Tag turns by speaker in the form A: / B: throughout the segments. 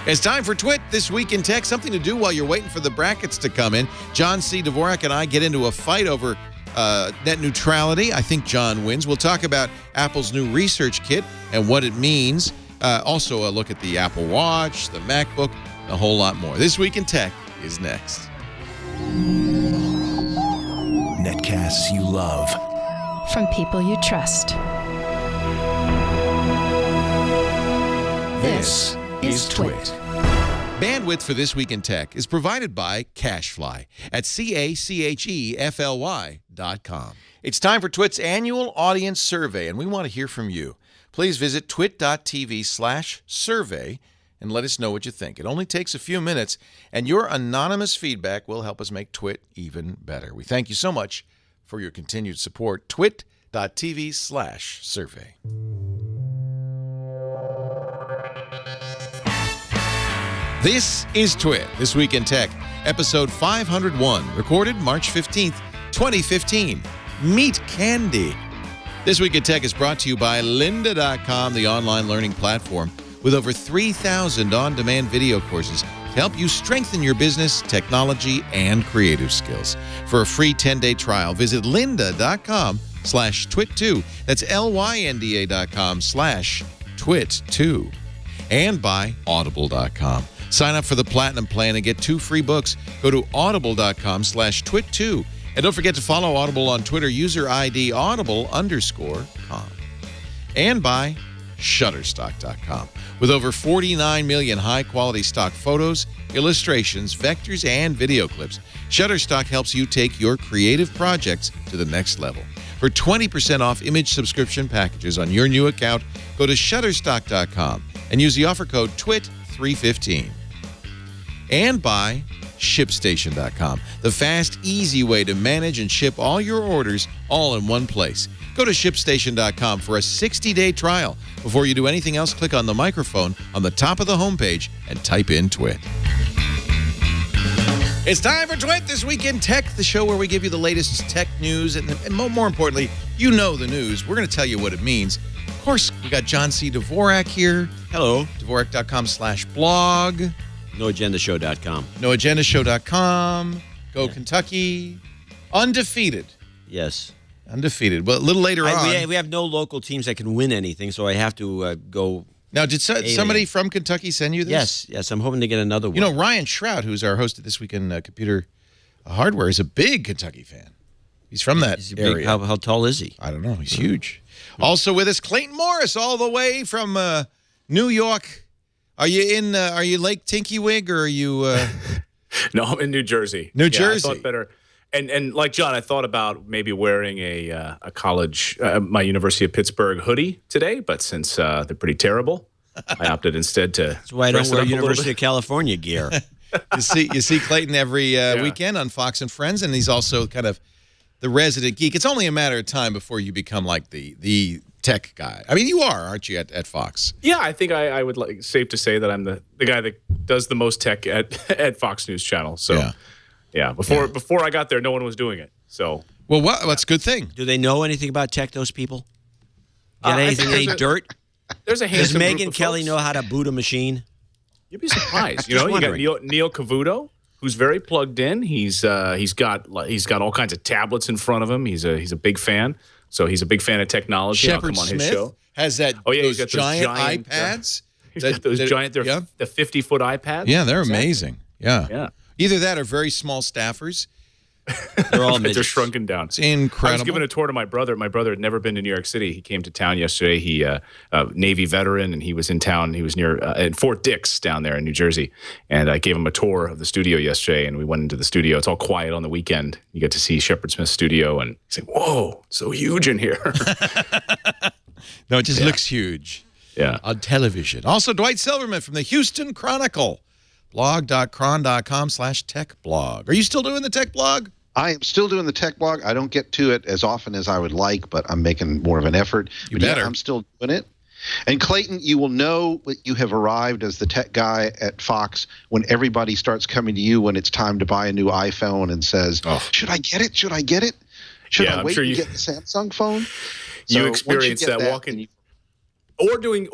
A: It's time for Twit This Week in Tech, something to do while you're waiting for the brackets to come in. John C. Dvorak and I get into a fight over net neutrality. I think John wins. We'll talk about Apple's new research kit and what it means. Also, a look at the Apple Watch, the MacBook, a whole lot more. This Week in Tech is next.
B: Netcasts you love.
C: From people you trust.
B: This is Twit.
A: Bandwidth for This Week in Tech is provided by CacheFly at CacheFly.com. It's time for Twit's annual audience survey, and we want to hear from you. Please visit twit.tv/survey and let us know what you think. It only takes a few minutes, and your anonymous feedback will help us make Twit even better. We thank you so much for your continued support. Twit.tv/survey. This is Twit, This Week in Tech, episode 501, recorded March 15th, 2015. Meet Candy. This Week in Tech is brought to you by lynda.com, the online learning platform with over 3,000 on-demand video courses to help you strengthen your business, technology, and creative skills. For a free 10-day trial, visit lynda.com/twit2. That's lynda.com/twit2. And by audible.com. Sign up for the Platinum Plan and get 2 free books. Go to audible.com/twit2. And don't forget to follow Audible on Twitter, user ID audible_com. And by Shutterstock.com. With over 49 million high-quality stock photos, illustrations, vectors, and video clips, Shutterstock helps you take your creative projects to the next level. For 20% off image subscription packages on your new account, go to Shutterstock.com and use the offer code TWIT315. And by ShipStation.com, the fast, easy way to manage and ship all your orders all in one place. Go to ShipStation.com for a 60-day trial. Before you do anything else, click on the microphone on the top of the homepage and type in Twit. It's time for Twit This Week in Tech, the show where we give you the latest tech news and more importantly, you know the news. We're going to tell you what it means. Of course, we got John C. Dvorak here.
D: Hello.
A: Dvorak.com/blog.
D: NoAgendaShow.com.
A: NoAgendaShow.com. Go Kentucky. Undefeated.
D: Yes.
A: Undefeated. Well, a little later on.
D: We have no local teams that can win anything, so I have to go.
A: Now, did somebody from Kentucky send you this?
D: Yes. I'm hoping to get another one.
A: You know, Ryan Shroud, who's our host of This Week in Computer Hardware, is a big Kentucky fan. He's from that area.
D: How tall is he?
A: I don't know. He's huge. Also with us, Clayton Morris, all the way from New York. Are you in? Are you Lake Tinkiewig, or are you?
E: No, I'm in New Jersey.
A: New Jersey.
E: I thought better. And like John, I thought about maybe wearing a college, my University of Pittsburgh hoodie today, but since they're pretty terrible, I opted instead to.
D: That's why I don't wear University of California gear.
A: You see Clayton every weekend on Fox and Friends, and he's also kind of the resident geek. It's only a matter of time before you become like the tech guy. I mean, you are, aren't you, at Fox?
E: Yeah, I think I would safe to say that I'm the guy that does the most tech at Fox News Channel. So, before I got there, no one was doing it. So,
A: well, that's a good thing.
D: Do they know anything about tech? Those people? Get any dirt?
E: There's a
D: Does
E: handsome
D: Megyn Kelly know how to boot a machine?
E: You'd be surprised. You got Neil Cavuto, who's very plugged in. He's got all kinds of tablets in front of him. He's a big fan. So he's a big fan of technology.
A: Shepard
E: I'll come on
A: Smith
E: his show.
A: Has that?
E: He's
A: got those giant iPads.
E: He's got those giant. They're the 50-foot iPads.
A: Yeah, they're amazing. Yeah. Either that or very small staffers.
D: They're all
E: they're shrunken down.
A: It's incredible.
E: I was giving a tour to my brother. My brother had never been to New York City. He came to town yesterday. He Navy veteran, and he was in town. He was near in Fort Dix down there in New Jersey. And I gave him a tour of the studio yesterday, and we went into the studio. It's all quiet on the weekend. You get to see Shepard Smith's studio, and he's like, "Whoa, so huge in here."
A: No, it just looks huge.
E: Yeah.
A: On television. Also, Dwight Silverman from the Houston Chronicle. blog.cron.com/tech blog. Are you still doing the tech blog?
F: I am still doing the tech blog. I don't get to it as often as I would like, but I'm making more of an effort.
A: You better.
F: Yeah, I'm still doing it. And Clayton, you will know that you have arrived as the tech guy at Fox when everybody starts coming to you when it's time to buy a new iPhone and says, should I get it? Should I get it? Should I wait and get the Samsung phone?
E: You experience that walking or doing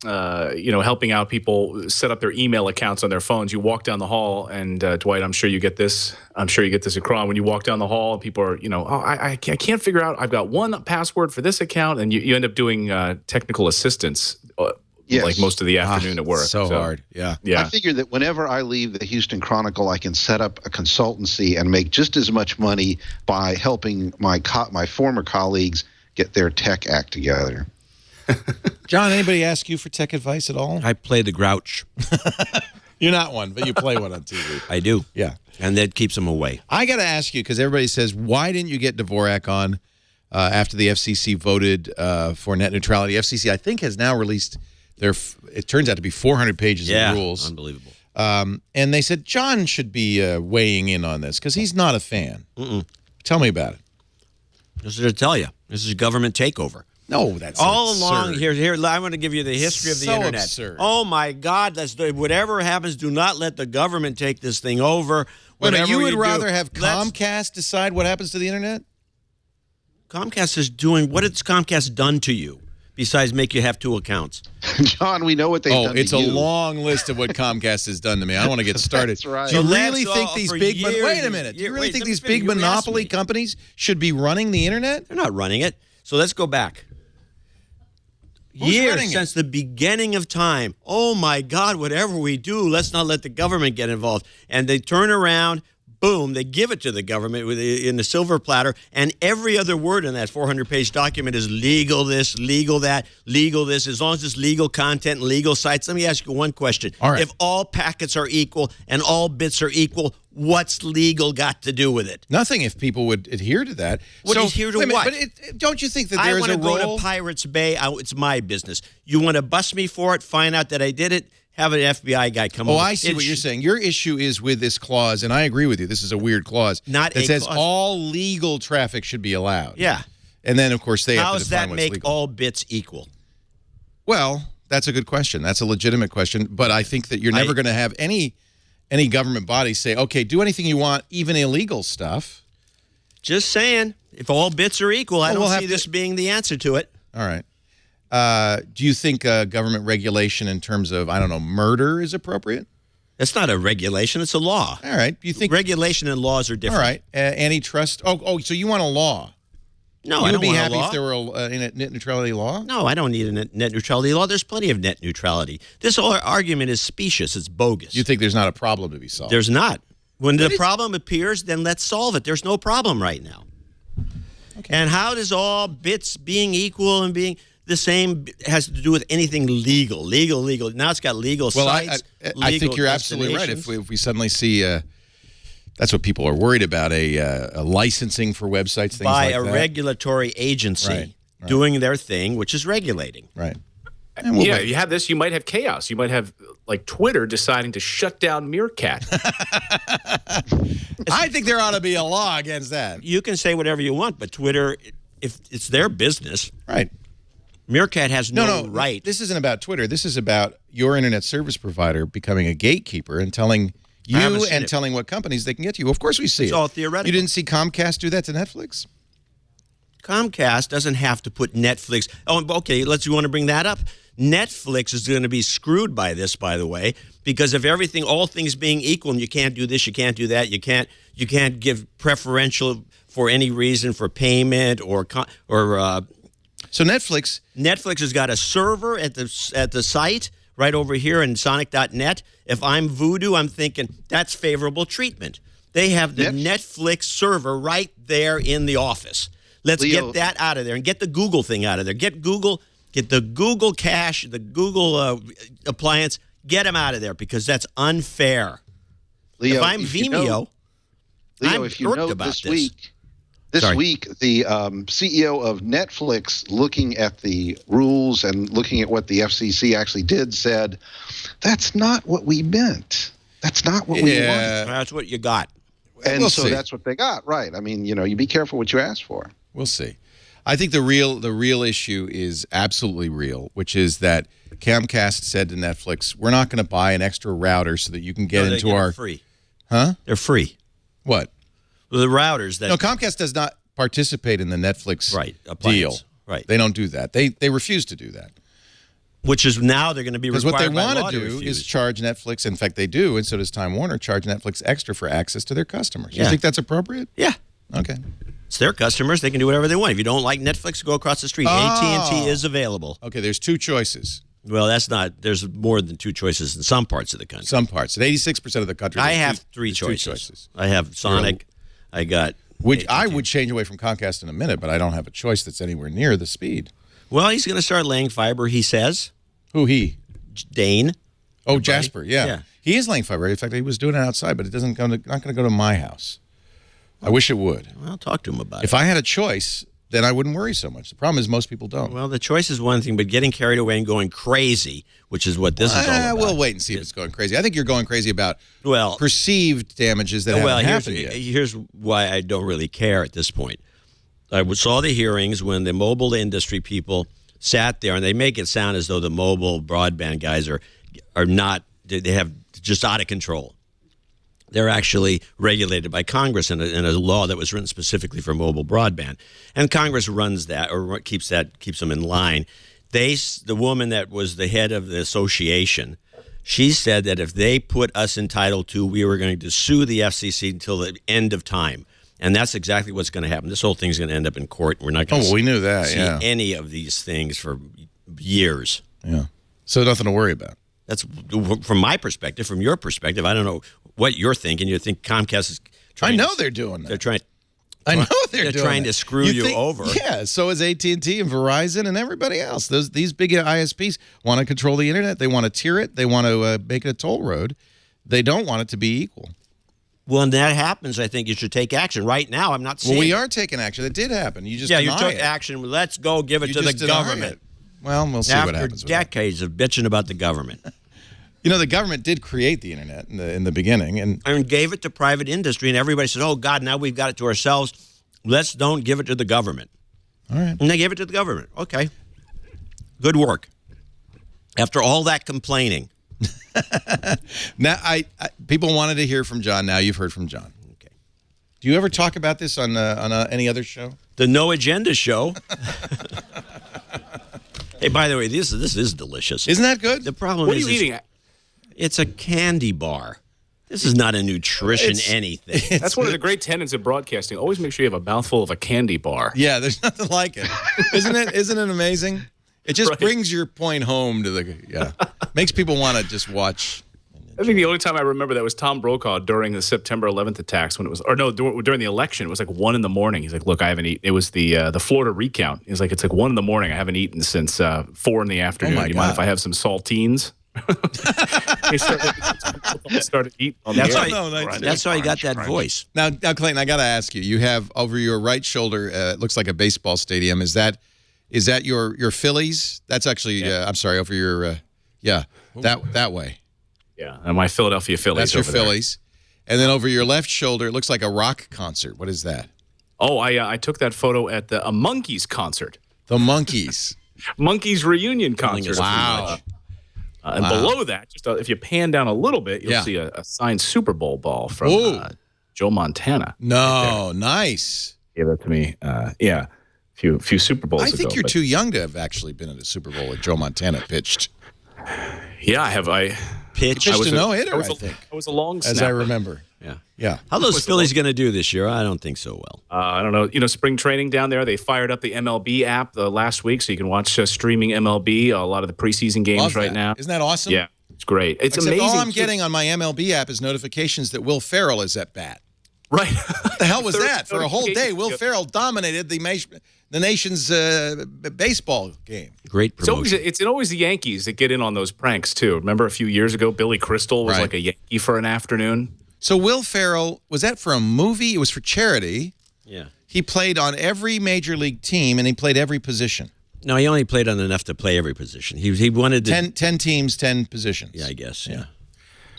E: helping out people set up their email accounts on their phones. You walk down the hall, and Dwight, I'm sure you get this. I'm sure you get this across when you walk down the hall. People are, I can't figure out. I've got one password for this account, and you end up doing technical assistance.
F: Yes.
E: Like most of the afternoon at work.
A: So hard. Yeah.
F: I figure that whenever I leave the Houston Chronicle, I can set up a consultancy and make just as much money by helping my former colleagues get their tech act together.
A: John, anybody ask you for tech advice at all?
D: I play the grouch.
A: You're not one, but you play one on TV.
D: I do.
A: Yeah.
D: And that keeps them away.
A: I got to ask you, because everybody says, why didn't you get Dvorak on after the FCC voted for net neutrality? FCC, I think, has now released it turns out to be 400 pages of rules.
D: Unbelievable.
A: And they said John should be weighing in on this because he's not a fan. Tell me about it.
D: This is to tell you. This is a government takeover.
A: No, that's
D: all
A: absurd.
D: along. Here. I'm going to give you the history of the internet.
A: Absurd.
D: Oh my God! Whatever happens, do not let the government take this thing over.
A: Wait a minute, you would
D: do,
A: rather have Comcast decide what happens to the internet?
D: Comcast is doing what has Comcast done to you besides make you have 2 accounts?
F: John, we know what they've done to you.
A: It's a long list of what Comcast has done to me. I don't want to get started.
F: That's right.
A: Do you
D: So
A: really
D: that's
A: think
D: all
A: these
D: for
A: big...
D: years
A: Wait a
D: and
A: minute. Do you
D: years.
A: really
D: Wait,
A: think
D: let me
A: these
D: finish.
A: big
D: You were asking
A: monopoly
D: me.
A: companies should be running the internet?
D: They're not running it. So let's go back.
A: Who's running
D: Years
A: it?
D: since the beginning of time. Oh my God, whatever we do, let's not let the government get involved. And they turn around, boom, they give it to the government in the silver platter, and every other word in that 400-page document is legal this, legal that, legal this, as long as it's legal content and legal sites. Let me ask you one question.
A: All right.
D: If all packets are equal and all bits are equal, what's legal got to do with it?
A: Nothing if people would adhere to that.
D: Adhere to
A: wait a minute,
D: what?
A: But don't you think that
D: I
A: there's
D: want
A: a
D: to go
A: role?
D: to Pirates Bay. It's my business. You want to bust me for it? Find out that I did it. Have an FBI guy come over.
A: I see what you're saying. Your issue is with this clause, and I agree with you. This is a weird clause
D: Not
A: that
D: a
A: says
D: clause.
A: all legal traffic should be allowed.
D: Yeah.
A: And then, of course, they
D: How
A: have to
D: does
A: define
D: that
A: what's
D: make
A: legal.
D: all bits equal?
A: Well, that's a good question. That's a legitimate question. But I think that you're never going to have any government body say, okay, do anything you want, even illegal stuff.
D: Just saying. If all bits are equal, I
A: Well,
D: don't
A: we'll
D: see this being the answer to it.
A: All right. Do you think government regulation in terms of, I don't know, murder is appropriate?
D: It's not a regulation. It's a law.
A: All right. Do you think...
D: Regulation and laws are
A: All
D: different.
A: right. Antitrust... so you want a law?
D: No,
A: You
D: I
A: would
D: don't
A: be
D: want
A: happy
D: a law.
A: if there were a net neutrality law?
D: No, I don't need a net neutrality law. There's plenty of net neutrality. This whole argument is specious. It's bogus.
A: You think there's not a problem to be solved?
D: There's not. When the problem appears, then let's solve it. There's no problem right now. Okay. And how does all bits being equal and being the same has to do with anything legal? Legal. Now it's got legal sites.
A: I think you're absolutely right. If we suddenly see, that's what people are worried about, a licensing for websites, things
D: by
A: like that.
D: a regulatory agency
A: Right.
D: doing their thing, which is regulating.
A: Right.
E: Yeah, if you have this, you might have chaos. You might have, like, Twitter deciding to shut down Meerkat.
A: I think there ought to be a law against that.
D: You can say whatever you want, but Twitter, if it's their business,
A: Right.
D: Meerkat has no right.
A: This isn't about Twitter. This is about your internet service provider becoming a gatekeeper and telling you and telling what companies they can get to you. Of course we see it.
D: It's all theoretical.
A: You didn't see Comcast do that to Netflix?
D: Comcast doesn't have to put Netflix. Oh, okay, you want to bring that up? Netflix is going to be screwed by this, by the way, because if all things being equal, and you can't do this, you can't do that, you can't give preferential for any reason for payment or
A: So Netflix
D: has got a server at the site right over here in Sonic.net. If I'm Voodoo, I'm thinking that's favorable treatment. They have the Netflix server right there in the office. Let's get that out of there and get the Google thing out of there. Get the Google cache, the Google appliance, get them out of there because that's unfair.
F: Leo,
D: if I'm Vimeo, I'm irked about this.
F: This week, the CEO of Netflix, looking at the rules and looking at what the FCC actually did, said, that's not what we meant. That's not what we wanted.
D: That's what you got.
F: And
A: We'll
F: so
A: see.
F: that's what they got, right. I mean, you be careful what you ask for.
A: We'll see. I think the real issue is absolutely real, which is that Comcast said to Netflix, we're not going to buy an extra router so that you can get into our...
D: free.
A: Huh?
D: They're free.
A: What?
D: The routers that...
A: No, Comcast does not participate in the Netflix deal.
D: appliance. Right.
A: They don't do that. They refuse to do that.
D: Which is now they're going to be required
A: because what they
D: by law
A: want to do
D: refuse.
A: is charge Netflix. In fact, they do, and so does Time Warner. Charge Netflix extra for access to their customers. You think that's appropriate?
D: Yeah.
A: Okay.
D: It's their customers. They can do whatever they want. If you don't like Netflix, go across the street. AT&T is available.
A: Okay, there's 2 choices.
D: Well, that's not. There's more than 2 choices in some parts of the country.
A: Some parts. At 86% of the country.
D: I have 3
A: there's
D: choices.
A: 2 choices.
D: I have Sonic. I got.
A: Which I would change away from Comcast in a minute, but I don't have a choice that's anywhere near the speed.
D: Well, he's going to start laying fiber, he says.
A: Who he?
D: Dane.
A: Oh, Jasper, yeah.
D: Yeah.
A: He is laying fiber. In fact, he was doing it outside, but it doesn't not going to go to my house. I wish it would.
D: Well, I'll talk to him about it.
A: If I had a choice, then I wouldn't worry so much. The problem is most people don't.
D: Well, the choice is one thing, but getting carried away and going crazy, which is what this is all about.
A: We'll wait and see if it's going crazy. I think you're going crazy about
D: Well,
A: perceived damages that haven't happened yet.
D: Here's why I don't really care at this point. I saw the hearings when the mobile industry people sat there, and they make it sound as though the mobile broadband guys are not, they have just out of control. They're actually regulated by Congress in a law that was written specifically for mobile broadband, and Congress runs that or keeps them in line. The woman that was the head of the association, she said that if they put us in Title II, we were going to sue the FCC until the end of time. And that's exactly what's going to happen. This whole thing's going to end up in court. We're not going to
A: we knew that,
D: see any of these things for years.
A: Yeah. So nothing to worry about.
D: That's from my perspective. From your perspective, I don't know what you're thinking. You think Comcast is trying
A: they're doing that.
D: They're trying.
A: I know they're
D: trying to screw you over.
A: Yeah, so is AT&T and Verizon and everybody else. These big ISPs want to control the internet. They want to tier it. They want to make it a toll road. They don't want it to be equal.
D: Well, when that happens, I think you should take action. Right now, I'm not saying.
A: Well, we are taking action. It did happen. You just
D: you took action. Let's go give it to the government.
A: Well, we'll see what happens.
D: After decades of bitching about the government.
A: You know, the government did create the internet in the beginning, and
D: gave it to private industry, and everybody said, "Oh God, now we've got it to ourselves. Let's don't give it to the government."
A: All right.
D: And they gave it to the government. Okay. Good work. After all that complaining.
A: Now, people wanted to hear from John. Now you've heard from John.
D: Okay.
A: Do you ever talk about this on any other show?
D: The No Agenda Show. Hey, by the way, this is delicious.
A: Isn't that good?
D: The problem
E: What
D: is,
E: are you eating?
D: It's a candy bar. This is not a nutrition anything.
E: That's one of the great tenets of broadcasting. Always make sure you have a mouthful of a candy bar.
A: Yeah, there's nothing like it. Isn't it amazing? It just brings your point home to makes people want to just watch.
E: I think the only time I remember that was Tom Brokaw during the September 11th attacks during the election. It was like 1 a.m. He's like, look, I haven't eaten. It was the Florida recount. He's like, it's like 1 a.m. I haven't eaten since 4 p.m. Do you mind if I have some saltines? He started eating on
D: That's how he got that voice.
A: Now, Clayton, I got to ask you. You have over your right shoulder, it looks like a baseball stadium. Is that your Phillies? That's actually, I'm sorry, over your, that way.
E: Yeah, and my Philadelphia Phillies.
A: That's your Phillies. And then over your left shoulder, it looks like a rock concert. What is that?
E: Oh, I took that photo at a Monkees concert.
A: The Monkees.
E: Monkees reunion concert.
A: Wow.
E: And below that, just if you pan down a little bit, you'll see a signed Super Bowl ball from Joe Montana.
A: No,
E: right
A: nice.
E: Gave that to me. A few Super Bowls ago.
A: I think you're too young to have actually been at a Super Bowl with Joe Montana pitched.
E: Yeah, I have.
A: Pitched a no-hitter, I think.
E: I was a long snapper.
A: As I remember. Yeah.
D: How are those Phillies going to do this year? I don't think so well.
E: I don't know. You know, spring training down there, they fired up the MLB app last week, so you can watch streaming MLB, a lot of the preseason games right now.
A: Isn't that awesome?
E: Yeah, it's great. It's amazing.
A: All I'm getting on my MLB app is notifications that Will Ferrell is at bat.
E: Right.
A: What the hell was that? For a whole day, Will Ferrell dominated the nation's baseball game.
D: Great promotion.
E: It's always the Yankees that get in on those pranks, too. Remember a few years ago, Billy Crystal was like a Yankee for an afternoon?
A: So Will Ferrell, was that for a movie? It was for charity.
D: Yeah.
A: He played on every major league team, and he played every position.
D: No, he only played on enough to play every position. He wanted to...
A: 10 teams, 10 positions.
D: Yeah, I guess, yeah.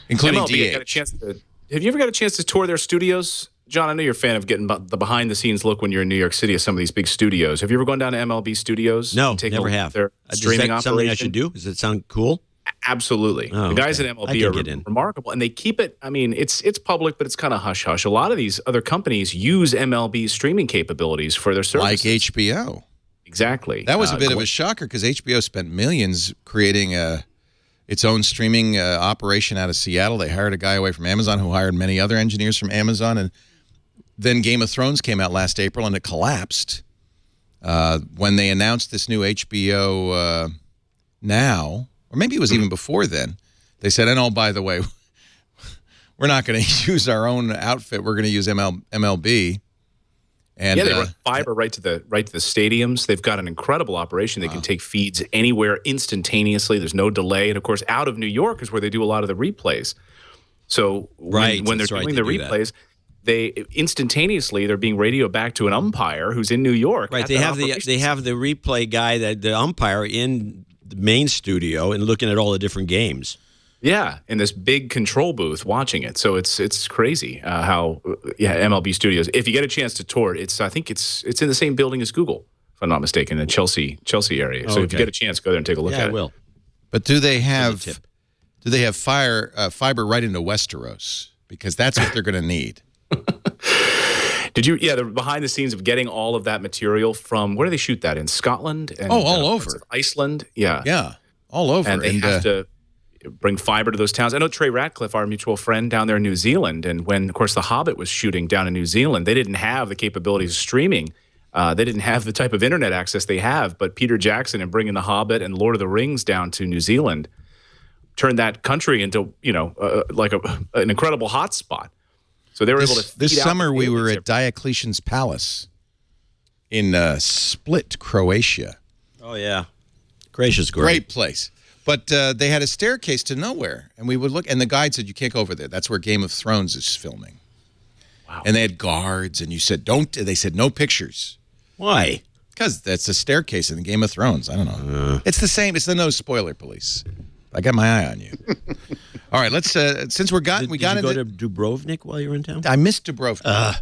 A: Including
E: MLB,
A: DH.
E: Have you ever got a chance to tour their studios? John, I know you're a fan of getting the behind-the-scenes look when you're in New York City at some of these big studios. Have you ever gone down to MLB studios?
D: No, never have.
E: Their streaming operation?
D: Something I should do? Does it sound cool?
E: Absolutely. The guys at MLB are remarkable, and they keep it. I mean, it's public, but it's kind of hush-hush. A lot of these other companies use MLB streaming capabilities for their services.
A: Like HBO.
E: Exactly.
A: That was a bit of a shocker because HBO spent millions creating its own streaming operation out of Seattle. They hired a guy away from Amazon who hired many other engineers from Amazon. And then Game of Thrones came out last April, and it collapsed. When they announced this new HBO Now, or maybe it was even before then, they said, and oh, by the way, we're not going to use our own outfit. We're going to use MLB. And,
E: yeah, they run fiber right to the stadiums. They've got an incredible operation. They can take feeds anywhere instantaneously. There's no delay. And, of course, out of New York is where they do a lot of the replays. So when they're doing the replays, they instantaneously they're being radioed back to an umpire who's in New York.
D: Right. They have the replay guy, the umpire, in the main studio and looking at all the different games.
E: Yeah, in this big control booth watching it. So it's crazy how MLB Studios. If you get a chance to tour it, I think it's in the same building as Google, if I'm not mistaken, in the Chelsea area. So if you get a chance, go there and take a look at it.
D: I will.
A: But do they have fiber right into Westeros? Because that's what they're going to need.
E: Did you? Yeah, the behind the scenes of getting all of that material from where do they shoot that in Scotland? And,
A: all over
E: Iceland. Yeah,
A: all over.
E: And they have to bring fiber to those towns. I know Trey Ratcliffe, our mutual friend down there in New Zealand, and when, of course, The Hobbit was shooting down in New Zealand, they didn't have the capabilities of streaming. They didn't have the type of internet access they have, but Peter Jackson and bringing The Hobbit and Lord of the Rings down to New Zealand turned that country into, like an incredible hotspot. So they were able to.
A: This summer we were at Diocletian's Palace in Split, Croatia.
D: Oh, yeah. Croatia's
A: great place. But they had a staircase to nowhere, and we would look, and the guide said, you can't go over there. That's where Game of Thrones is filming. Wow. And they had guards, and you said, they said, no pictures.
D: Why?
A: Because that's a staircase in the Game of Thrones. I don't know. It's the same. It's the no spoiler police. I got my eye on you. All right, let's, since did you go
D: to Dubrovnik while you were in town?
A: I missed Dubrovnik.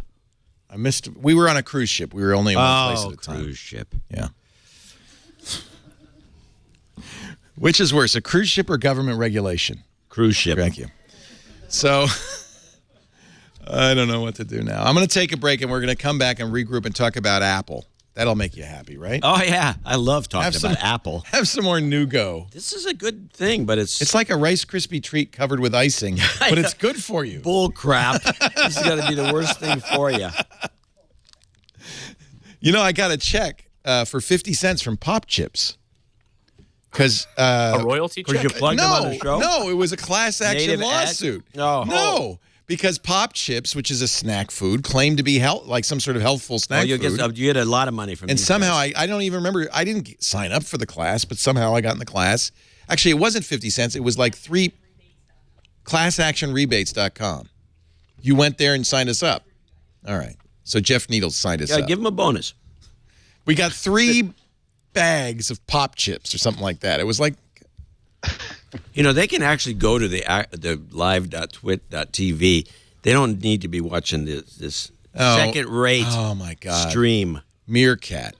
A: We were on a cruise ship. We were only in one place at a time.
D: Cruise ship.
A: Yeah. Which is worse, a cruise ship or government regulation?
D: Cruise ship.
A: Thank you. So, I don't know what to do now. I'm going to take a break, and we're going to come back and regroup and talk about Apple. That'll make you happy, right?
D: Oh, yeah. I love talking about Apple.
A: Have some more Nougat.
D: This is a good thing, but it's
A: like a Rice Krispie treat covered with icing, but it's good for you.
D: Bull crap. This is going to be the worst thing for you.
A: You know, I got a check for 50 cents from Pop Chips. Because
E: a royalty check?
D: Because you plugged them on the show?
A: No, it was a class action lawsuit. No, because Pop Chips, which is a snack food, claimed to be like some sort of healthful snack food.
D: You get a lot of money from.
A: And somehow I don't even remember. I didn't sign up for the class, but somehow I got in the class. Actually, it wasn't 50 cents. It was like classactionrebates.com. You went there and signed us up. All right. So Jeff Needles signed us up.
D: Give him a bonus.
A: We got 3 bags of Pop Chips or something like that. It was like,
D: they can actually go to the live.twit.tv. They don't need to be watching this second-rate stream.
A: Meerkat.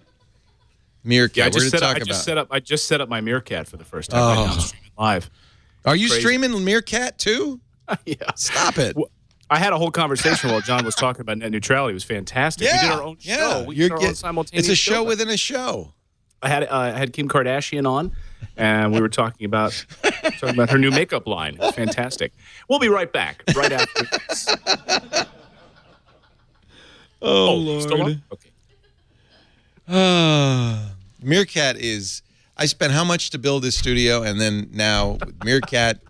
E: Yeah, I just set up my Meerkat for the first time. Right now, streaming live.
A: Are you streaming Meerkat too?
E: Yeah.
A: Stop it.
E: Well, I had a whole conversation while John was talking about net neutrality. It was fantastic.
A: Yeah,
E: we did our own show. We did our own simultaneous
A: It's a show within a show.
E: I had Kim Kardashian on, and we were talking about her new makeup line. It's fantastic. We'll be right back, right after this.
A: Oh, Lord.
E: Still on?
A: Okay. Meerkat is, I spent how much to build this studio, and then now Meerkat,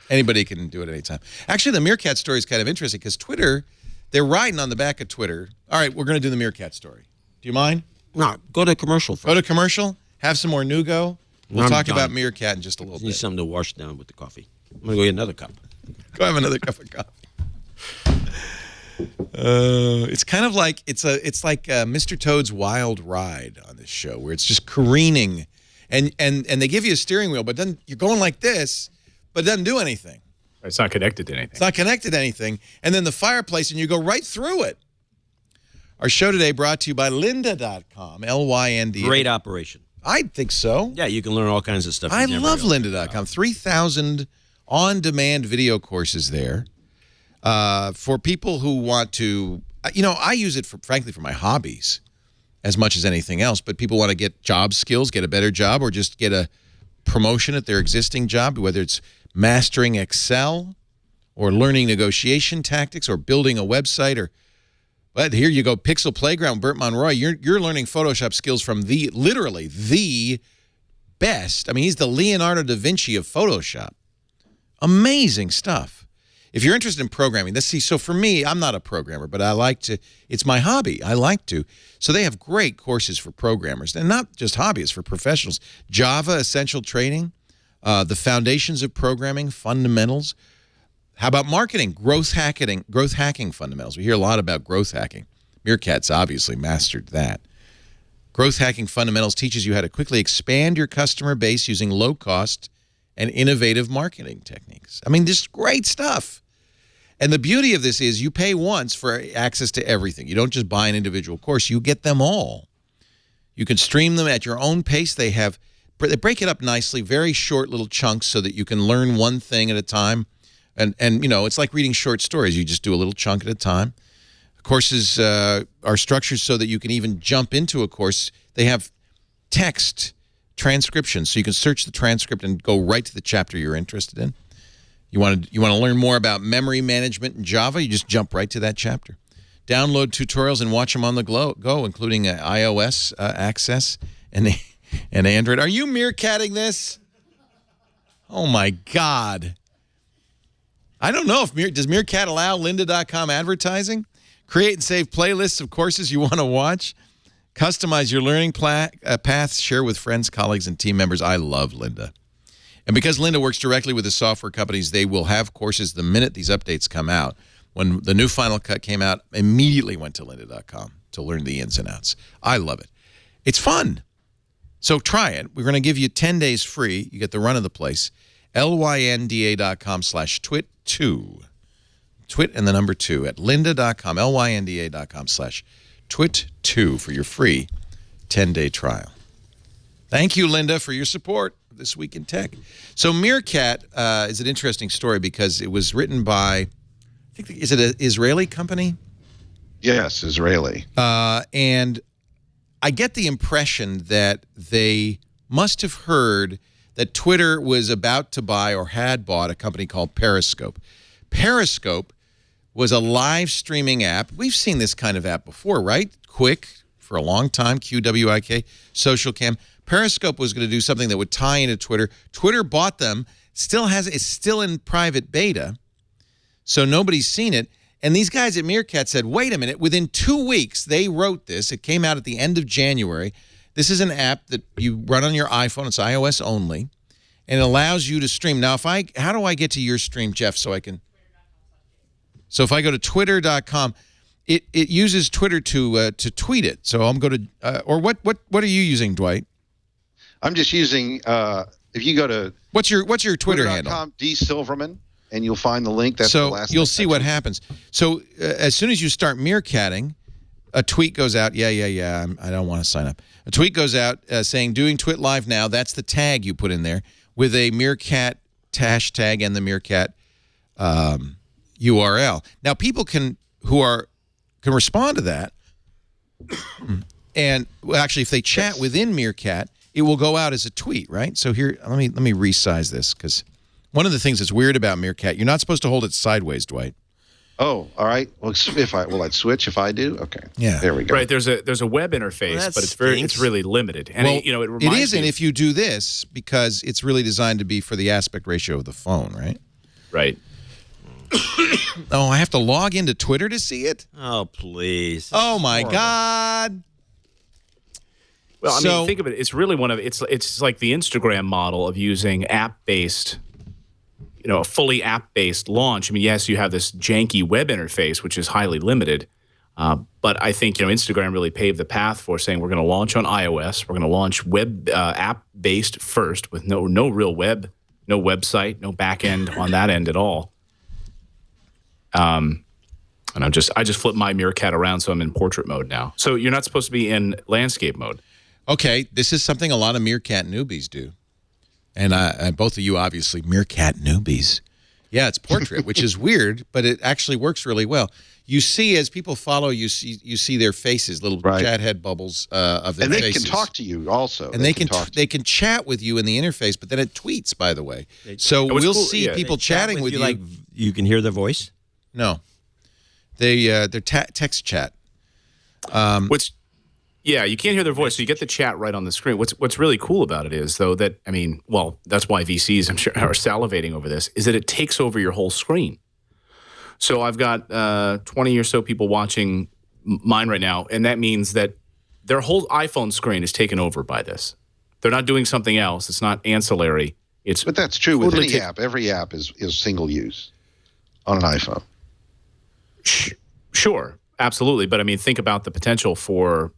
A: anybody can do it at any time. Actually, the Meerkat story is kind of interesting because Twitter, they're riding on the back of Twitter. All right, we're going to do the Meerkat story. Do you mind?
D: No, go to commercial first.
A: Go to commercial, have some more Nougat. We'll talk about Meerkat in just a little bit.
D: Need something to wash down with the coffee. I'm going to go get another cup.
A: Go have another cup of coffee. It's kind of like it's like Mr. Toad's Wild Ride on this show, where it's just careening, and they give you a steering wheel, but then you're going like this, but it doesn't do anything.
E: It's not connected to anything.
A: It's not connected to anything, and then the fireplace, and you go right through it. Our show today brought to you by lynda.com, L-Y-N-D.
D: Great operation.
A: I think so.
D: Yeah, you can learn all kinds of stuff.
A: I love lynda.com. 3,000 on-demand video courses there for people who want to, I use it, frankly, for my hobbies. as much as anything else, but people want to get job skills, get a better job, or just get a promotion at their existing job, whether it's mastering Excel or learning negotiation tactics or building a website. But here you go, Pixel Playground, Burt Monroy. You're learning Photoshop skills from literally the best. I mean, he's the Leonardo da Vinci of Photoshop. Amazing stuff. If you're interested in programming, so for me, I'm not a programmer, but I like to, it's my hobby. I like to. So they have great courses for programmers, and not just hobbyists, for professionals. Java Essential Training, the Foundations of Programming, Fundamentals. How about marketing? Growth hacking fundamentals. We hear a lot about growth hacking. Meerkat's obviously mastered that. Growth hacking fundamentals teaches you how to quickly expand your customer base using low-cost and innovative marketing techniques. I mean, this is great stuff. And the beauty of this is you pay once for access to everything. You don't just buy an individual course. You get them all. You can stream them at your own pace. They break it up nicely, very short little chunks so that you can learn one thing at a time. And you know, it's like reading short stories. You just do a little chunk at a time. Courses are structured so that you can even jump into a course. They have text transcription, so you can search the transcript and go right to the chapter you're interested in. You want to learn more about memory management in Java, you just jump right to that chapter. Download tutorials and watch them on the go, including iOS access and Android. Are you meerkatting this? Oh, my God. I don't know if does Meerkat allow lynda.com advertising? Create and save playlists of courses you want to watch. Customize your learning paths. Share with friends, colleagues, and team members. I love Lynda. And because Lynda works directly with the software companies, they will have courses the minute these updates come out. When the new Final Cut came out, immediately went to lynda.com to learn the ins and outs. I love it. It's fun. So try it. We're going to give you 10 days free. You get the run of the place. lynda.com/twit2. Twit and the number 2 at lynda.com, lynda.com/twit2 for your free 10-day trial. Thank you, Lynda, for your support this week in tech. So Meerkat is an interesting story because it was written by, I think, is it an Israeli company?
F: Yes, Israeli.
A: And I get the impression that they must have heard that Twitter was about to buy or had bought a company called Periscope. Periscope was a live streaming app. We've seen this kind of app before, right? Quick, for a long time, QWIK, Social Cam. Periscope was going to do something that would tie into Twitter. Twitter bought them, it's still in private beta, so nobody's seen it. And these guys at Meerkat said, wait a minute, within 2 weeks, they wrote this. It came out at the end of January. This is an app that you run on your iPhone. It's iOS only, and it allows you to stream. Now, how do I get to your stream, Jeff, so I can? So if I go to twitter.com, it uses Twitter to tweet it. So I'm going to, or what are you using, Dwight?
F: I'm just using, if you go to
A: what's your Twitter handle?
F: D Silverman, and you'll find the link. That's
A: so
F: the last
A: you'll see what happens. So as soon as you start meerkatting, a tweet goes out. Yeah. I don't want to sign up. A tweet goes out saying doing Twit Live now. That's the tag you put in there with a Meerkat hashtag and the Meerkat URL. Now people can respond to that, and actually, if they chat within Meerkat, it will go out as a tweet, right? So here, let me resize this, because one of the things that's weird about Meerkat, you're not supposed to hold it sideways, Dwight.
F: Oh, all right. Well, will I switch if I do? Okay.
A: Yeah.
F: There we go.
E: Right. There's a web interface, but it's really limited. And
A: well,
E: it reminds me.
A: It isn't if you do this, because it's really designed to be for the aspect ratio of the phone, right?
E: Right.
A: Oh, I have to log into Twitter to see it?
D: Oh, please.
A: Oh, my God.
E: Well, I mean, think of it. It's really it's like the Instagram model of using app-based, a fully app-based launch. I mean, yes, you have this janky web interface, which is highly limited. But I think, Instagram really paved the path for saying we're going to launch on iOS. We're going to launch web app-based first with no real web, no website, no back end on that end at all. And I just flipped my Meerkat around, so I'm in portrait mode now. So you're not supposed to be in landscape mode.
A: Okay, this is something a lot of Meerkat newbies do. And both of you, obviously, Meerkat newbies. Yeah, it's portrait, which is weird, but it actually works really well. you see as people follow you see their faces, little chat head bubbles of their faces.
F: And they can talk to you also.
A: And they can chat with you in the interface, but then it tweets, by the way. So we'll see people chatting with you.
D: Like you can hear their voice?
A: No. They're text chat.
E: Yeah, you can't hear their voice, so you get the chat right on the screen. What's really cool about it is, though, that, I mean, well, that's why VCs, I'm sure, are salivating over this, is that it takes over your whole screen. So I've got 20 or so people watching mine right now, and that means that their whole iPhone screen is taken over by this. They're not doing something else. It's not ancillary.
F: But that's true with any app. Every app is single use on an iPhone.
E: Sure, absolutely. But, I mean, think about the potential for...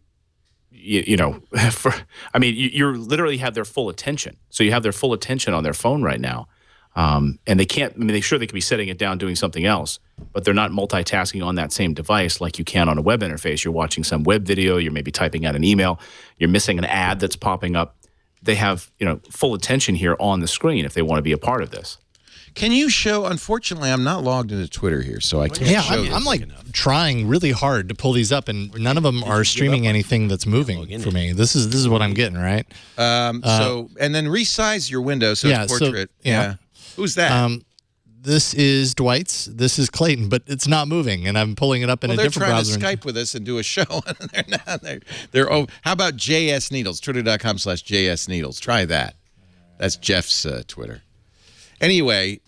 E: you literally have their full attention. So you have their full attention on their phone right now. And they can't, I mean, they could be setting it down, doing something else, but they're not multitasking on that same device like you can on a web interface. You're watching some web video, you're maybe typing out an email, you're missing an ad that's popping up. They have, full attention here on the screen if they want to be a part of this.
A: Can you show? Unfortunately, I'm not logged into Twitter here, so I can't show this.
G: I'm like trying really hard to pull these up, and none of them are streaming anything that's moving for me. This is what I'm getting, right?
A: And then resize your window so it's portrait. Who's that?
G: This is Dwight's. This is Clayton, but it's not moving, and I'm pulling it up in a different browser.
A: They're trying to Skype with us and do a show, and they're not. They're how about JS Needles? Twitter.com/JS Needles. Try that. That's Jeff's Twitter. Anyway,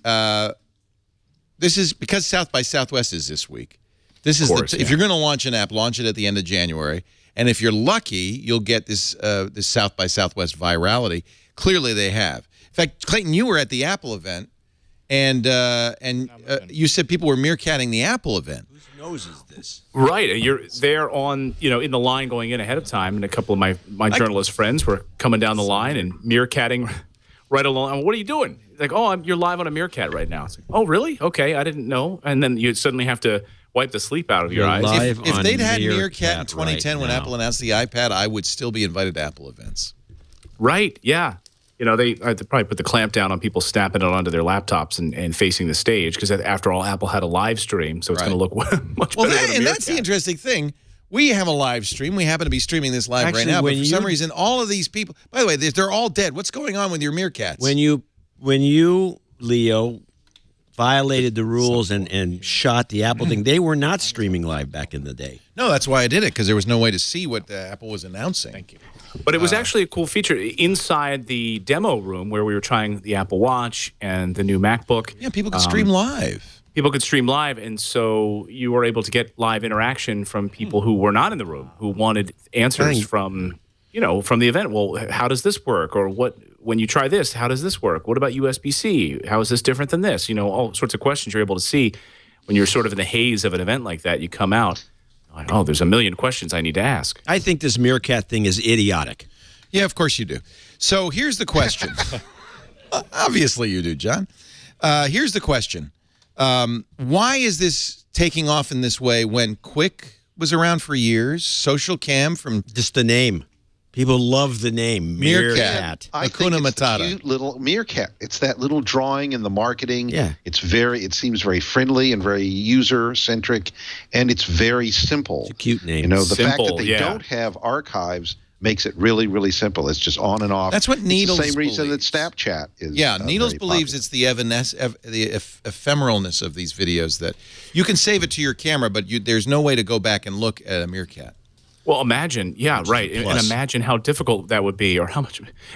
A: this is because South by Southwest is this week. This is if you're going to launch an app, launch it at the end of January, and if you're lucky, you'll get this this South by Southwest virality. Clearly, they have. In fact, Clayton, you were at the Apple event, and you said people were meerkatting the Apple event.
D: Whose nose is this?
E: Right, you're there on in the line going in ahead of time, and a couple of my journalist friends were coming down the line and meerkatting right along. What are you doing? Like, you're live on a meerkat right now. It's like, oh, really? Okay, I didn't know. And then you suddenly have to wipe the sleep out of your eyes.
A: If they'd had meerkat in 2010 when Apple announced the iPad, I would still be invited to Apple events.
E: Right, yeah. They probably put the clamp down on people snapping it onto their laptops and facing the stage, because after all, Apple had a live stream, so it's going to look much better than a
A: and that's the interesting thing. We have a live stream. We happen to be streaming this live right now, but for some reason, all of these people, by the way, they're all dead. What's going on with your meerkats?
D: When you, Leo, violated the rules and shot the Apple thing, they were not streaming live back in the day.
A: No, that's why I did it, because there was no way to see what Apple was announcing.
E: Thank you. But it was actually a cool feature inside the demo room where we were trying the Apple Watch and the new MacBook.
A: Yeah, people could stream live.
E: People could stream live, and so you were able to get live interaction from people who were not in the room, who wanted answers from the event. Well, how does this work? Or when you try this, how does this work? What about USB-C? How is this different than this? All sorts of questions you're able to see when you're sort of in the haze of an event like that. You come out, like, there's a million questions I need to ask.
D: I think this meerkat thing is idiotic.
A: Yeah, of course you do. So here's the question. Obviously you do, John. Here's the question. Why is this taking off in this way when Quick was around for years? Social Cam from...
D: Just the name. People love the name. Meerkat.
F: I think it's the cute little meerkat. It's that little drawing in the marketing.
D: Yeah.
F: It seems very friendly and very user-centric, and it's very simple.
D: It's a cute name.
F: The fact that they don't have archives makes it really, really simple. It's just on and off.
A: That's what Needles
F: believes.
A: It's the
F: same reason that Snapchat is.
A: Yeah, Needles believes
F: popular.
A: it's the ephemeralness of these videos that you can save it to your camera, but there's no way to go back and look at a meerkat.
E: Well, imagine, right, and imagine how difficult that would be, or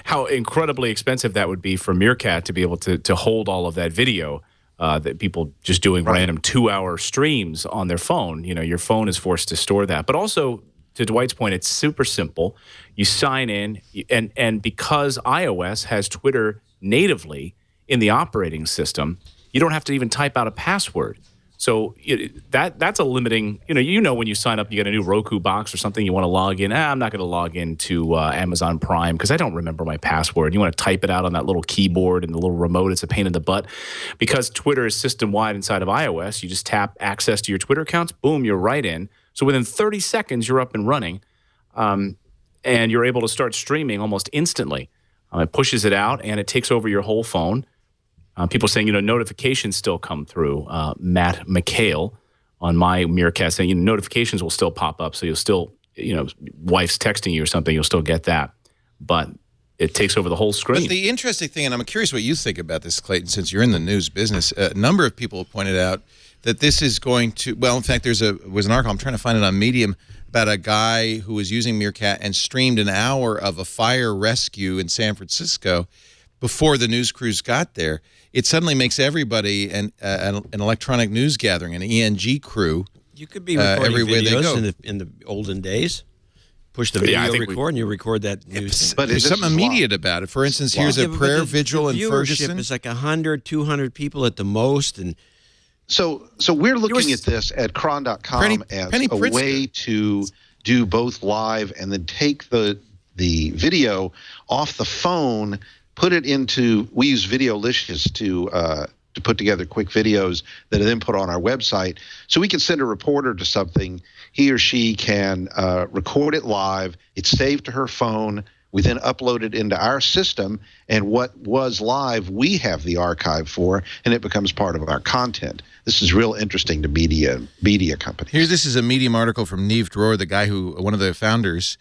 E: how incredibly expensive that would be for Meerkat to be able to hold all of that video that people just doing random 2-hour streams on their phone. Your phone is forced to store that. But also, to Dwight's point, it's super simple. You sign in, and because iOS has Twitter natively in the operating system, you don't have to even type out a password. So that's a limiting, when you sign up, you get a new Roku box or something, you want to log in. I'm not going to log into Amazon Prime because I don't remember my password. You want to type it out on that little keyboard and the little remote. It's a pain in the butt. Because Twitter is system-wide inside of iOS, you just tap access to your Twitter accounts, boom, you're right in. So within 30 seconds, you're up and running, and you're able to start streaming almost instantly. It pushes it out, and it takes over your whole phone. People saying, notifications still come through. Matt McHale on my Meerkat saying, notifications will still pop up. So you'll still, wife's texting you or something, you'll still get that. But it takes over the whole screen.
A: But the interesting thing, and I'm curious what you think about this, Clayton, since you're in the news business, a number of people have pointed out that this is going to, well, in fact, was an article, I'm trying to find it on Medium, about a guy who was using Meerkat and streamed an hour of a fire rescue in San Francisco before the news crews got there. It suddenly makes everybody an electronic news gathering, an ENG crew.
D: You could be recording
A: everywhere they go.
D: videos in the olden days. Push the video record, and you record that news.
A: But there's something immediate about it. For instance, here's a prayer vigil in Ferguson.
D: It's like 100, 200 people at the most, and
F: So we're looking at this at cron.com as a way to do both live and then take the video off the phone, put it into, we use Videolicious to put together quick videos that are then put on our website. So we can send a reporter to something, he or she can record it live, it's saved to her phone, we then upload it into our system, and what was live, we have the archive for, and it becomes part of our content. This is real interesting to media companies.
A: This is a Medium article from Neve Dror, the guy one of the founders,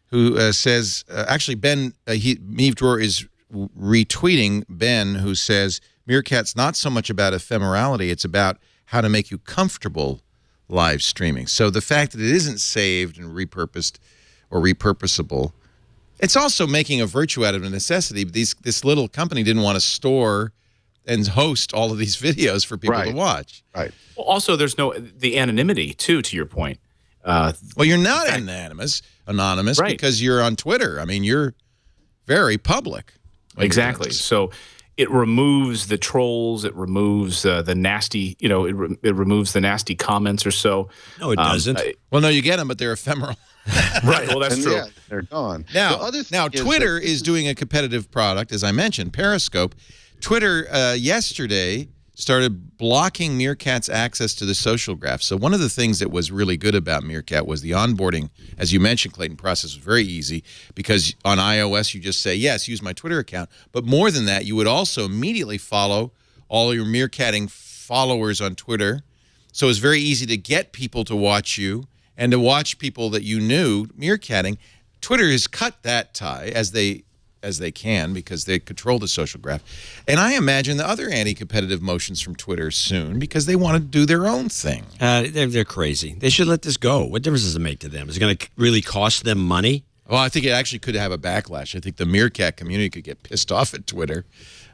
A: who says, actually, Neve Dror is retweeting Ben, who says, Meerkat's not so much about ephemerality, it's about how to make you comfortable live streaming. So the fact that it isn't saved and repurposed or repurposable, it's also making a virtue out of a necessity. This little company didn't want to store and host all of these videos for people to watch.
F: Right.
E: Well, also, there's the anonymity, too, to your point.
A: Well, you're not anonymous, because you're on Twitter. I mean, you're very public.
E: Exactly. So it removes the trolls. It removes the nasty, it removes the nasty comments or so.
D: No, it doesn't.
A: Well, no, you get them, but they're ephemeral.
E: Right. Well, that's true.
F: Yeah, they're gone.
A: Now Twitter is doing a competitive product, as I mentioned, Periscope. Twitter yesterday started blocking Meerkat's access to the social graph. So one of the things that was really good about Meerkat was the onboarding, as you mentioned, Clayton, process was very easy because on iOS you just say, yes, use my Twitter account. But more than that, you would also immediately follow all your Meerkatting followers on Twitter. So it was very easy to get people to watch you and to watch people that you knew Meerkatting. Twitter has cut that tie as they can because they control the social graph. And I imagine the other anti-competitive motions from Twitter soon because they want to do their own thing.
D: They're crazy. They should let this go. What difference does it make to them? Is it going to really cost them money?
A: Well, I think it actually could have a backlash. I think the Meerkat community could get pissed off at Twitter.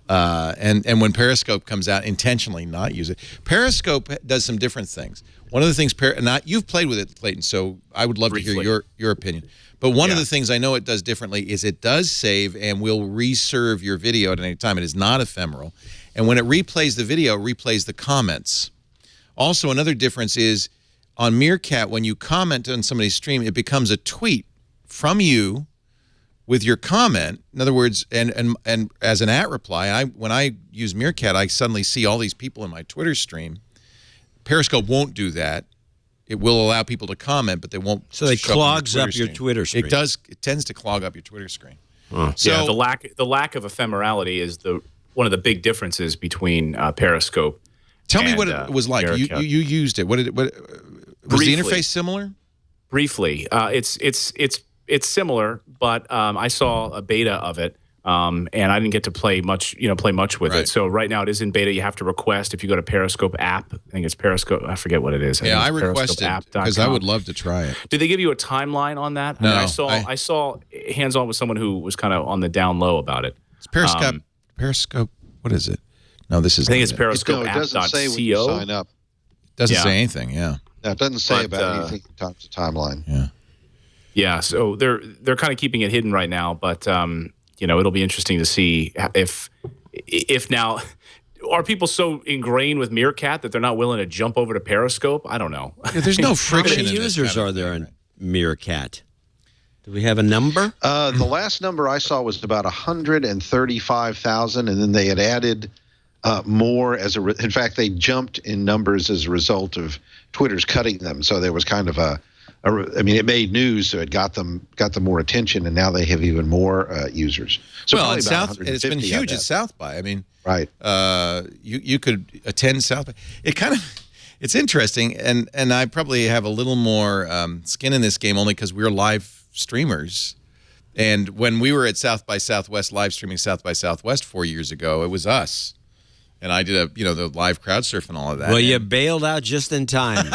A: And when Periscope comes out, intentionally not use it. Periscope does some different things. One of the things, you've played with it, Clayton, so I would love to hear your opinion. But one of the things I know it does differently is it does save and will reserve your video at any time. It is not ephemeral. And when it replays the video, it replays the comments. Also, another difference is on Meerkat, when you comment on somebody's stream, it becomes a tweet from you with your comment. In other words, and as an @reply, when I use Meerkat, I suddenly see all these people in my Twitter stream. Periscope won't do that. It will allow people to comment, but they won't.
D: So it clogs up your Twitter screen.
A: It does. It tends to clog up your Twitter screen.
E: So yeah, the lack of ephemerality is one of the big differences between Periscope.
A: Tell me what it was like. You used it. Was the interface similar?
E: Briefly, it's similar, but I saw a beta of it. And I didn't get to play much with it. So right now it is in beta. You have to request if you go to Periscope app. I think it's Periscope. I forget what it is.
A: I requested because I would love to try it.
E: Did they give you a timeline on that?
A: No.
E: I saw hands-on with someone who was kind of on the down low about it.
A: It's Periscope. Periscope. What is it? No, this is.
E: I think it's Periscope.
F: It doesn't say when you sign up.
A: It doesn't say anything. Yeah.
F: No, it doesn't say about anything in terms of timeline.
A: Yeah.
E: Yeah. So they're kind of keeping it hidden right now, but. It'll be interesting to see if now are people so ingrained with Meerkat that they're not willing to jump over to Periscope. I don't know.
A: Yeah, there's no friction.
D: How many users are there in Meerkat? Do we have a number?
F: The last number I saw was about 135,000, and then they had added more in fact, they jumped in numbers as a result of Twitter's cutting them. So there was kind of it made news, so it got them more attention, and now they have even more users. So
A: it's been huge at South by. I mean,
F: right?
A: You could attend South by. It's It's interesting, and I probably have a little more skin in this game only because we're live streamers. And when we were at South by Southwest, live streaming South by Southwest 4 years ago, it was us. And I did the live crowd surf and all of that.
D: Well, you bailed out just in time.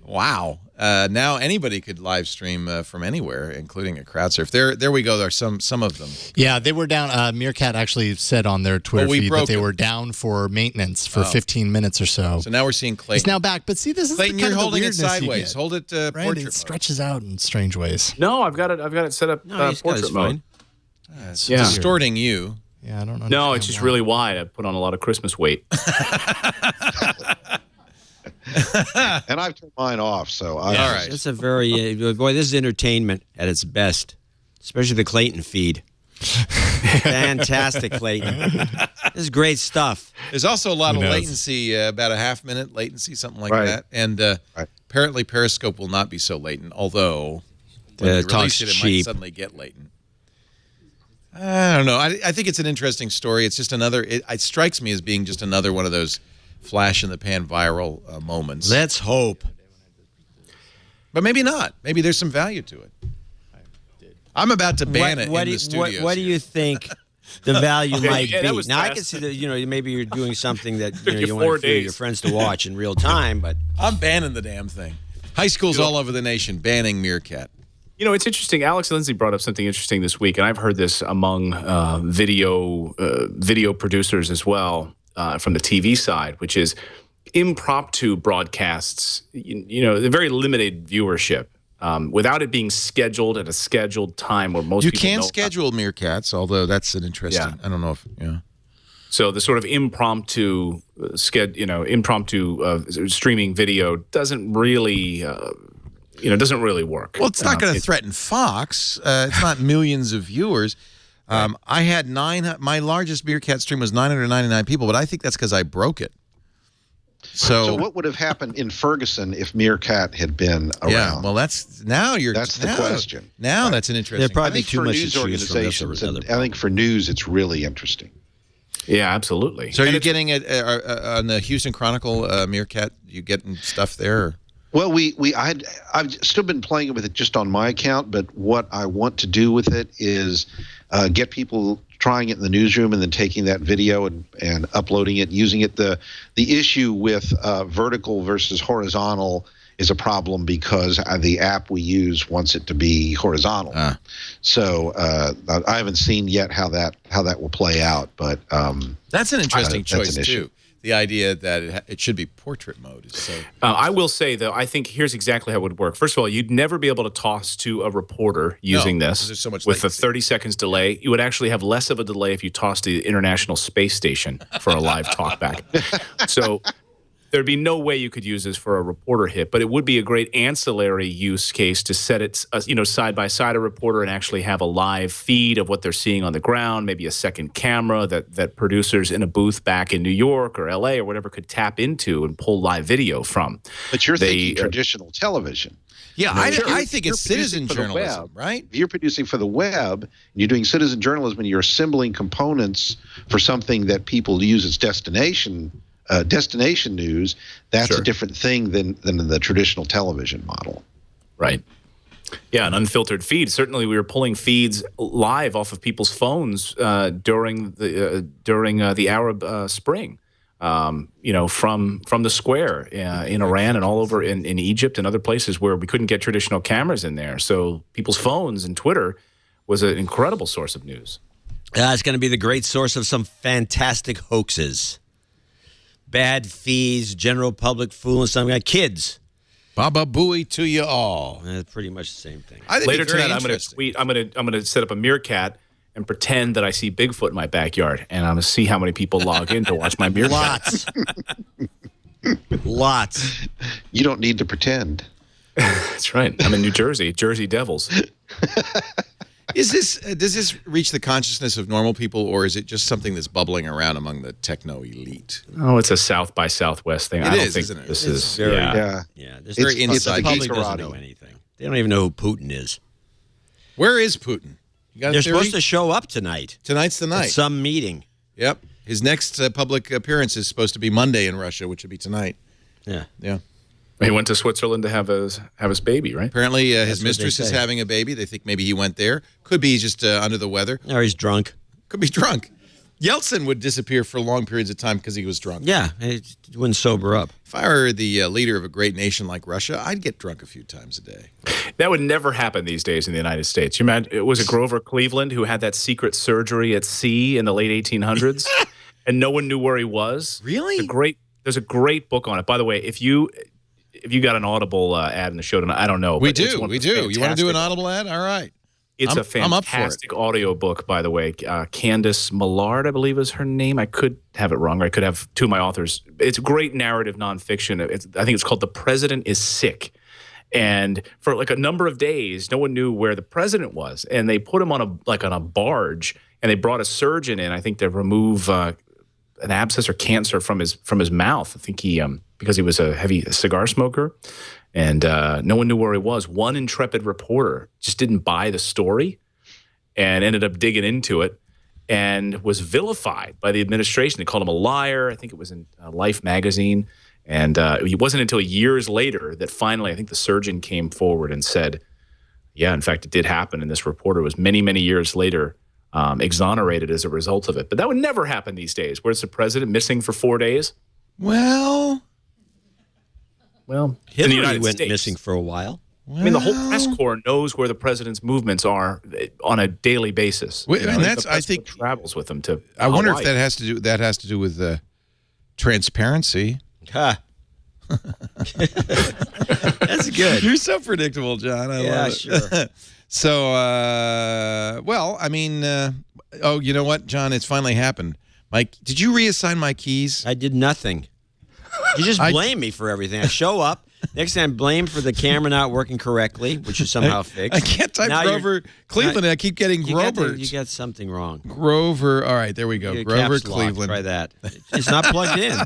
A: Wow. Now anybody could live stream from anywhere, including a crowd surf. There we go. There are some of them.
G: Yeah, they were down. Meerkat actually said on their Twitter feed that they were down for maintenance for 15 minutes or so.
A: So now we're seeing Clayton.
G: It's now back. But see, this is
A: Clayton,
G: the kind
A: you're
G: of
A: holding it
G: weirdness
A: sideways. Hold it
G: right?
A: portrait
G: It
A: mode.
G: stretches out in strange ways.
E: No, I've got it set up portrait mode.
A: It's distorting you.
G: Yeah, I don't know.
E: No, it's just really wide. I put on a lot of Christmas weight.
F: And I've turned mine off, so
A: all right.
D: It's a very boy. This is entertainment at its best, especially the Clayton feed. Fantastic, Clayton. This is great stuff.
A: There's also a lot of latency, about a half-minute latency, something like that. And apparently Periscope will not be so latent, although when they release it might suddenly get latent. I don't know. I think it's an interesting story. It's just another. It strikes me as being just another one of those flash-in-the-pan viral moments.
D: Let's hope.
A: But maybe not. Maybe there's some value to it. I'm about to ban it in the studios.
D: What do you think the value might be? Now,
E: fast.
D: I can see that, maybe you're doing something that you want your friends to watch in real time, but
A: I'm banning the damn thing. High schools all over the nation banning Meerkat.
E: It's interesting. Alex Lindsay brought up something interesting this week, and I've heard this among video producers as well from the TV side, which is impromptu broadcasts. They're very limited viewership without it being scheduled at a scheduled time where most people
A: can schedule Meerkats, although that's an interesting.
E: Yeah.
A: I don't know if
E: So the sort of impromptu streaming video doesn't really. Doesn't really work.
A: Well, it's not going to threaten Fox. It's not millions of viewers. I had my largest Meerkat stream was 999 people, but I think that's because I broke it. So
F: what would have happened in Ferguson if Meerkat had been around?
A: Yeah, well, that's the
F: question.
A: Now that's an interesting.
D: There'd probably be too much
F: news
D: to choose from.
F: organizations. I think for news, it's really interesting.
E: Yeah, absolutely.
A: So are you getting it on the Houston Chronicle Meerkat? You getting stuff there? Or?
F: Well, I've still been playing with it just on my account, but what I want to do with it is get people trying it in the newsroom and then taking that video and uploading it, using it. The issue with vertical versus horizontal is a problem because the app we use wants it to be horizontal. So I haven't seen yet how that will play out, but
A: that's an interesting choice
F: an issue.
A: too. The idea that it should be portrait mode is so.
E: I will say, though, I think here's exactly how it would work. First of all, you'd never be able to toss to a reporter using this
A: there's so much
E: with
A: latency.
E: a 30 seconds delay. You would actually have less of a delay if you tossed to the International Space Station for a live talkback. So there'd be no way you could use this for a reporter hit, but it would be a great ancillary use case to set it, side by side a reporter and actually have a live feed of what they're seeing on the ground, maybe a second camera that producers in a booth back in New York or LA or whatever could tap into and pull live video from.
F: But you're thinking traditional television.
A: Yeah, I think
F: you're
A: it's citizen
F: producing for the
A: journalism,
F: web.
A: right?
F: If you're producing for the web, and you're doing citizen journalism, and you're assembling components for something that people use as destination news, that's a different thing than the traditional television model.
E: Right. Yeah, an unfiltered feed. Certainly, we were pulling feeds live off of people's phones during the Arab Spring. From the square in Iran and all over in Egypt and other places where we couldn't get traditional cameras in there. So people's phones and Twitter was an incredible source of news.
D: It's going to be the great source of some fantastic hoaxes. Bad fees, general public fooling something. Kids.
A: Baba Booey to you all.
D: Pretty much the same thing.
A: I think
E: Later
A: it's very
E: tonight, I'm going to tweet. I'm going to set up a Meerkat and pretend that I see Bigfoot in my backyard, and I'm going to see how many people log in to watch my Meerkat.
D: Lots.
F: You don't need to pretend.
E: That's right. I'm in New Jersey, Jersey Devils.
A: Does this reach the consciousness of normal people, or is it just something that's bubbling around among the techno elite?
E: Oh, it's a South by Southwest thing.
A: It
E: I don't
A: is,
E: think
A: isn't it?
E: this
D: It's
E: is
D: very-
E: yeah.
D: Yeah,
A: It's very inside.
D: The public
F: karate.
D: doesn't know anything. They don't even know who Putin is.
A: Where is Putin? You got a
D: They're
A: theory?
D: supposed to show up tonight.
A: Tonight's the
D: At
A: night.
D: some meeting.
A: Yep. His next public appearance is supposed to be Monday in Russia, which would be tonight.
D: Yeah.
A: Yeah.
E: He went to Switzerland to have his baby, right?
A: Apparently, his
D: That's what
A: mistress
D: they
A: is
D: say.
A: having a baby. They think maybe he went there. Could be he's just under the weather.
D: Or he's drunk.
A: Could be drunk. Yeltsin would disappear for long periods of time because he was drunk.
D: Yeah, he wouldn't sober up.
A: If I were the leader of a great nation like Russia, I'd get drunk a few times a day.
E: That would never happen these days in the United States. You imagine, it was Grover Cleveland who had that secret surgery at sea in the late 1800s, and no one knew where he was.
A: Really?
E: There's a great book on it. By the way, if you got an Audible ad in the show tonight, I don't know.
A: We
E: but it's
A: do.
E: one of
A: We
E: the
A: do. You want to do
E: fantastic-
A: an Audible ad? All right.
E: It's a
A: I'm up for it.
E: fantastic audio book, by the way. Candace Millard, I believe is her name. I could have it wrong, or I could have two of my authors. It's great narrative nonfiction. I think it's called The President is Sick. And for like a number of days, no one knew where the president was. And they put him on a barge, and they brought a surgeon in, I think, to remove an abscess or cancer from his mouth. I think because he was a heavy cigar smoker. And no one knew where he was. One intrepid reporter just didn't buy the story and ended up digging into it and was vilified by the administration. They called him a liar. I think it was in Life magazine. And it wasn't until years later that finally I think the surgeon came forward and said, yeah, in fact, it did happen. And this reporter was many, many years later exonerated as a result of it. But that would never happen these days. Where's the president missing for 4 days?
A: Well,
E: in the
D: Hillary
E: United
D: went
E: States.
D: missing for a while.
E: I mean, the whole press corps knows where the president's movements are on a daily basis.
A: Well, and
E: The
A: that's-
E: press
A: I think-
E: corps travels with them to.
A: I wonder if
E: Hawaii.
A: that has to do with transparency.
D: Ha. That's good.
A: You're so predictable, John. I
D: Yeah,
A: love it.
D: sure.
A: So, well, I mean, oh, you know what, John? It's finally happened. Mike, did you reassign my keys?
D: I did nothing. You just blame me for everything. I show up. Next time, blame for the camera not working correctly, which is somehow fixed.
A: I can't type
D: Now you're-
A: Grover Cleveland. I keep getting
D: You got
A: Grovert.
D: something wrong.
A: Grover. All right, there we go.
D: Your
A: Grover
D: caps lock.
A: Cleveland.
D: Try that. It's not plugged in.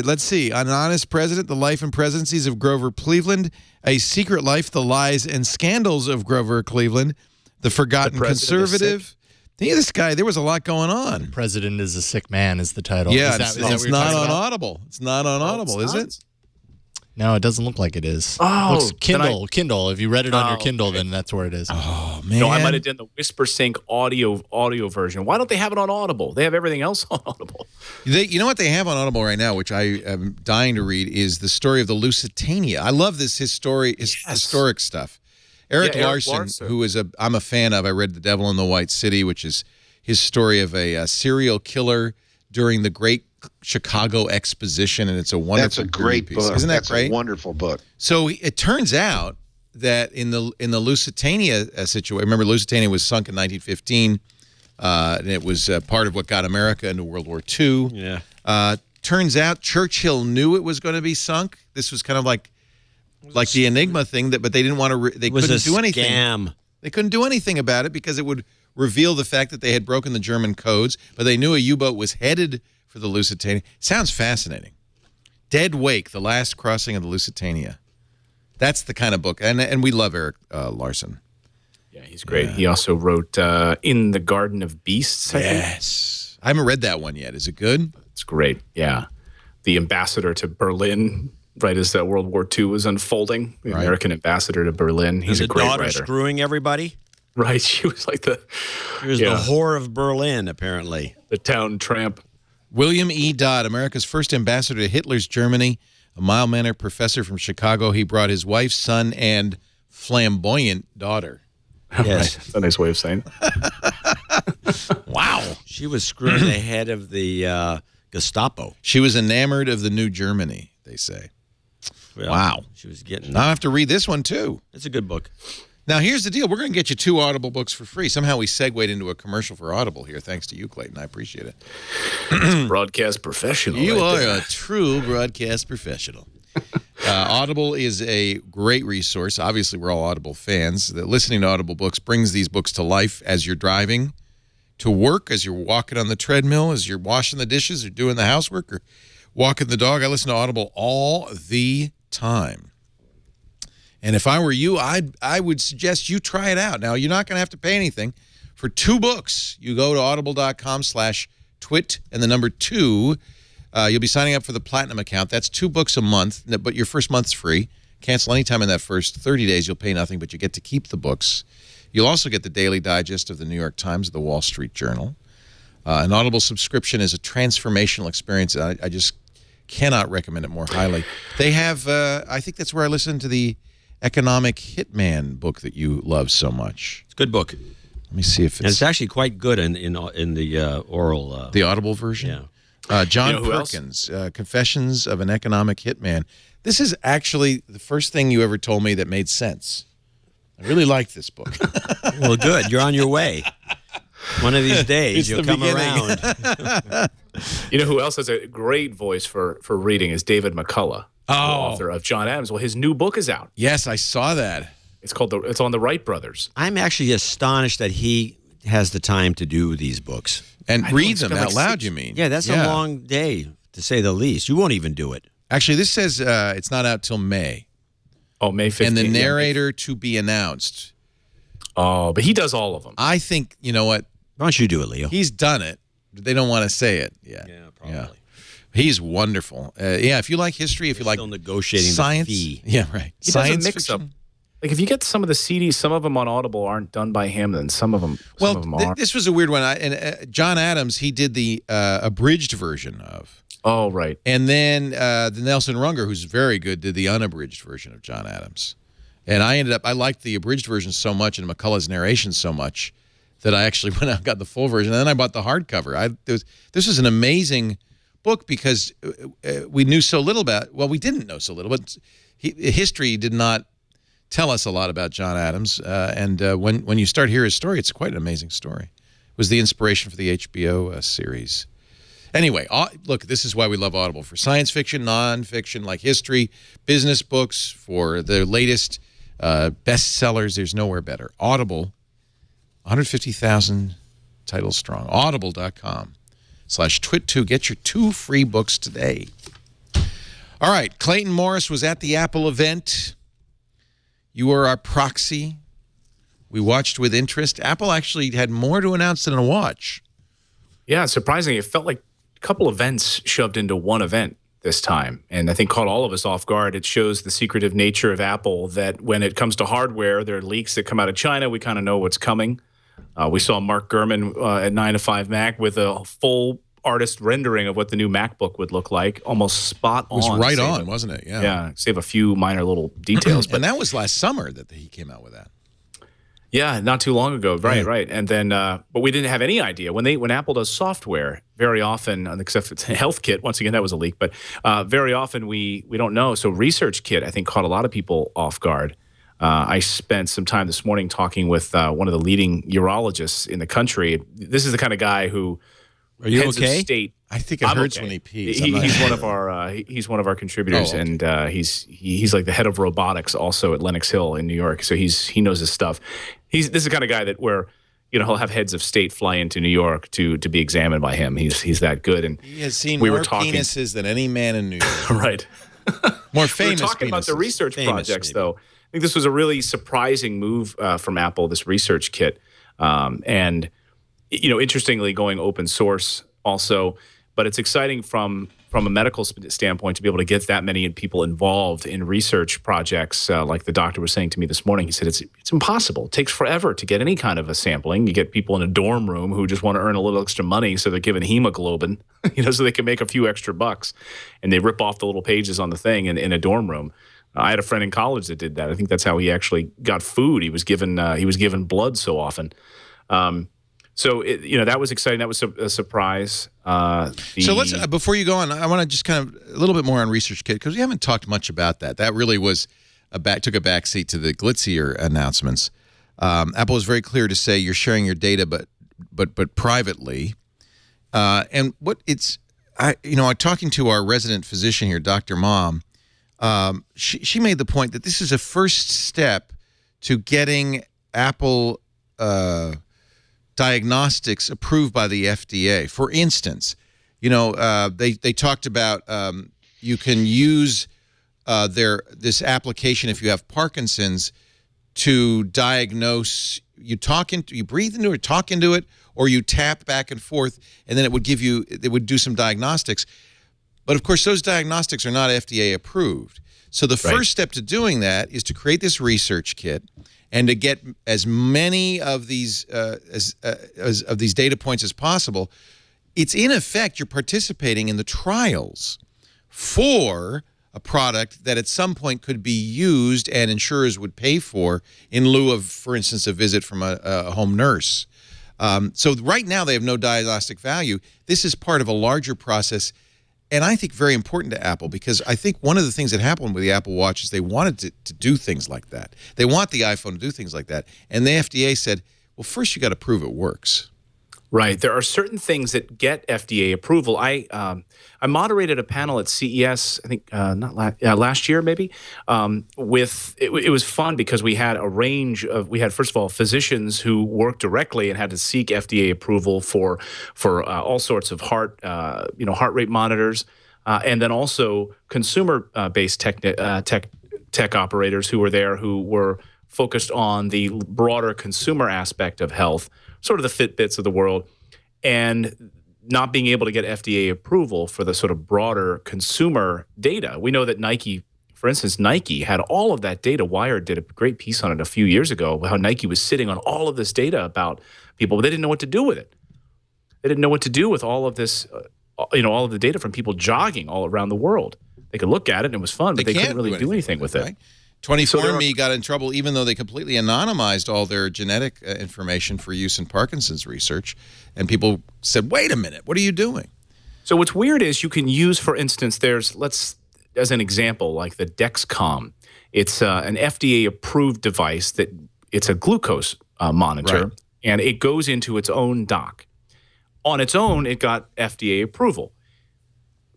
A: Let's see. An Honest President, The Life and Presidencies of Grover Cleveland, A Secret Life, The Lies and Scandals of Grover Cleveland, The Forgotten
E: The President is
A: Conservative. Yeah, this guy, there was a lot going on.
G: President is a Sick Man is the title.
A: Yeah,
G: Is that
A: it's
G: what
A: not
G: you're talking
A: on
G: about?
A: Audible. It's not on Audible, is it?
G: No, it doesn't look like it is.
E: Oh,
G: Looks Kindle. Kindle. If you read it on your
E: Oh,
G: Kindle,
E: okay.
G: then that's where it is.
A: Oh, man.
E: No, I might have done the Whisper Sync audio version. Why don't they have it on Audible? They have everything else on Audible.
A: You know what they have on Audible right now, which I am dying to read, is the story of the Lusitania. I love this historic stuff. Eric
E: Yeah, Eric
A: Larson,
E: Larson.
A: who is I'm a fan of. I read The Devil in the White City, which is his story of a serial killer during the Great Chicago Exposition, and it's a wonderful.
F: That's a great
A: piece.
F: book.
A: Isn't that
F: That's
A: great?
F: a wonderful book.
A: So it turns out that in the Lusitania situation, remember Lusitania was sunk in 1915, and it was part of what got America into World War II.
D: Yeah.
A: Turns out Churchill knew it was going to be sunk. This was kind of like the Enigma thing, but they didn't want to. They
D: It was
A: couldn't
D: a
A: do anything.
D: scam.
A: They couldn't do anything about it because it would reveal the fact that they had broken the German codes. But they knew a U-boat was headed for the Lusitania. Sounds fascinating. Dead Wake: The Last Crossing of the Lusitania. That's the kind of book, and we love Eric Larson.
E: Yeah, he's great. He also wrote In the Garden of Beasts, I think.
A: Yes, I haven't read that one yet. Is it good?
E: It's great, yeah. The ambassador to Berlin, right as World War II was unfolding, the American ambassador to Berlin. He's a
D: the
E: great
D: daughter
E: writer.
D: screwing everybody.
E: Right, she was like the
D: Here's the whore of Berlin, apparently.
E: the town tramp.
A: William E. Dodd, America's first ambassador to Hitler's Germany, a mild-mannered professor from Chicago. He brought his wife, son, and flamboyant daughter.
D: Yes.
E: Right, that's a nice way of saying it.
A: Wow.
D: She was screwing the head of the Gestapo.
A: She was enamored of the new Germany, they say.
D: Well,
A: Wow.
D: She was getting.
A: Now I have to read this one, too.
D: It's a good book.
A: Now, here's the deal. We're going to get you 2 Audible books for free. Somehow we segued into a commercial for Audible here, thanks to you, Clayton. I appreciate it.
E: Broadcast professional.
A: You
E: right
A: are
E: there.
A: a true broadcast professional. Audible is a great resource. Obviously, we're all Audible fans. Listening to Audible books brings these books to life as you're driving to work, as you're walking on the treadmill, as you're washing the dishes or doing the housework or walking the dog. I listen to Audible all the time. And if I were you, I would suggest you try it out. Now, you're not going to have to pay anything. For 2 books, you go to audible.com/twit and the number 2. You'll be signing up for the Platinum account. That's 2 books a month, but your first month's free. Cancel anytime in that first 30 days. You'll pay nothing, but you get to keep the books. You'll also get the daily digest of the New York Times, the Wall Street Journal. An Audible subscription is a transformational experience. I just cannot recommend it more highly. They have, I think that's where I listened to the Economic Hitman book that you love so much.
D: It's a good book.
A: Let me see if
D: it's actually quite good in the oral.
A: The Audible version?
D: Yeah.
A: John Perkins, Confessions of an Economic Hitman. This is actually the first thing you ever told me that made sense. I really like this book.
D: Well, good. You're on your way. One of these days, you'll come
A: beginning.
D: around.
E: You know who else has a great voice for reading is David McCullough, the author of John Adams. Well, his new book is out.
A: Yes, I saw that.
E: It's on the Wright brothers.
D: I'm actually astonished that he has the time to do these books.
A: And read them out loud, you mean?
D: Yeah, that's a long day, to say the least. You won't even do it.
A: Actually, this says it's not out till May.
E: Oh, May 15th.
A: And the narrator to be announced.
E: Oh, but he does all of them.
A: I think, you know what?
D: Why don't you do it, Leo?
A: He's done it. But they don't want to say it yet.
D: Yeah, probably.
A: Yeah. He's wonderful. If you like history, if you like
D: still negotiating
A: science.
D: the fee.
A: Yeah, right.
E: He
A: Science
E: does a mix-up.
A: fiction.
E: Like if you get some of the CDs, some of them on Audible aren't done by him, then some of them are.
A: This was a weird one. John Adams, he did the abridged version of.
E: Oh, right.
A: And then the Nelson Runger, who's very good, did the unabridged version of John Adams. And I liked the abridged version so much and McCullough's narration so much that I actually went out and got the full version. And then I bought the hardcover. This is an amazing book because we knew so little about, well, we didn't know so little, but history did not tell us a lot about John Adams. And when you start hearing his story, it's quite an amazing story. It was the inspiration for the HBO series. Anyway, look, this is why we love Audible. For science fiction, nonfiction, like history, business books, for the latest bestsellers, there's nowhere better. Audible, 150,000 titles strong. Audible.com/twit2. Get your 2 free books today. All right, Clayton Morris was at the Apple event. You were our proxy. We watched with interest. Apple actually had more to announce than a watch.
E: Yeah, surprisingly, it felt like a couple events shoved into one event this time, and I think caught all of us off guard. It shows the secretive nature of Apple, that when it comes to hardware, there are leaks that come out of China. We kind of know what's coming. We saw Mark Gurman at 9 to 5 Mac with a full artist rendering of what the new MacBook would look like, almost spot on.
A: It was right on, wasn't it? Yeah.
E: Yeah, save a few minor little details.
A: And that was last summer that he came out with that.
E: Yeah, not too long ago. Right. And then, but we didn't have any idea. When Apple does software, very often, except it's HealthKit, once again, that was a leak, but very often we don't know. So ResearchKit, I think, caught a lot of people off guard. I spent some time this morning talking with one of the leading urologists in the country. This is the kind of guy who heads of state.
A: I think it hurts when he pees.
E: He's one of our contributors, and he's like the head of robotics also at Lenox Hill in New York. So he knows his stuff. This is the kind of guy that he'll have heads of state fly into New York to be examined by him. He's that good. And
A: he has seen more penises than any man in New York.
E: Right.
A: More famous.
E: We're talking about the research projects,
D: maybe.
E: though. I think this was a really surprising move from Apple, this ResearchKit, and interestingly, going open source also. But it's exciting from a medical standpoint to be able to get that many people involved in research projects. Like the doctor was saying to me this morning, he said it's impossible. It takes forever to get any kind of a sampling. You get people in a dorm room who just want to earn a little extra money, so they're given hemoglobin, so they can make a few extra bucks, and they rip off the little pages on the thing in a dorm room. I had a friend in college that did that. I think that's how he actually got food. He was given blood so often. So that was exciting. That was a surprise.
A: So let's before you go on, I want to just kind of a little bit more on ResearchKit, because we haven't talked much about that. That really was took a backseat to the glitzier announcements. Apple was very clear to say you're sharing your data, but privately. And what talking to our resident physician here, Dr. Mom, she made the point that this is a first step to getting Apple diagnostics approved by the FDA. For instance, they talked about you can use this application if you have Parkinson's to diagnose. You breathe into it, talk into it, or you tap back and forth, and then it would do some diagnostics. But of course, those diagnostics are not FDA approved. So the first step to doing that is to create this research kit and to get as many of these of these data points as possible. It's in effect, you're participating in the trials for a product that at some point could be used and insurers would pay for in lieu of, for instance, a visit from a home nurse. So right now they have no diagnostic value. This is part of a larger process, and I think very important to Apple, because I think one of the things that happened with the Apple Watch is they wanted to do things like that. They want the iPhone to do things like that. And the FDA said, well, first you got to prove it works.
E: Right. There are certain things that get FDA approval. I moderated a panel at CES, I think last year maybe. It was fun because we had a range of, first of all, physicians who worked directly and had to seek FDA approval for all sorts of heart rate monitors, and then also consumer based tech operators who were there who were focused on the broader consumer aspect of health, sort of the Fitbits of the world, and not being able to get FDA approval for the sort of broader consumer data. We know that Nike, for instance, Nike had all of that data. Wired did a great piece on it a few years ago, how Nike was sitting on all of this data about people, but they didn't know what to do with it. They didn't know what to do with all of this, all of the data from people jogging all around the world. They could look at it and it was fun, but they couldn't really do anything with it.
A: Right? 24andMe got in trouble even though they completely anonymized all their genetic information for use in Parkinson's research. And people said, wait a minute, what are you doing?
E: So what's weird is you can use, for instance, as an example, like the Dexcom. It's an FDA-approved device that it's a glucose monitor,
A: right,
E: and it goes into its own dock. On its own, it got FDA approval.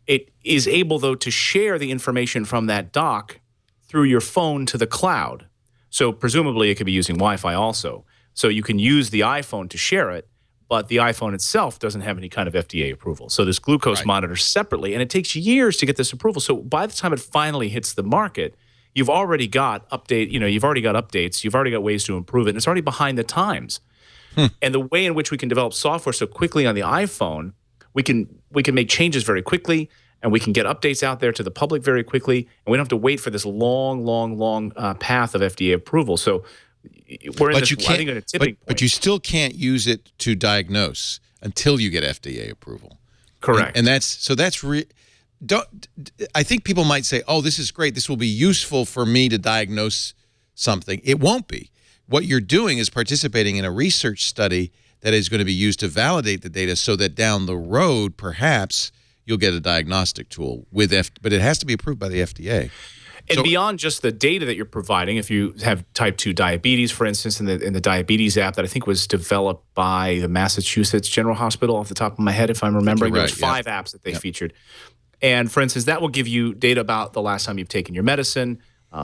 E: It is able, though, to share the information from that dock through your phone to the cloud. So presumably it could be using Wi-Fi also. So you can use the iPhone to share it, but the iPhone itself doesn't have any kind of FDA approval. So this glucose monitor separately, and it takes years to get this approval. So by the time it finally hits the market, you've already got updates, you've already got ways to improve it, and it's already behind the times. And the way in which we can develop software so quickly on the iPhone, we can make changes very quickly, and we can get updates out there to the public very quickly, and we don't have to wait for this long path of FDA approval. So we're in this, I think, at a tipping point.
A: But you still can't use it to diagnose until you get FDA approval.
E: Correct.
A: And I think people might say, oh, this is great. This will be useful for me to diagnose something. It won't be. What you're doing is participating in a research study that is going to be used to validate the data so that down the road, perhaps, you'll get a diagnostic tool but it has to be approved by the FDA.
E: And beyond just the data that you're providing, if you have type 2 diabetes, for instance, in the diabetes app that I think was developed by the Massachusetts General Hospital, off the top of my head, if I'm remembering, there was 5 apps that they featured. And for instance, that will give you data about the last time you've taken your medicine,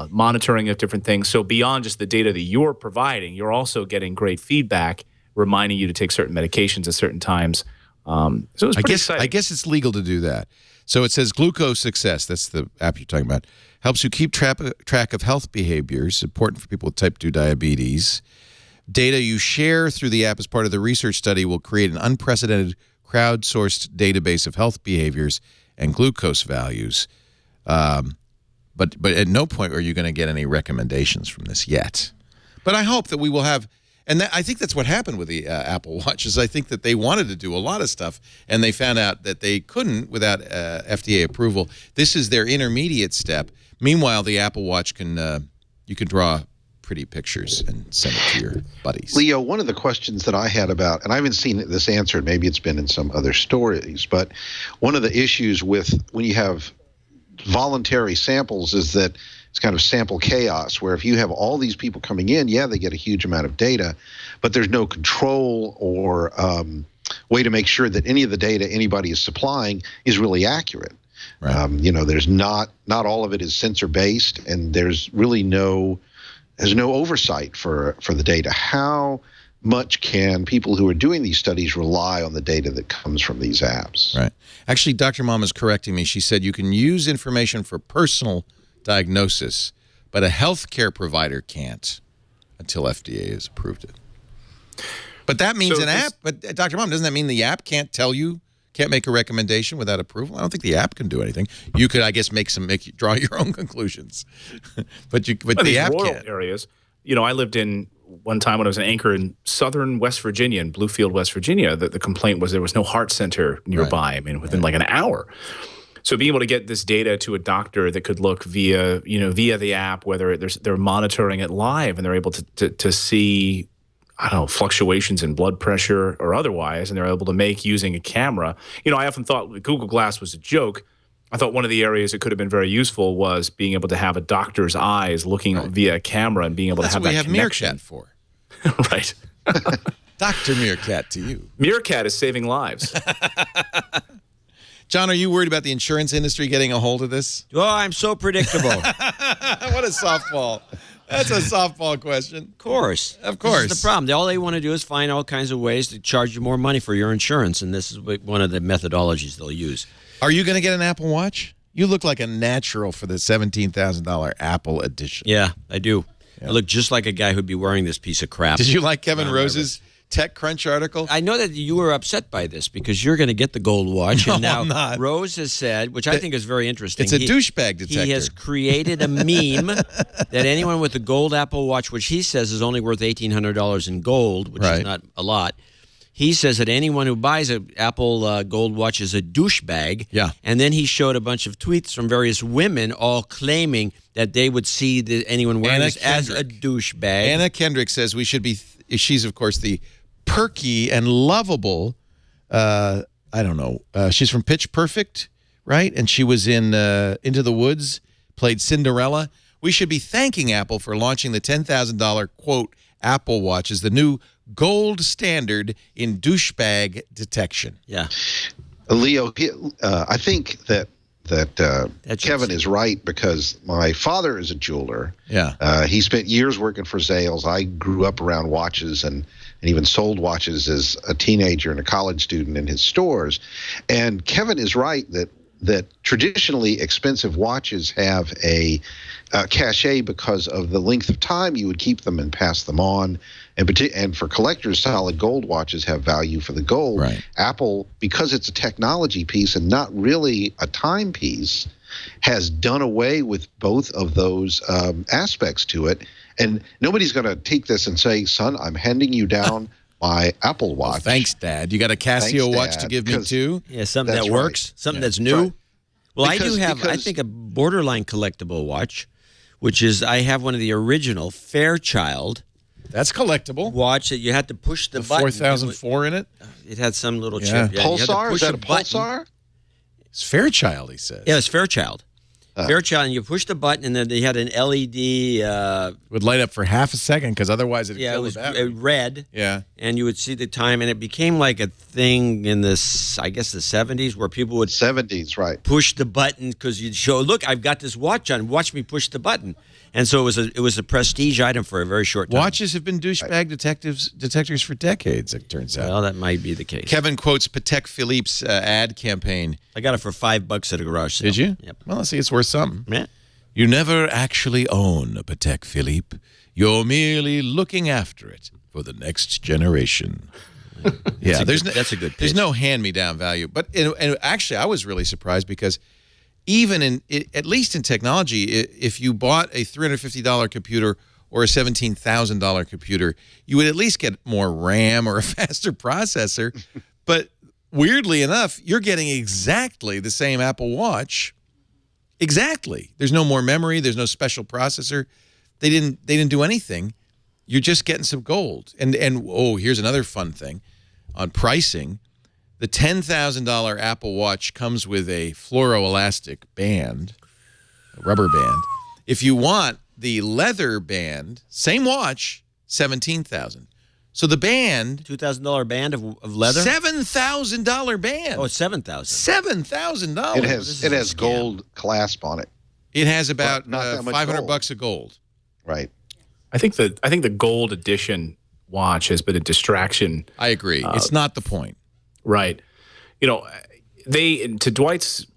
E: monitoring of different things. So beyond just the data that you're providing, you're also getting great feedback, reminding you to take certain medications at certain times. So it's pretty exciting.
A: I guess it's legal to do that. So it says Glucose Success, that's the app you're talking about, helps you keep track of health behaviors, important for people with type 2 diabetes. Data you share through the app as part of the research study will create an unprecedented crowdsourced database of health behaviors and glucose values. But at no point are you going to get any recommendations from this yet. But I hope that we will have... And I think that's what happened with the Apple Watch, is I think that they wanted to do a lot of stuff, and they found out that they couldn't without FDA approval. This is their intermediate step. Meanwhile, the Apple Watch you can draw pretty pictures and send it to your buddies.
F: Leo, one of the questions that I had about, and I haven't seen this answered, maybe it's been in some other stories, but one of the issues with when you have voluntary samples is that it's kind of sample chaos, where if you have all these people coming in, they get a huge amount of data, but there's no control or way to make sure that any of the data anybody is supplying is really accurate. Right. There's not all of it is sensor based, and there's really no oversight for the data. How much can people who are doing these studies rely on the data that comes from these apps?
A: Right. Actually, Dr. Mom is correcting me. She said you can use information for personal diagnosis, but a healthcare provider can't until FDA has approved it. But that means an app. But Dr. Mom, doesn't that mean the app can't tell you, can't make a recommendation without approval. I don't think the app can do anything. You could, I guess, draw your own conclusions, but the app
E: rural
A: can't.
E: Areas. I lived in one time when I was an anchor in southern West Virginia, in Bluefield, West Virginia. The complaint was there was no heart center nearby. Right. I mean, within like an hour. So being able to get this data to a doctor that could look via the app, whether they're monitoring it live and they're able to see, I don't know, fluctuations in blood pressure or otherwise, and they're able to make using a camera. I often thought Google Glass was a joke. I thought one of the areas that could have been very useful was being able to have a doctor's eyes looking via a camera and being able to have that connection.
A: That's what we have Meerkat for.
E: Right.
A: Dr. Meerkat to you.
E: Meerkat is saving lives.
A: John, are you worried about the insurance industry getting a hold of this?
D: Oh, I'm so predictable.
A: What a softball. That's a softball question.
D: Of course. This is the problem. All they want to do is find all kinds of ways to charge you more money for your insurance, and this is one of the methodologies they'll use.
A: Are you going to get an Apple Watch? You look like a natural for the $17,000 Apple edition.
D: Yeah, I do. Yeah. I look just like a guy who'd be wearing this piece of crap.
A: Did you like Kevin Rose's TechCrunch article?
D: I know that you were upset by this because you're going to get the gold watch.
A: No,
D: and now
A: I'm not.
D: Rose has said, which I think is very interesting.
A: It's a douchebag detector.
D: He has created a meme that anyone with a gold Apple Watch, which he says is only worth $1,800 in gold, which is not a lot. He says that anyone who buys an Apple Gold Watch is a douchebag.
A: Yeah. And
D: then he showed a bunch of tweets from various women all claiming that they would see anyone wearing this as a douchebag.
A: Anna Kendrick says we should be, she's, of course, the perky and lovable, I don't know, she's from Pitch Perfect, right? And she was in Into the Woods, played Cinderella. We should be thanking Apple for launching the $10,000, quote, Apple Watch as the new gold standard in douchebag detection.
D: Yeah.
F: Leo, I think that Kevin is right because my father is a jeweler.
A: Yeah.
F: He spent years working for Zales. I grew up around watches and even sold watches as a teenager and a college student in his stores. And Kevin is right that traditionally expensive watches have a cachet because of the length of time you would keep them and pass them on. And for collectors, solid gold watches have value for the gold.
A: Right.
F: Apple, because it's a technology piece and not really a timepiece, has done away with both of those aspects to it. And nobody's going to take this and say, son, I'm handing you down my Apple Watch.
A: Oh, thanks, Dad. You got a Casio watch to give me too?
D: Yeah, something that works, something that's new.
F: Right.
D: Well, I do have, I think, a borderline collectible watch, which is I have one of the original Fairchild.
A: That's collectible.
D: Watch that you had to push the button.
A: 4004 in it?
D: It had some little chip. Yeah,
F: Pulsar? Is that a Pulsar?
A: It's Fairchild, he says.
D: Yeah, it's Fairchild. Fairchild, and you push the button, and then they had an LED.
A: Would light up for half a second because otherwise it'd
D: it
A: kill
D: was
A: the battery.
D: red.
A: Yeah.
D: And you would see the time, and it became like a thing in this, I guess, the 70s, where people would
F: 70s, right?
D: Push the button because you'd show, look, I've got this watch on. Watch me push the button. And so it was a prestige item for a very short time.
A: Watches have been douchebag detectors for decades, it turns out.
D: Well, that might be the case.
A: Kevin quotes Patek Philippe's ad campaign.
D: I got it for $5 at a garage sale.
A: Did you?
D: Yep.
A: Well, let's see, it's worth something.
D: Yeah.
A: You never actually own a Patek Philippe. You're merely looking after it for the next generation. Yeah,
D: that's a good pitch.
A: There's no hand-me-down value. But and actually, I was really surprised because even at least in technology, if you bought a $350 computer or a $17,000 computer, you would at least get more RAM or a faster processor. But weirdly enough, you're getting exactly the same Apple Watch. Exactly. There's no more memory. There's no special processor. They didn't do anything. You're just getting some gold. And oh, here's another fun thing on pricing. The $10,000 Apple Watch comes with a fluoroelastic band, a rubber band. If you want the leather band, same watch, $17,000. So the band,
D: $2,000 band of leather,
A: $7,000 band.
D: Oh, it's $7,000.
A: $7,000.
F: It has gold clasp on it.
A: It has about
F: not that much
A: $500 of gold.
F: Right.
E: I think the gold edition watch has been a distraction.
A: I agree. It's not the point.
E: Right. You know, to Dwight's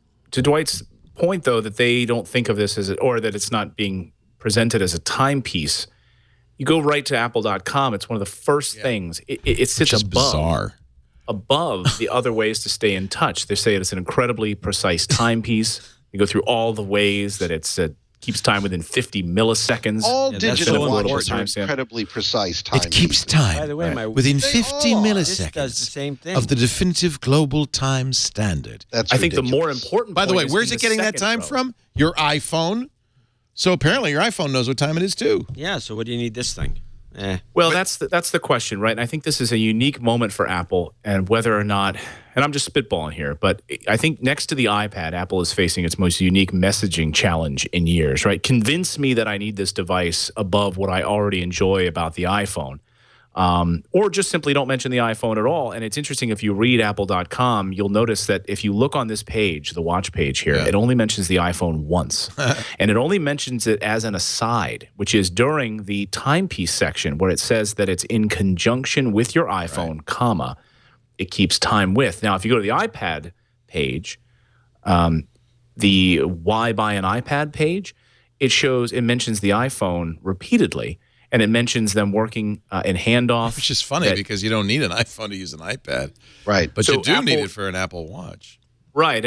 E: point though that they don't think of this as or that it's not being presented as a timepiece. You go right to apple.com, it's one of the first things. It sits above.
A: Bizarre.
E: above the other ways to stay in touch. They say it's an incredibly precise timepiece. They go through all the ways that it's keeps time within 50 milliseconds.
F: All digital
E: so
F: watches are incredibly precise time.
A: It keeps time
D: By the way,
A: within 50
D: This does the
A: milliseconds
D: same thing.
A: of the definitive global time standard.
F: That's
E: I think the
F: ridiculous.
E: more important
A: By the way,
E: point is
A: where's
E: in
A: it
E: the
A: getting that
E: second
A: time
E: row.
A: from? Your iPhone. So apparently your iPhone knows what time it is too.
D: Yeah, so what do you need this thing?
E: Well, that's the question, right? And I think this is a unique moment for Apple, and whether or not, and I'm just spitballing here, but I think next to the iPad, Apple is facing its most unique messaging challenge in years, right? Convince me that I need this device above what I already enjoy about the iPhone. Or just simply don't mention the iPhone at all. And it's interesting, if you read apple.com, you'll notice that if you look on this page, the watch page here, it only mentions the iPhone once. And it only mentions it as an aside, which is during the timepiece section where it says that it's in conjunction with your iPhone, comma, it keeps time with. Now, if you go to the iPad page, the why buy an iPad page, it mentions the iPhone repeatedly. And it mentions them working in handoff.
A: Which is funny because you don't need an iPhone to use an iPad.
F: Right.
A: But
E: So
A: you do need
E: Apple-
A: it for an Apple Watch.
E: Right,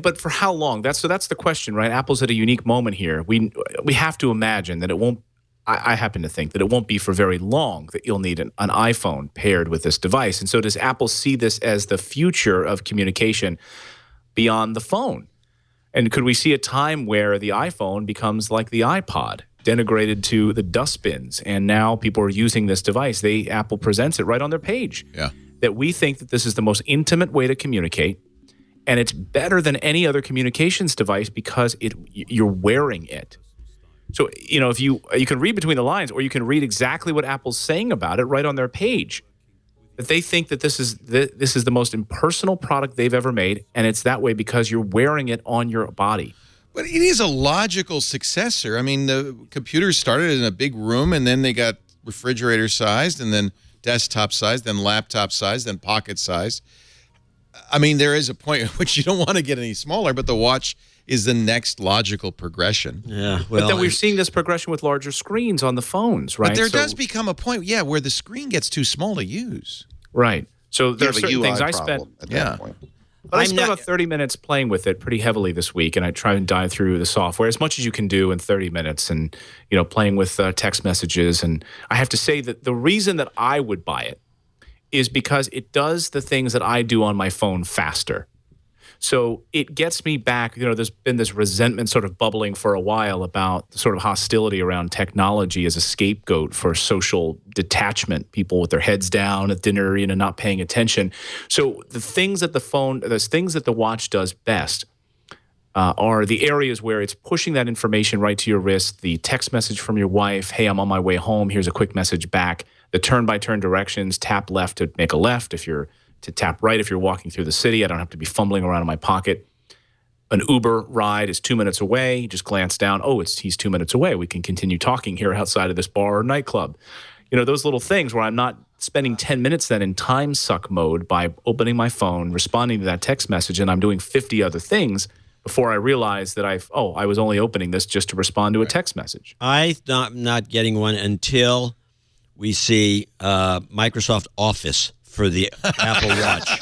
E: but for how long? That's the question, right? Apple's at a unique moment here. We have to imagine that it won't. I happen to think that it won't be for very long that you'll need an iPhone paired with this device. And so, does Apple see this as the future of communication beyond the phone? And could we see a time where the iPhone becomes like the iPod, denigrated to the dustbins, and now people are using this device? Apple presents it right on their page.
A: Yeah.
E: That we think that this is the most intimate way to communicate, and it's better than any other communications device because you're wearing it. So, if you can read between the lines, or you can read exactly what Apple's saying about it right on their page. That they think that this is the most impersonal product they've ever made, and it's that way because you're wearing it on your body.
A: But it is a logical successor. I mean, the computers started in a big room, and then they got refrigerator sized, and then desktop sized, then laptop sized, then pocket sized. I mean, there is a point at which you don't want to get any smaller, but the watch is the next logical progression.
D: Yeah,
E: But then we're seeing this progression with larger screens on the phones, right?
A: But there does become a point, where the screen gets too small to use.
E: Right. So there are
F: You have a
E: certain
F: UI
E: things I
F: problem
E: spent.
F: at that point.
E: But I spent about 30 minutes playing with it pretty heavily this week, and I try and dive through the software as much as you can do in 30 minutes, and playing with text messages. And I have to say that the reason that I would buy it is because it does the things that I do on my phone faster. So it gets me back. There's been this resentment sort of bubbling for a while about the sort of hostility around technology as a scapegoat for social detachment, people with their heads down at dinner, not paying attention. So the things that the watch does best are the areas where it's pushing that information right to your wrist, the text message from your wife, hey, I'm on my way home, here's a quick message back, the turn-by-turn directions, tap left to make a left, to tap right if you're walking through the city. I don't have to be fumbling around in my pocket. An Uber ride is 2 minutes away. You just glance down. Oh, he's 2 minutes away. We can continue talking here outside of this bar or nightclub. Those little things where I'm not spending 10 minutes then in time suck mode by opening my phone, responding to that text message, and I'm doing 50 other things before I realize that I was only opening this just to respond to a text message.
D: I'm not getting one until we see Microsoft Office for the Apple Watch.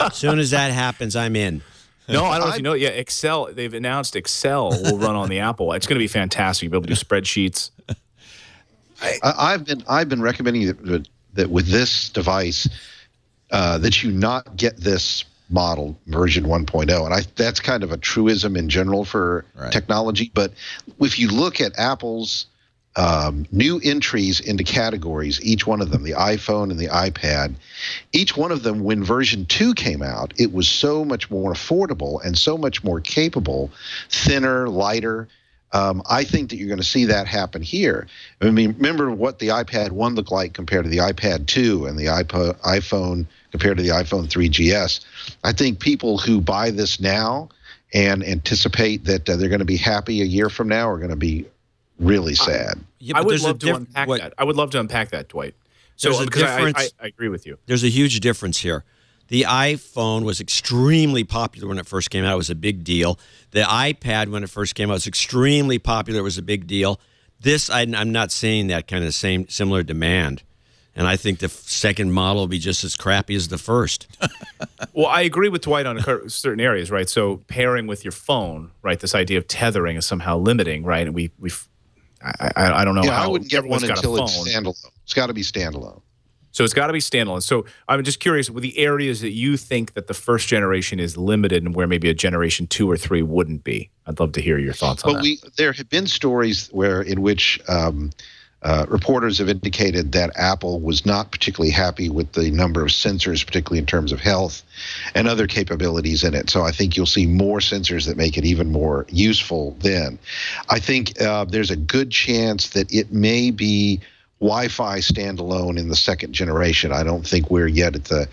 D: As soon as that happens, I'm in.
E: No, I don't know if you know it. Yeah, Excel. They've announced Excel will run on the Apple. It's going to be fantastic. You'll be able to do spreadsheets.
F: I've been recommending that with this device that you not get this model version 1.0, and that's kind of a truism in general for technology. But if you look at Apple's new entries into categories, each one of them, the iPhone and the iPad, each one of them, when version 2 came out, it was so much more affordable and so much more capable, thinner, lighter. I think that you're going to see that happen here. I mean, remember what the iPad 1 looked like compared to the iPad 2 and the iPhone compared to the iPhone 3GS. I think people who buy this now and anticipate that they're going to be happy a year from now are going to be really sad.
D: Yeah,
E: I would love to unpack that. I would love to unpack that, Dwight. So
D: There's a
E: because
D: difference.
E: I agree with you.
D: There's a huge difference here. The iPhone was extremely popular when it first came out. It was a big deal. The iPad, when it first came out, was extremely popular. It was a big deal. This, I'm not seeing that kind of similar demand. And I think the second model will be just as crappy as the first.
E: Well, I agree with Dwight on certain areas, right? So pairing with your phone, right? This idea of tethering is somehow limiting, right? And I don't know how.
F: I wouldn't get one
E: everyone's got a
F: until it's
E: phone.
F: standalone. It's got to be standalone.
E: So it's got to be standalone. So I'm just curious, with the areas that you think that the first generation is limited and where maybe a generation 2 or 3 wouldn't be. I'd love to hear your thoughts on that.
F: There have been stories in which reporters have indicated that Apple was not particularly happy with the number of sensors, particularly in terms of health and other capabilities in it. So I think you'll see more sensors that make it even more useful then. I think there's a good chance that it may be Wi-Fi standalone in the second generation. I don't think we're yet at the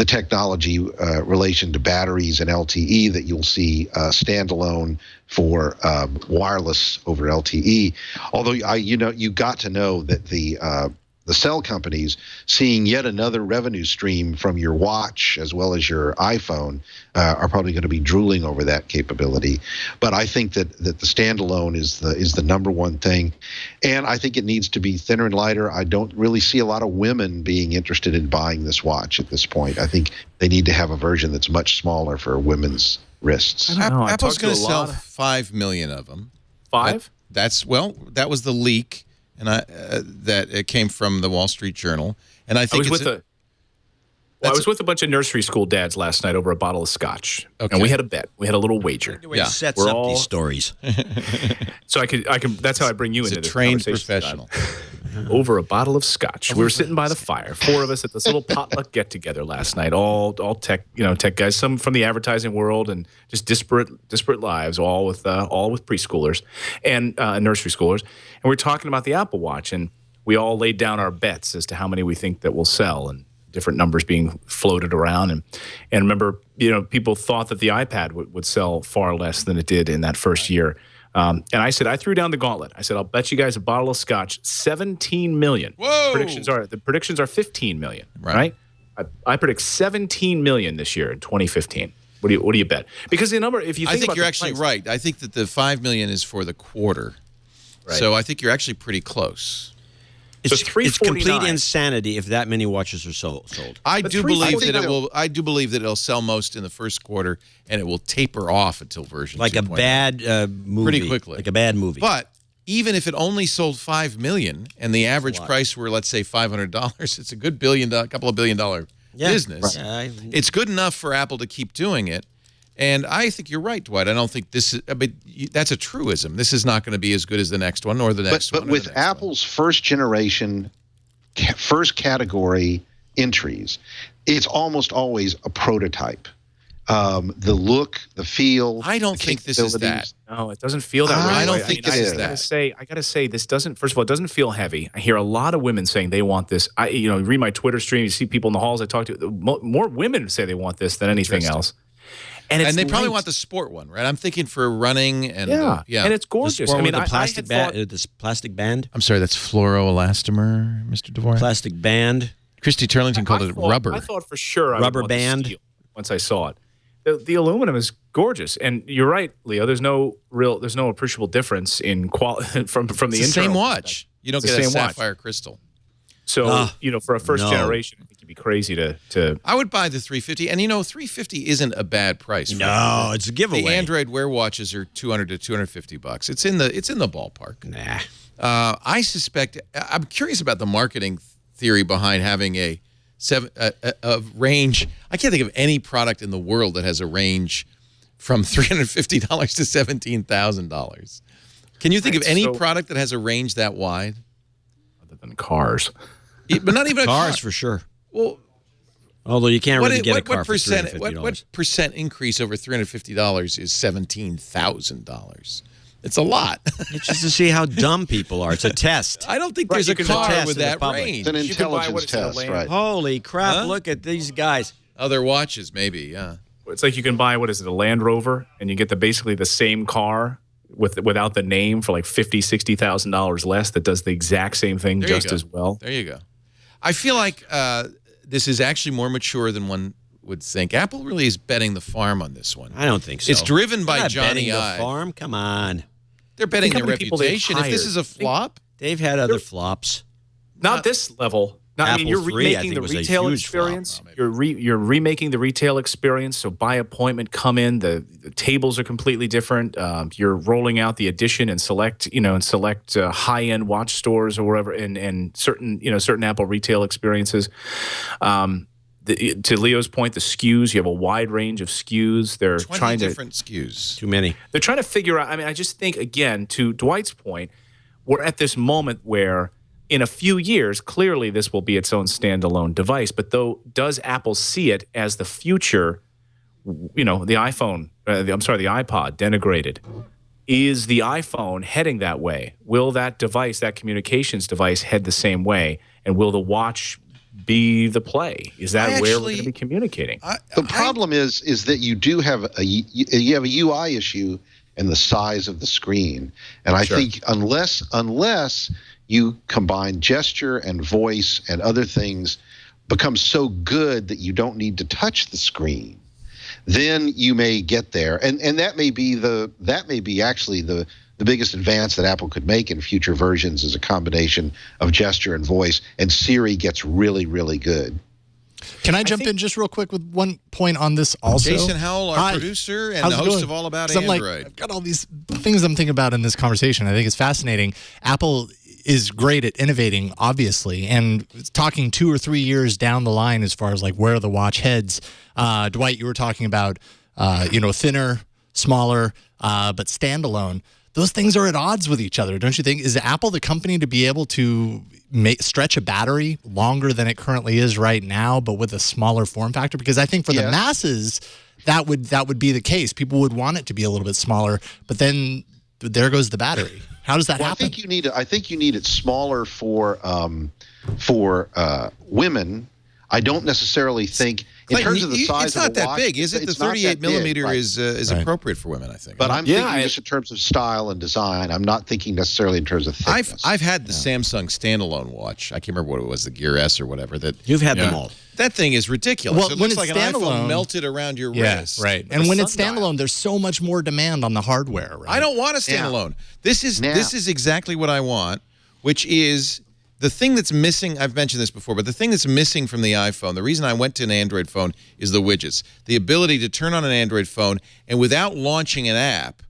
F: technology relation to batteries and LTE that you'll see standalone for wireless over LTE. Although you got to know that the cell companies, seeing yet another revenue stream from your watch as well as your iPhone, are probably going to be drooling over that capability. But I think that the standalone is the number one thing, and I think it needs to be thinner and lighter. I don't really see a lot of women being interested in buying this watch at this point. I think they need to have a version that's much smaller for women's wrists.
A: Apple's going to sell 5 million of them.
E: 5?
A: That was the leak. And that it came from the Wall Street Journal, and I think
E: I was with a bunch of nursery school dads last night over a bottle of scotch,
A: okay.
E: and we had a bet. We had a little wager.
D: Yeah, sets up these stories.
E: So I can. That's how I bring you into this
A: trained
E: conversation.
A: professional.
E: Over a bottle of scotch, we were sitting by the fire. 4 of us at this little potluck get together last night. All tech, tech guys. Some from the advertising world and just disparate lives. All with preschoolers and nursery schoolers. And we're talking about the Apple Watch, and we all laid down our bets as to how many we think that will sell, and different numbers being floated around. And remember, people thought that the iPad would sell far less than it did in that first year. And I said, I threw down the gauntlet. I said, I'll bet you guys a bottle of scotch, 17 million.
A: Whoa!
E: The predictions are 15 million, right? I predict 17 million this year in 2015. What do you bet? Because the number, if you think
A: I think
E: about
A: you're
E: the
A: actually
E: price,
A: right. I think that the 5 million is for the quarter. Right. So I think you're actually pretty close.
D: It's complete insanity if that many watches are sold.
A: I do believe that it will. I do believe that it'll sell most in the first quarter, and it will taper off until version 2.0.
D: Like a bad movie.
A: Pretty quickly.
D: Like a bad movie.
A: But even if it only sold 5 million, and the average price were, let's say, $500, it's a good couple of $1 billion business.
D: Right.
A: It's good enough for Apple to keep doing it. And I think you're right, Dwight. I don't think this is. I mean, that's a truism. This is not going to be as good as the next one, or the next one.
F: But with Apple's first generation, first category entries, it's almost always a prototype. The look, the feel.
A: I don't think this is that.
E: No, it doesn't feel that way.
A: I don't think this is that.
E: I gotta say, this doesn't. First of all, it doesn't feel heavy. I hear a lot of women saying they want this. Read my Twitter stream. You see people in the halls I talk to. More women say they want this than anything else. And
A: they probably want the sport one, right? I'm thinking for running and
E: yeah, and it's gorgeous.
D: I mean, the plastic band. This plastic band.
A: I'm sorry, that's fluoroelastomer, Mr. Dvorak.
D: Plastic band.
A: Christy Turlington called it rubber.
E: I thought for sure
D: rubber band.
E: Steel once I saw it, the aluminum is gorgeous, and you're right, Leo. There's no appreciable difference in quality from the internal.
A: Same watch. You don't get a sapphire crystal.
E: So, for a first generation, I think you'd be crazy to...
A: I would buy the 350, and 350 isn't a bad price.
D: No, it's a giveaway.
A: The Android Wear watches are $200 to $250. It's in the ballpark.
D: Nah.
A: I suspect... I'm curious about the marketing theory behind having a range. I can't think of any product in the world that has a range from $350 to $17,000. Can you think of any product that has a range that wide?
E: Other than cars.
A: But not even
D: cars for sure.
A: Well,
D: although you can't really get a car for $350.
A: What percent increase over $350 is $17,000? It's a lot.
D: It's just to see how dumb people are. It's a test.
A: I don't think there's a car with that range.
F: It's an intelligence test, right?
D: Holy crap! Look at these guys.
A: Other watches, maybe. Yeah.
E: It's like you can buy a Land Rover, and you get basically the same car without the name for like $50,000-$60,000 less. That does the exact same thing just as well.
A: There you go. I feel like this is actually more mature than one would think. Apple really is betting the farm on this one.
D: I don't think so.
A: It's driven by
D: not
A: Johnny
D: betting
A: Ive.
D: The farm? Come on.
A: They're betting their reputation. If this is a flop,
D: they've had other flops.
E: Not this level. No, I mean, you're
D: Apple III, I
E: remaking
D: think,
E: the
D: was a
E: retail
D: huge flop.
E: experience. You're remaking the retail experience. So by appointment, come in. The tables are completely different. You're rolling out the Edition and select high end watch stores or whatever, and certain Apple retail experiences. To Leo's point, the SKUs. You have a wide range of SKUs. They're
A: 20
E: trying to
A: different SKUs.
D: Too many.
E: They're trying to figure out. I mean, I just think, again, to Dwight's point, we're at this moment where in a few years, clearly this will be its own standalone device. But does Apple see it as the future? The iPhone, the iPod denigrated. Is the iPhone heading that way? Will that device, that communications device, head the same way? And will the watch be the play? Is that where we're going to be communicating?
F: The problem is that you do have you have a UI issue and the size of the screen, and I think unless you combine gesture and voice and other things, become so good that you don't need to touch the screen, then you may get there, and that may be actually the biggest advance that Apple could make in future versions is a combination of gesture and voice, and Siri gets really, really good.
G: Can I jump in just real quick with one point on this also?
A: Jason Howell, our producer and
G: How's
A: the
G: it
A: host
G: going?
A: of All About
G: 'Cause I'm
A: Android.
G: I've got all these things I'm thinking about in this conversation. I think it's fascinating. Apple is great at innovating, obviously, and talking 2 or 3 years down the line as far as like where the watch heads. Dwight, you were talking about, thinner, smaller, but standalone. Those things are at odds with each other, don't you think? Is Apple the company to be able to stretch a battery longer than it currently is right now, but with a smaller form factor? Because I think for the masses, that would be the case. People would want it to be a little bit smaller, but then there goes the battery. How does that happen?
F: I think you need it smaller for women. I don't necessarily think in terms of the size
A: it's
F: of
A: not
F: the
A: that
F: watch,
A: big, is it? The
F: it's not
A: 38
F: that big,
A: millimeter
F: right.
A: is appropriate for women, I think.
F: But I'm thinking just in terms of style and design. I'm not thinking necessarily in terms of thickness.
A: I've had the Samsung standalone watch. I can't remember what it was, the Gear S or whatever.
D: You've had them all.
A: That thing is ridiculous.
G: Well,
A: it
G: when
A: looks
G: it's
A: like an
G: standalone,
A: iPhone melted around your wrist.
G: Right.
A: Like
G: And
A: a
G: when it's
A: sundial.
G: standalone, there's so much more demand on the hardware, right?
A: I don't want a standalone. This is exactly what I want, which is the thing that's missing. I've mentioned this before, but the thing that's missing from the iPhone, the reason I went to an Android phone is the widgets. The ability to turn on an Android phone and without launching an app,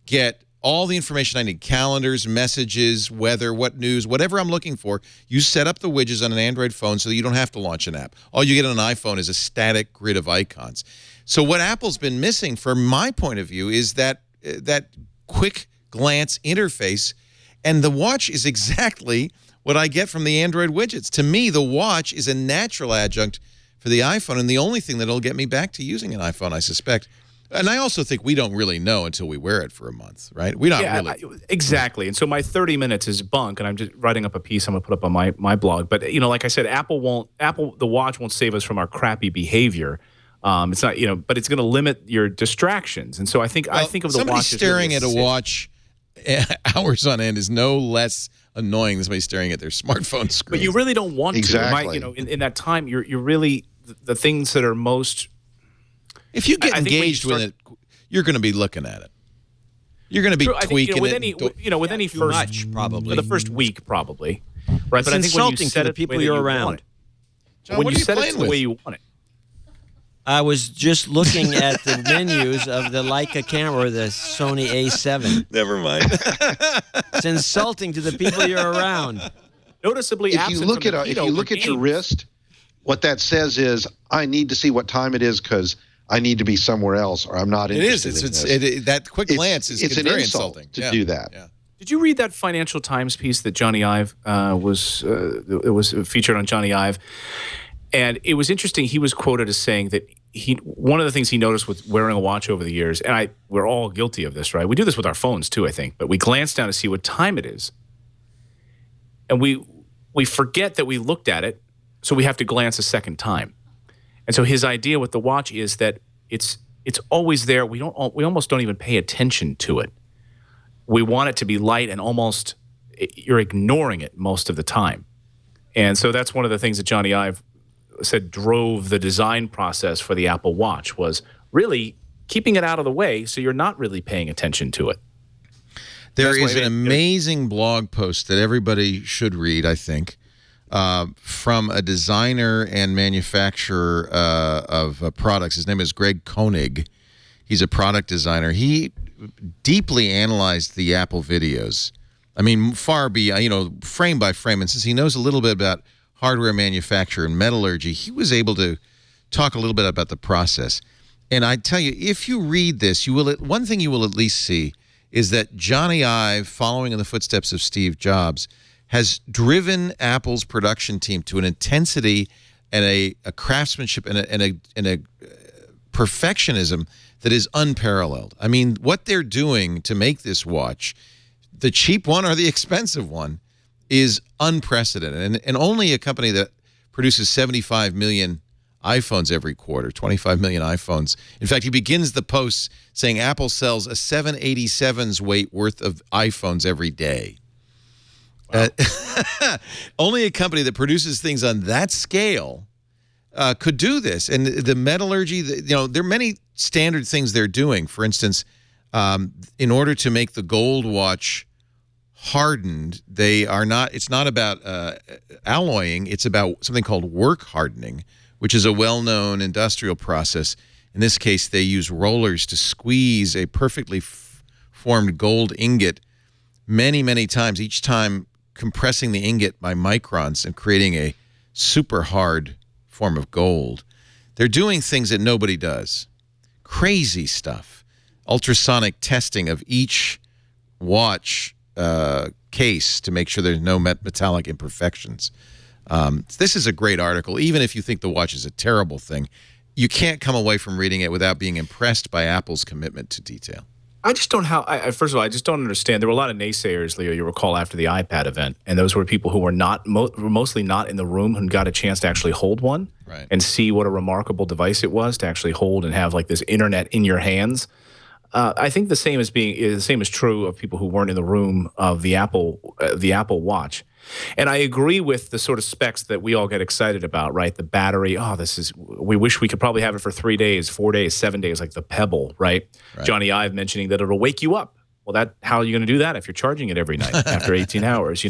A: get all the information I need, calendars, messages, weather, what news, whatever I'm looking for. You set up the widgets on an Android phone so that you don't have to launch an app. All you get on an iPhone is a static grid of icons. So what Apple's been missing, from my point of view, is that quick glance interface, and the watch is exactly what I get from the Android widgets. To me, the watch is a natural adjunct for the iPhone, and the only thing that'll get me back to using an iPhone, I suspect. And I also think we don't really know until we wear it for a month, right? We don't really.
E: Exactly. And so my 30 minutes is bunk, and I'm just writing up a piece I'm going to put up on my blog. But, like I said, the watch won't save us from our crappy behavior. It's not, but it's going to limit your distractions. And so I think of the watch.
A: Somebody staring at a watch hours on end is no less annoying than somebody staring at their smartphone screen.
E: But you really don't want
F: Exactly.
E: to. In that time, you're really the things that are most.
A: If you get
E: I think when you
A: engaged with it, you're going to be looking at it. You're going to be tweaking
E: with
A: it.
E: With any
D: too
E: first
D: much, probably.
E: for the first week, probably. Right,
D: It's
E: but I think when you
D: insulting
E: set
D: to the
E: it
D: people
E: the way
D: you're
E: that you
D: around.
E: want it.
A: John,
E: When
A: what
E: you
A: are you
E: set it
A: playing
E: the
A: with?
E: way you want it.
D: I was just looking at the menus of the Leica camera, the Sony A7.
A: Never mind.
D: It's insulting to the people you're around.
E: Noticeably
F: If
E: absent
F: you look
E: from
F: at
E: the
F: if
E: keynote
F: you look
E: were
F: at your
E: games.
F: wrist, what that says is I need to see what time it is because I need to be somewhere else or I'm not
A: It is.
F: interested in this.
A: That quick glance is
F: it's an
A: very
F: insult
A: insulting
F: to do that.
A: Yeah.
E: Did you read that Financial Times piece that Johnny Ive it was featured on Johnny Ive? And it was interesting. He was quoted as saying that one of the things he noticed with wearing a watch over the years, and we're all guilty of this, right? We do this with our phones too, I think. But we glance down to see what time it is, and we forget that we looked at it, so we have to glance a second time. And so his idea with the watch is that it's always there. We almost don't even pay attention to it. We want it to be light, and almost you're ignoring it most of the time. And so that's one of the things that Johnny Ive said drove the design process for the Apple Watch, was really keeping it out of the way so you're not really paying attention to it.
A: There is an amazing blog post that everybody should read, I think, from a designer and manufacturer of products. His name is Greg Koenig. He's a product designer. He deeply analyzed the Apple videos. I mean, far beyond, frame by frame. And since he knows a little bit about hardware manufacture and metallurgy, he was able to talk a little bit about the process. And I tell you, if you read this, one thing you will at least see is that Johnny Ive, following in the footsteps of Steve Jobs, has driven Apple's production team to an intensity and a craftsmanship and a perfectionism that is unparalleled. I mean, what they're doing to make this watch, the cheap one or the expensive one, is unprecedented. And only a company that produces 75 million iPhones every quarter, 25 million iPhones. In fact, he begins the post saying Apple sells a 787's weight worth of iPhones every day. Wow. Only a company that produces things on that scale could do this. And the metallurgy, there are many standard things they're doing. For instance, in order to make the gold watch hardened, it's not about alloying, it's about something called work hardening, which is a well-known industrial process. In this case, they use rollers to squeeze a perfectly formed gold ingot many, many times, each time compressing the ingot by microns and creating a super hard form of gold. They're doing things that nobody does. Crazy stuff. Ultrasonic testing of each watch case to make sure there's no metallic imperfections. This is a great article. Even if you think the watch is a terrible thing, you can't come away from reading it without being impressed by Apple's commitment to detail.
E: I just don't first of all, I just don't understand. There were a lot of naysayers, Leo, you recall, after the iPad event, and those were people who were mostly not in the room who got a chance to actually hold one and see what a remarkable device it was to actually hold and have like this internet in your hands. I think the same is true of people who weren't in the room of the Apple Watch. And I agree with the sort of specs that we all get excited about, right? The battery, we wish we could probably have it for 3 days, 4 days, 7 days, like the Pebble, right? Johnny Ive mentioning that it'll wake you up. Well, how are you going to do that if you're charging it every night after 18 hours,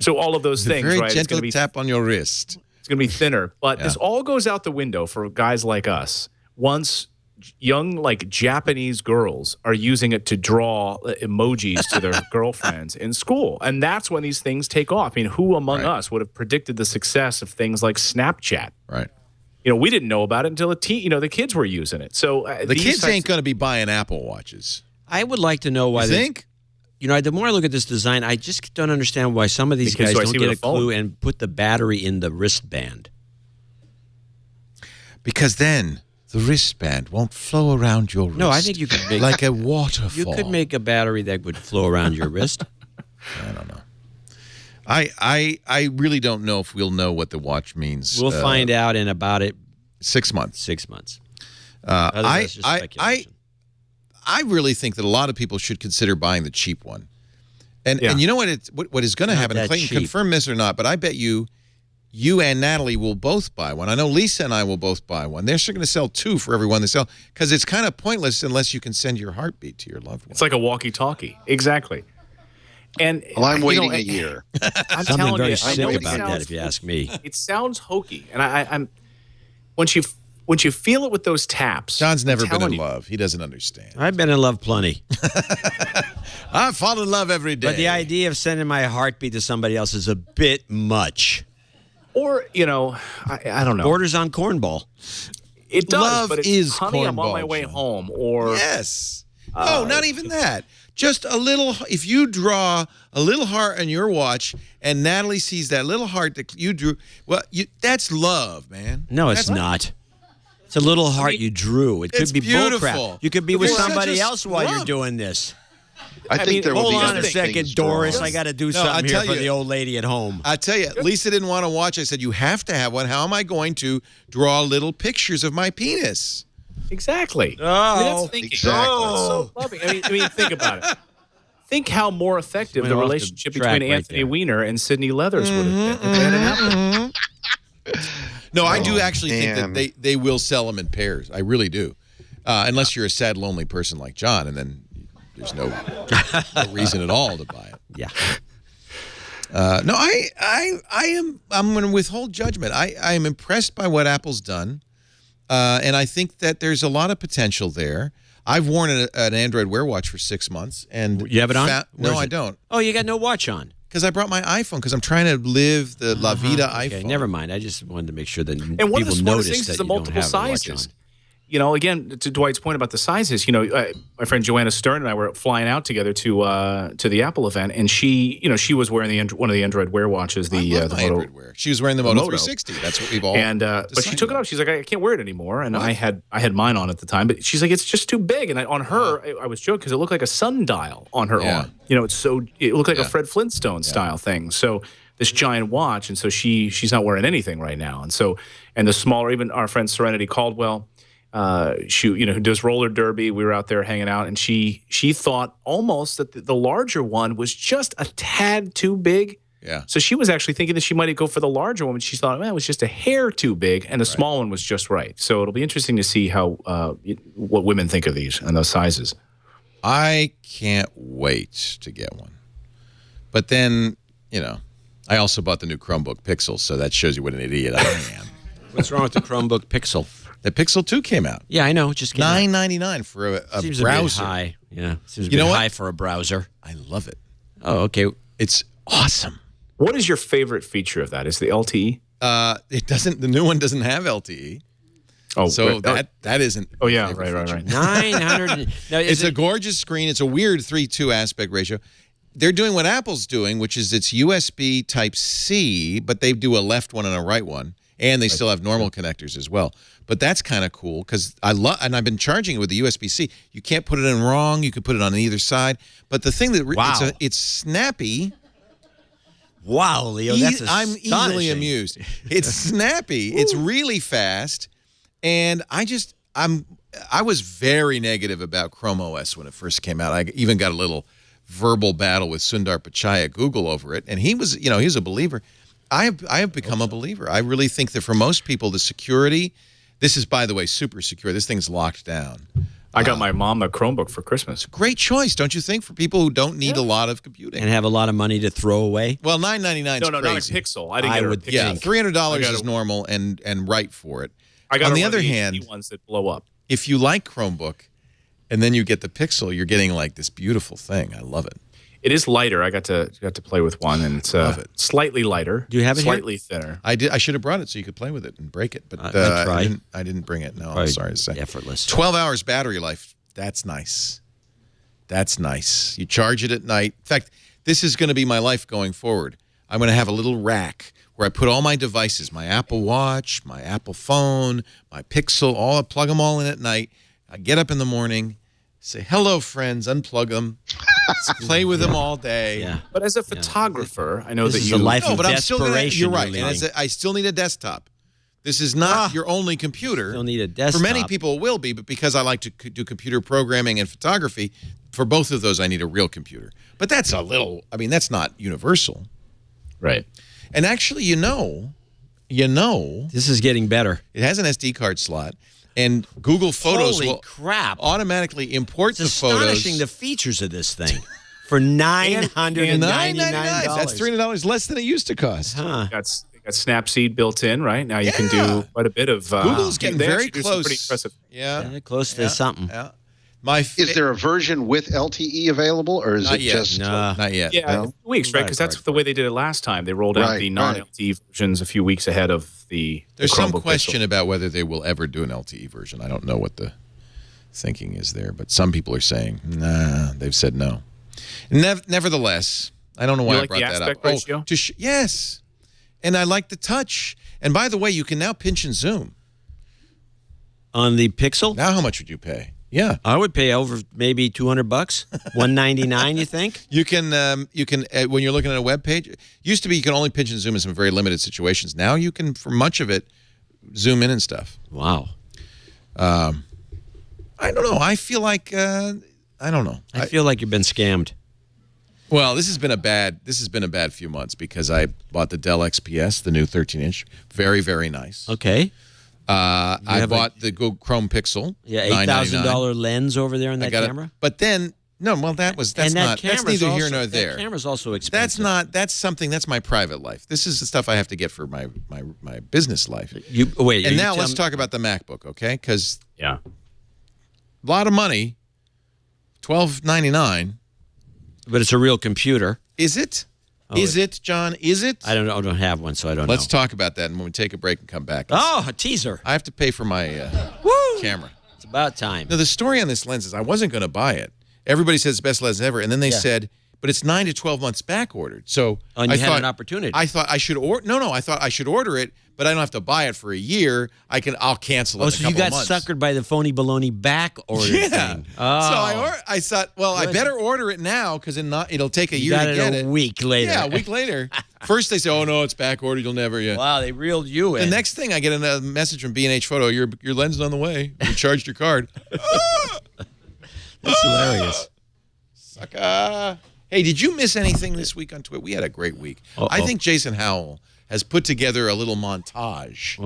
E: So all of those things,
A: very
E: right?
A: Gentle tap on your wrist.
E: It's going to be thinner. But this all goes out the window for guys like us once young, like, Japanese girls are using it to draw emojis to their girlfriends in school. And that's when these things take off. I mean, who among us would have predicted the success of things like Snapchat?
A: Right.
E: We didn't know about it until the kids were using it. So
A: the kids ain't going to be buying Apple Watches.
D: I would like to know why
A: you think?
D: The more I look at this design, I just don't understand why some of these guys don't get a clue and put the battery in the wristband.
A: Because then the wristband won't flow around your wrist.
D: No, I think you could make
A: like a waterfall.
D: You could make a battery that would flow around your wrist.
A: I don't know. I really don't know if we'll know what the watch means.
D: We'll find out in about
A: 6 months.
D: 6 months.
A: I really think that a lot of people should consider buying the cheap one. And you know what is going to happen? Clayton, confirm this or not, but I bet you and Natalie will both buy one. I know Lisa and I will both buy one. They're still going to sell 2 for every one they sell because it's kind of pointless unless you can send your heartbeat to your loved one.
E: It's like a walkie-talkie. Exactly. And
F: I'm waiting a year.
E: I'm
D: Something
E: telling
D: very
E: you,
D: sick about that, if you ask me.
E: It sounds hokey, and I'm once you feel it with those taps.
A: John's never been in love. He doesn't understand.
D: I've been in love plenty.
A: I fall in love every day.
D: But the idea of sending my heartbeat to somebody else is a bit much.
E: Or, I don't know.
D: Borders on cornball.
E: It does,
A: love
E: but
A: is
E: honey, I'm on my
A: cornball,
E: way
A: John.
E: home. Or
A: yes. No, not even that. Just a little, if you draw a little heart on your watch and Natalie sees that little heart that you drew, well, that's love, man.
D: No, it's not. It's a little heart you drew. It could be bullcrap. You could be with somebody else while you're doing this.
F: I think there will
D: hold
F: be
D: on
F: other
D: a second,
F: things
D: Doris.
F: drawn.
D: I got to do something here for the old lady at home.
A: I tell you, Lisa didn't want to watch. I said, you have to have one. How am I going to draw little pictures of my penis?
E: Exactly.
D: Oh,
E: that's thinking.
F: exactly.
E: That's so loving. I mean, think about it. Think how more effective the relationship between Anthony Weiner and Sidney Leathers would have been if they had an Apple.
A: No, I do actually think that they will sell them in pairs. I really do. Unless you're a sad, lonely person like John, and then there's no reason at all to buy it.
D: Yeah.
A: No, I'm going to withhold judgment. I am impressed by what Apple's done, and I think that there's a lot of potential there. I've worn an Android Wear watch for 6 months, and
D: you have it on?
A: No, I don't.
D: Oh, you got no watch on.
A: Because I brought my iPhone, because I'm trying to live the La Vida iPhone.
D: Okay, never mind. I just wanted to make sure that
E: And one of
D: people
E: the
D: notice
E: things
D: that
E: is the
D: you don't
E: multiple
D: have a watch
E: sizes.
D: on.
E: You know, again, to Dwight's point about the sizes, you know, my friend Joanna Stern and I were flying out together to the Apple event, and she was wearing one of the Android Wear watches, the
A: Android Wear. She was wearing the Moto 360. That's what we've all.
E: And but she took it off. She's like, I can't wear it anymore. And I had mine on at the time, but she's like, it's just too big. And on her, I was joking because it looked like a sundial on her arm. You know, it looked like a Fred Flintstone style thing. So this giant watch, and so she's not wearing anything right now. And the smaller, even our friend Serenity Caldwell. Who does roller derby. We were out there hanging out, and she thought almost that the larger one was just a tad too big.
A: Yeah.
E: So she was actually thinking that she might go for the larger one. She thought, man, it was just a hair too big, and the small one was just right. So it'll be interesting to see how what women think of these and those sizes.
A: I can't wait to get one. But then, I also bought the new Chromebook Pixel, so that shows you what an idiot I am.
D: What's wrong with the Chromebook Pixel?
A: The Pixel 2 came out.
D: Yeah, I know. Just
A: $9.99 for a
D: seems
A: browser.
D: A bit high. Yeah, seems a bit high for a browser.
A: I love it.
D: Oh, okay.
A: It's awesome.
E: What is your favorite feature of that? Is the LTE?
A: It doesn't. The new one doesn't have LTE.
E: Oh,
A: so that isn't.
E: Oh yeah, right.
D: 900. Now,
A: it's a gorgeous screen. It's a weird 3:2 aspect ratio. They're doing what Apple's doing, which is it's USB Type-C, but they do a left one and a right one, and they still have normal connectors as well. But that's kind of cool because and I've been charging it with the USB-C. You can't put it in wrong. You can put it on either side. But the thing that it's snappy.
D: Wow, Leo, that's
A: I'm easily amused. It's snappy. It's really fast, and I was very negative about Chrome OS when it first came out. I even got a little verbal battle with Sundar Pichai at Google over it, and he was a believer. I have become a believer. I really think that for most people, the security. This is, by the way, super secure. This thing's locked down.
E: I got my mom a Chromebook for Christmas.
A: Great choice, don't you think, for people who don't need a lot of computing
D: and have a lot of money to throw away?
A: Well, $9.99 is crazy.
E: No, not a Pixel. I didn't get a Pixel.
A: Yeah, $300 is normal and right for it. On the other hand,
E: ones that blow up.
A: If you like Chromebook, and then you get the Pixel, you're getting like this beautiful thing. I love it.
E: It is lighter. I got to play with one, and it's slightly lighter.
D: Do you have it
E: slightly
D: here?
E: thinner?
A: I did. I should have brought it so you could play with it and break it, but I didn't bring it. No, I'm sorry to say.
D: Effortless.
A: 12 hours battery life. That's nice. That's nice. You charge it at night. In fact, this is going to be my life going forward. I'm going to have a little rack where I put all my devices, my Apple Watch, my Apple phone, my Pixel, plug them all in at night. I get up in the morning, say, hello, friends, unplug them, play with them all day.
D: Yeah.
E: But as a photographer, I know
D: this
E: that
D: is
E: you...
D: a life of
A: but I'm
D: desperation.
A: still you're right. And I still need a desktop. This is not your only computer.
D: Still need a desktop.
A: For many people it will be, but because I like to do computer programming and photography, for both of those I need a real computer. But that's that's not universal.
E: Right.
A: And actually,
D: this is getting better.
A: It has an SD card slot, and Google Photos will automatically import the photos.
D: It's astonishing the features of this thing for $999.
A: That's $300 less than it used to cost.
D: Huh.
E: Got Snapseed built in, right? Now you can do quite a bit of...
A: Google's getting very close.
E: Pretty impressive.
A: Yeah.
D: Close to something.
A: Yeah.
F: Is there a version with LTE available, or is it just...
A: Not yet.
E: Yeah, weeks, right? Because that's the way they did it last time. They rolled out the non-LTE versions a few weeks ahead of the
A: There's
E: Chromebook
A: some question
E: Pixel.
A: about whether they will ever do an LTE version. I don't know what the thinking is there, but some people are saying, nah, they've said no. Nevertheless, I don't know why I brought that up.
E: Ratio?
A: Yes. And I like the touch. And by the way, you can now pinch and zoom.
D: On the Pixel?
A: Now how much would you pay? Yeah.
D: I would pay over maybe $200. $199, you think?
A: You can when you're looking at a web page, used to be you can only pinch and zoom in some very limited situations. Now you can, for much of it, zoom in and stuff.
D: Wow.
A: I don't know. I feel like I don't know.
D: I feel like you've been scammed.
A: Well, this has been a bad few months because I bought the Dell XPS, the new 13-inch, very, very nice.
D: Okay.
A: I bought the Google Chrome Pixel.
D: Yeah, $8,000 lens over there on that camera.
A: But then No, well, that's neither here nor there.
D: That camera's also expensive.
A: That's my private life. This is the stuff I have to get for my business life.
D: And
A: now let's talk about the MacBook, okay? Because
E: Yeah.
A: a lot of money, $12.99.
D: But it's a real computer.
A: Is it? Is it, John? Is it?
D: I don't know. I don't have one, so I don't know.
A: Let's talk about that when we take a break and come back.
D: Oh, a teaser.
A: I have to pay for my camera.
D: It's about time.
A: No, the story on this lens is I wasn't going to buy it. Everybody says it's the best lens ever, and then they said, but it's 9 to 12 months back ordered. So
D: and you had an opportunity.
A: I thought I should order. No, I thought I should order it, but I don't have to buy it for a year. I'll cancel it.
D: Oh, so you got suckered by the phony baloney back order thing. Oh.
A: So I thought, well, I better order it now because it'll take a year to get it.
D: A week later.
A: Yeah, a week later. First they say, oh no, it's back ordered. You'll never. Yeah.
D: Wow, they reeled you in.
A: The next thing I get a message from B&H Photo. Your lens is on the way. You charged your card.
D: That's hilarious.
A: Sucker. Hey, did you miss anything this week on Twitter? We had a great week. I think Jason Howell has put together a little montage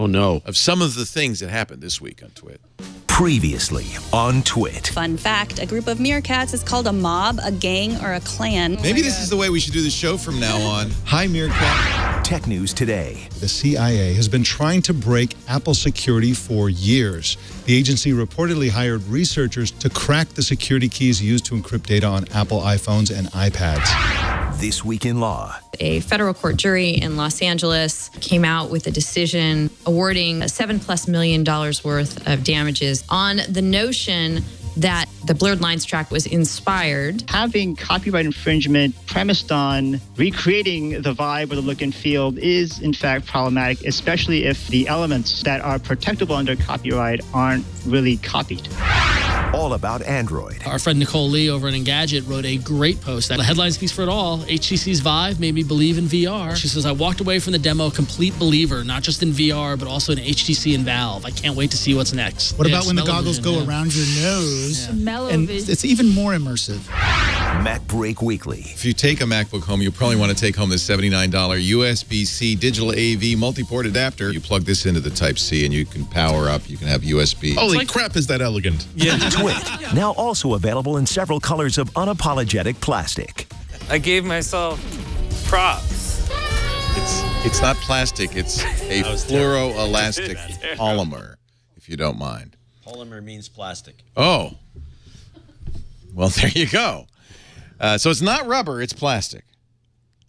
A: of some of the things that happened this week on Twitter.
B: Previously on Twit.
H: Fun fact, a group of meerkats is called a mob, a gang, or a clan.
A: Maybe this is the way we should do the show from now on.
I: Hi, Meerkat.
B: Tech News Today.
I: The CIA has been trying to break Apple security for years. The agency reportedly hired researchers to crack the security keys used to encrypt data on Apple iPhones and iPads.
B: This Week in Law.
J: A federal court jury in Los Angeles came out with a decision awarding $7+ million worth of damages on the notion that the Blurred Lines track was inspired.
K: Having copyright infringement premised on recreating the vibe or the look and feel is, in fact, problematic, especially if the elements that are protectable under copyright aren't really copied.
B: All about Android.
L: Our friend Nicole Lee over at Engadget wrote a great post. The headline speaks for it all. HTC's Vive made me believe in VR. She says, I walked away from the demo a complete believer, not just in VR, but also in HTC and Valve. I can't wait to see what's next.
M: What about when the goggles go around your nose?
L: Yeah.
M: And it's even more immersive.
B: Mac Break Weekly.
A: If you take a MacBook home, you'll probably want to take home this $79 USB-C digital AV multi-port adapter. You plug this into the Type-C and you can power up. You can have USB.
N: Holy crap, is that elegant?
B: Yeah. Twit. Now also available in several colors of unapologetic plastic.
O: I gave myself props.
A: It's not plastic. It's a fluoroelastic polymer, if you don't mind.
D: Polymer means plastic.
A: Oh. Well, there you go. So it's not rubber, it's plastic.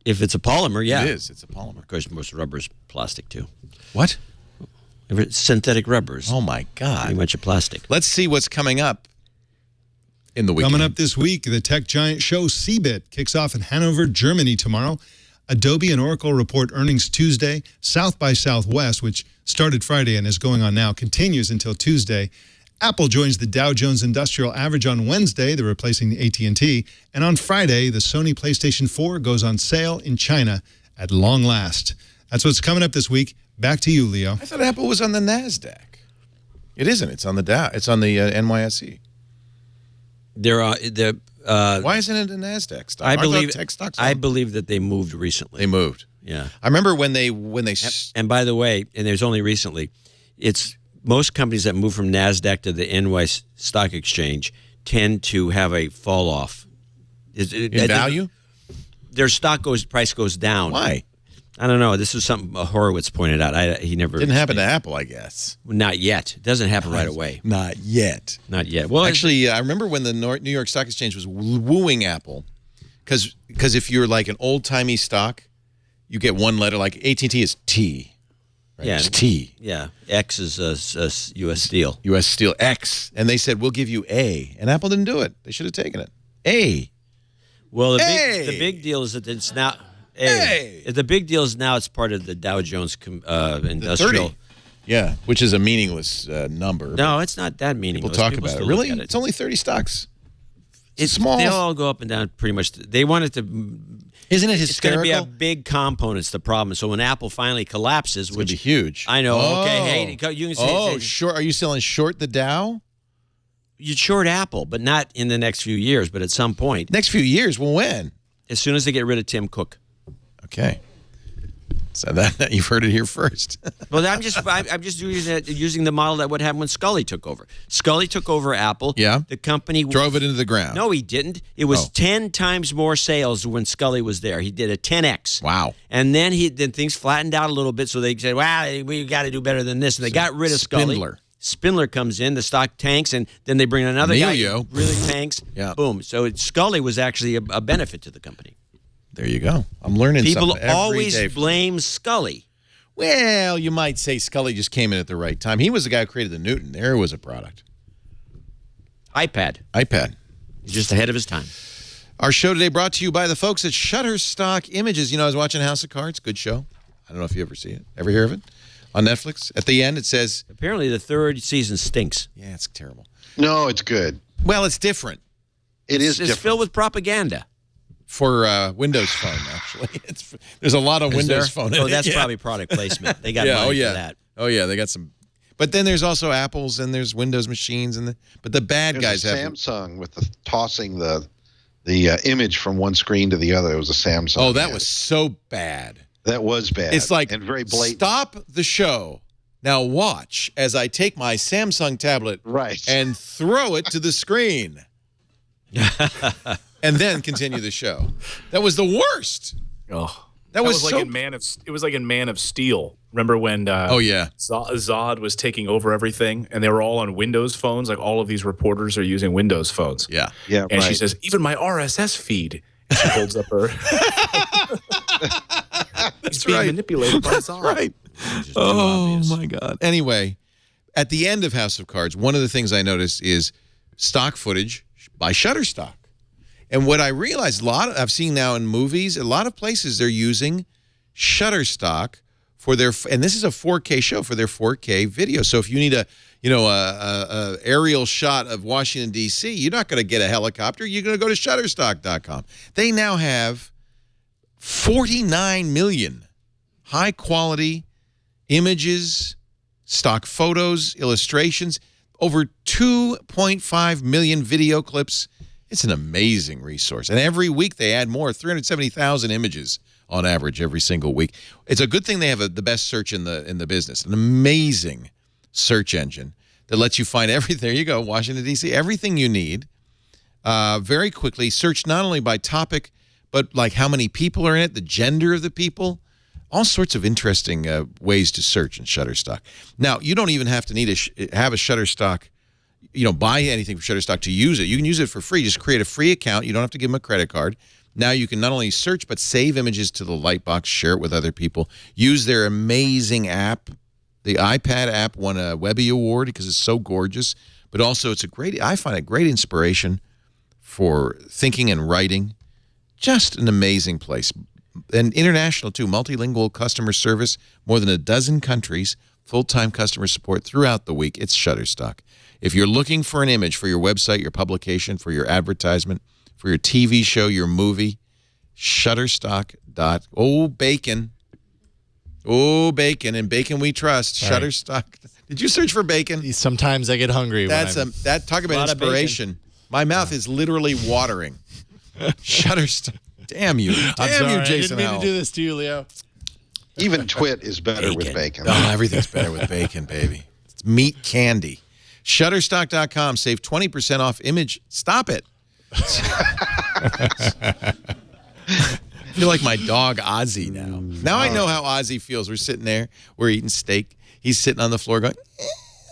D: If it's a polymer, yeah.
A: It is. It's a polymer.
D: Of course, most rubber is plastic, too.
A: What?
D: Synthetic rubbers.
A: Oh, my God.
D: Pretty much a plastic.
A: Let's see what's coming up in the weekend.
I: Coming up this week, the tech giant show CeBIT kicks off in Hanover, Germany tomorrow. Adobe and Oracle report earnings Tuesday. South by Southwest, which started Friday and is going on now, continues until Tuesday. Apple joins the Dow Jones Industrial Average on Wednesday. They're replacing the AT&T. And on Friday, the Sony PlayStation 4 goes on sale in China at long last. That's what's coming up this week. Back to you, Leo.
A: I thought Apple was on the NASDAQ. It isn't. It's on the Dow. It's on the NYSE.
D: Why
A: isn't it a NASDAQ stock?
D: I believe
A: tech stocks.
D: I believe that they moved recently.
A: They moved.
D: Yeah.
A: I remember when they.
D: And by the way, and there's only recently, it's most companies that move from NASDAQ to the NY Stock Exchange tend to have a fall off.
A: In value?
D: Their price goes down.
A: Why?
D: I don't know. This is something Horowitz pointed out. He never
A: didn't happen to Apple, I guess.
D: Not yet. It doesn't happen right away.
A: Not yet.
D: Not yet. Well,
A: actually, I remember when the New York Stock Exchange was wooing Apple, because if you're like an old timey stock, you get one letter. Like AT&T is T. Right?
D: Yeah,
A: it's T.
D: Yeah, X is U.S. Steel.
A: U.S. Steel X, and they said we'll give you A, and Apple didn't do it. They should have taken it. A.
D: Well, the big deal is that it's now. The big deal is now it's part of the Dow Jones Industrial.
A: 30. Yeah, which is a meaningless number.
D: No, it's not that meaningless.
A: People talk about it. Really? It's only 30 stocks.
D: It's small. They all go up and down pretty much. They want it to.
A: Isn't it hysterical?
D: It's going to be a big component's the problem. So when Apple finally collapses,
A: which
D: is
A: huge.
D: I know. Oh. Okay, hey, you can say.
A: Short. Are you selling short the Dow?
D: You'd short Apple, but not in the next few years. But at some point.
A: Next few years? Well, when?
D: As soon as they get rid of Tim Cook.
A: Okay. So that you've heard it here first.
D: Well, I'm just using the model that what happened when Scully took over. Scully took over Apple.
A: Yeah.
D: The company
A: drove it into the ground.
D: No, he didn't. It was 10 times more sales when Scully was there. He did a 10x.
A: Wow.
D: And then things flattened out a little bit, so they said, "Well, we got to do better than this." And they got rid of Scully. Spindler comes in, the stock tanks, and then they bring in another guy who really tanks.
A: Yeah.
D: Boom. So Scully was actually a benefit to the company.
A: There you go. I'm learning
D: People
A: something every
D: always
A: day.
D: blame Scully.
A: Well, you might say Scully just came in at the right time. He was the guy who created the Newton. There was a product.
D: iPad.
A: He's
D: just ahead of his time.
A: Our show today brought to you by the folks at Shutterstock Images. You know, I was watching House of Cards. Good show. I don't know if you ever see it. Ever hear of it? On Netflix. At the end, it says...
D: Apparently the third season stinks.
A: Yeah, it's terrible.
F: No, it's good.
A: Well, it's different.
F: It's
D: different. Filled with propaganda.
A: For Windows Phone, actually. There's a lot of Windows Phone in it.
D: Oh, that's probably product placement. They got money for that.
A: Oh, yeah, they got some. But then there's also Apples and there's Windows machines. But the bad guys have...
F: Samsung with the tossing the image from one screen to the other. It was a Samsung.
A: Oh, that was so bad.
F: That was bad.
A: It's like,
F: and very blatant.
A: Stop the show. Now watch as I take my Samsung tablet and throw it to the screen. And then continue the show. That was the worst.
E: Oh,
A: that was
E: like
A: so...
E: in it was like in Man of Steel. Remember when? Zod was taking over everything, and they were all on Windows phones. Like all of these reporters are using Windows phones.
A: Yeah.
E: And she says, even my RSS feed. And she holds up her. He's being manipulated by Zod.
A: Right. Oh my God. Anyway, at the end of House of Cards, one of the things I noticed is stock footage by Shutterstock. And what I realized, I've seen now in movies, a lot of places they're using Shutterstock for their, and this is a 4K show, for their 4K video. So if you need a aerial shot of Washington, D.C., you're not going to get a helicopter. You're going to go to Shutterstock.com. They now have 49 million high-quality images, stock photos, illustrations, over 2.5 million video clips. It's an amazing resource. And every week they add more, 370,000 images on average every single week. It's a good thing they have the best search in the business. An amazing search engine that lets you find everything. There you go, Washington, D.C., everything you need very quickly. Search not only by topic, but like how many people are in it, the gender of the people, all sorts of interesting ways to search in Shutterstock. Now, you don't even have to have a Shutterstock, buy anything from Shutterstock to use it. You can use it for free. Just create a free account. You don't have to give them a credit card. Now you can not only search, but save images to the Lightbox, share it with other people, use their amazing app. The iPad app won a Webby Award because it's so gorgeous, but also I find a great inspiration for thinking and writing. Just an amazing place. And international, too. Multilingual customer service, more than a dozen countries, full-time customer support throughout the week. It's Shutterstock. If you're looking for an image for your website, your publication, for your advertisement, for your TV show, your movie, Shutterstock. Oh, bacon. Oh, bacon. And bacon we trust. Right. Shutterstock. Did you search for bacon?
G: Sometimes I get hungry.
A: Talk about inspiration. My mouth is literally watering. Shutterstock. Damn you. Damn you, Jason
G: I didn't mean to do this to you, Leo.
F: Even Twit is better with bacon.
A: Oh, everything's better with bacon, baby. It's meat candy. Shutterstock.com. Save 20% off image. Stop it. I feel like my dog Ozzy now. Now I know how Ozzy feels. We're sitting there. We're eating steak. He's sitting on the floor going,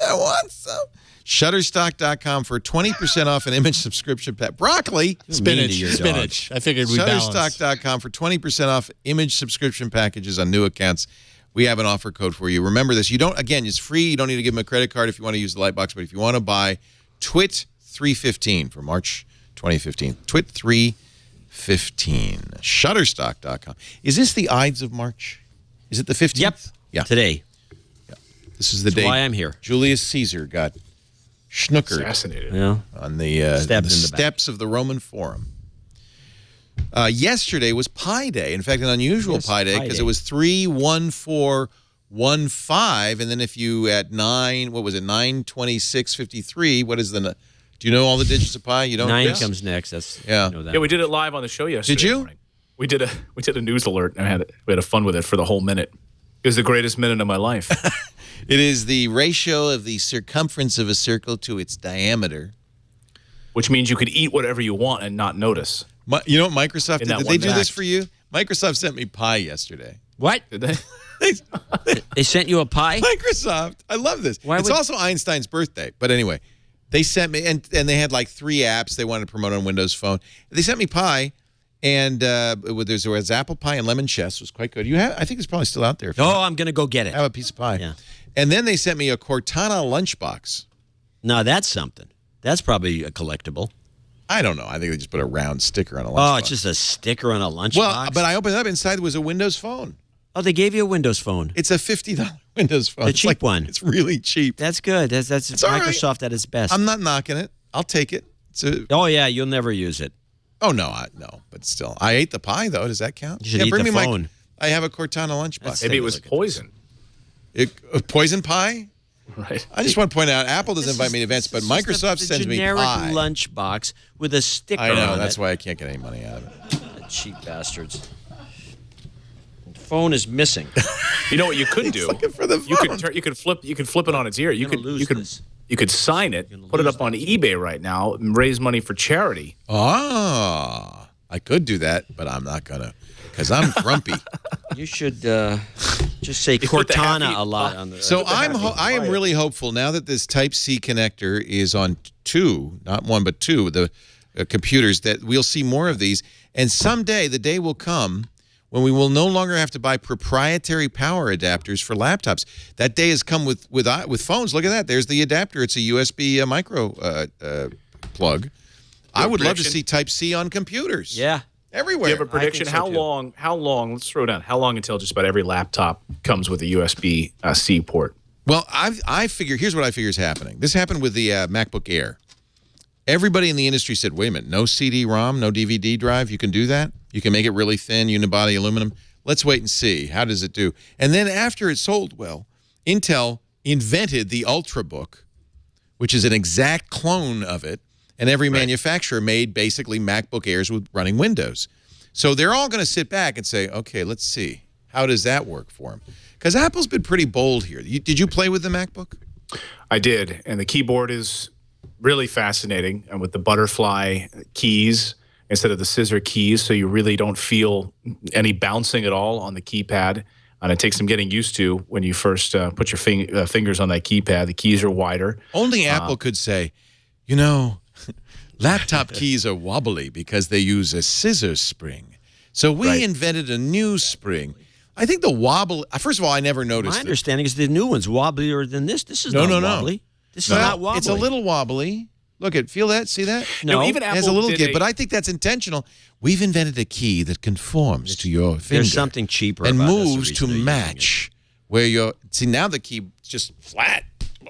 A: I want some. Shutterstock.com for 20% off an image subscription pack. Broccoli.
G: Spinach. I figured we balanced.
A: Shutterstock.com for 20% off image subscription packages on new accounts. We have an offer code for you. Remember this. It's free. You don't need to give them a credit card if you want to use the Lightbox. But if you want to buy Twit 315 for March 2015, Twit 315, Shutterstock.com. Is this the Ides of March? Is it the 15th?
D: Yep.
A: Yeah.
D: Today.
A: Yeah. This is the day
D: why I'm here.
A: Julius Caesar got schnookered on the steps of the Roman Forum. Yesterday was Pi Day. In fact, an unusual Pi Day because it was 3-1-4-1-5, and then if you at 9:26:53, what is the? Do you know all the digits of pi? You don't.
D: 9 comes next. That's
E: Yeah, we did it live on the show yesterday.
A: Did you?
E: Morning. We did a news alert, and we had fun with it for the whole minute. It was the greatest minute of my life.
A: It is the ratio of the circumference of a circle to its diameter.
E: Which means you could eat whatever you want and not notice.
A: You know what Microsoft did? Did they do this
E: act.
A: for you? Microsoft sent me pie yesterday.
D: What?
E: Did they?
D: They sent you a pie?
A: Microsoft. I love this. It's also Einstein's birthday. But anyway, they sent me, and they had like 3 apps they wanted to promote on Windows Phone. They sent me pie, and there was apple pie and lemon chess. It was quite good. I think it's probably still out there.
D: I'm going to go get it.
A: Have a piece of pie.
D: Yeah.
A: And then they sent me a Cortana lunchbox.
D: No, that's something. That's probably a collectible.
A: I don't know. I think they just put a round sticker on a lunchbox.
D: Oh, it's just a sticker on a lunchbox?
A: Well, but I opened it up. Inside was a Windows Phone.
D: Oh, they gave you a Windows Phone.
A: It's a $50 Windows Phone.
D: The cheap one.
A: It's really cheap.
D: That's good. That's Microsoft at its best.
A: I'm not knocking it. I'll take it.
D: Oh, yeah. You'll never use it.
A: Oh, no. No. But still. I ate the pie, though. Does that count?
D: You should eat the phone.
A: I have a Cortana lunchbox.
E: Maybe it was poison.
A: Poison pie?
E: Right.
A: I just want to point out, Apple doesn't invite me to events, but Microsoft sends me pie.
D: Generic lunchbox with a sticker on it.
A: I know. That's why I can't get any money out of it.
D: The cheap bastards. The phone is missing.
E: You know what you could do?
A: Looking for the phone.
E: You could flip it on its ear. You could sign it, put it up on eBay right now, and raise money for charity.
A: Ah, I could do that, but I'm not gonna, because I'm grumpy.
D: You should just say Cortana a lot on the.
A: So I am really hopeful now that this Type-C connector is on 2, not 1 but 2, the computers, that we'll see more of these, and someday the day will come when we will no longer have to buy proprietary power adapters for laptops. That day has come with phones. Look at that. There's the adapter. It's a USB micro plug. I would love to see Type-C on computers.
D: Yeah.
A: Everywhere.
E: Do you have a prediction? How long, let's throw down, how long until just about every laptop comes with a USB-C port?
A: Well, I figure, here's what I figure is happening. This happened with the MacBook Air. Everybody in the industry said, wait a minute, no CD-ROM, no DVD drive, you can do that? You can make it really thin, unibody aluminum? Let's wait and see. How does it do? And then after it sold well, Intel invented the Ultrabook, which is an exact clone of it, and every manufacturer made basically MacBook Airs with running Windows. So they're all going to sit back and say, okay, let's see. How does that work for them? Because Apple's been pretty bold here. Did you play with the MacBook?
E: I did, and the keyboard is really fascinating, and with the butterfly keys instead of the scissor keys, so you really don't feel any bouncing at all on the keypad. And it takes some getting used to when you first put your fingers on that keypad. The keys are wider.
A: Only Apple could say, you know, laptop keys are wobbly because they use a scissor spring. So we invented a new spring. I think the wobble, first of all, I never noticed.
D: My understanding is the new one's wobblier than this. This is not wobbly. This is not wobbly.
A: It's a little wobbly. Look at, feel that? See that?
D: No,
E: even Apple
A: it has a little
E: did
A: give, but I think that's intentional. We've invented a key that conforms to your finger.
D: There's something cheaper
A: and
D: about
A: moves to match where you're. See, now the key is just flat.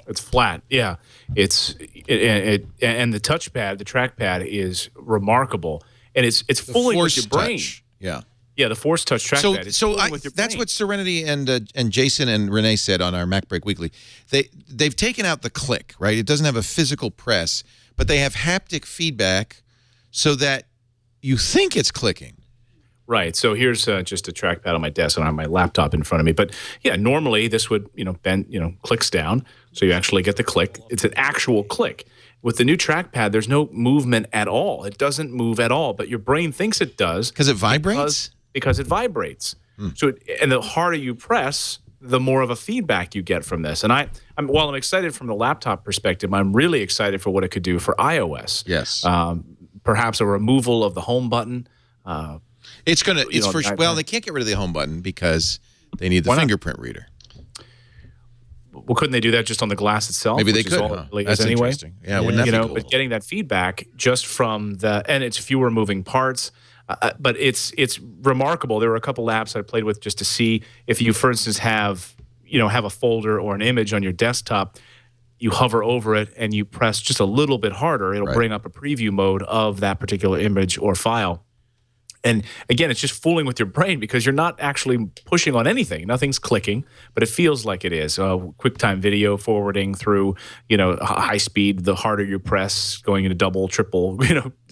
E: It's flat, yeah. And the touchpad, the trackpad is remarkable, and it's fooling with your brain.
A: Touch. Yeah.
E: Yeah, the Force Touch trackpad.
A: That's what Serenity and Jason and Renee said on our Mac Break Weekly. They've taken out the click, right? It doesn't have a physical press, but they have haptic feedback so that you think it's clicking.
E: Right. So here's just a trackpad on my desk. I don't have my laptop in front of me, but yeah, normally this would bend, clicks down, so you actually get the click. It's an actual click. With the new trackpad, there's no movement at all. It doesn't move at all, but your brain thinks it does
A: because it vibrates.
E: Because it vibrates. So, and the harder you press, the more of a feedback you get from this. And while I'm excited from the laptop perspective, I'm really excited for what it could do for iOS.
A: Yes.
E: Perhaps a removal of the home button.
A: It's gonna. It's for well, they can't get rid of the home button because they need the fingerprint reader.
E: Well, couldn't they do that just on the glass itself?
A: Maybe they could. Huh?
E: Really
A: That's
E: anyway.
A: Interesting. Yeah, wouldn't that be cool?
E: But getting that feedback just from and it's fewer moving parts. But it's remarkable. There were a couple apps I played with just to see if you, for instance, have a folder or an image on your desktop. You hover over it and you press just a little bit harder. It'll bring up a preview mode of that particular image or file. And again, it's just fooling with your brain because you're not actually pushing on anything. Nothing's clicking, but it feels like it is. QuickTime video forwarding through, high speed. The harder you press, going into double, triple,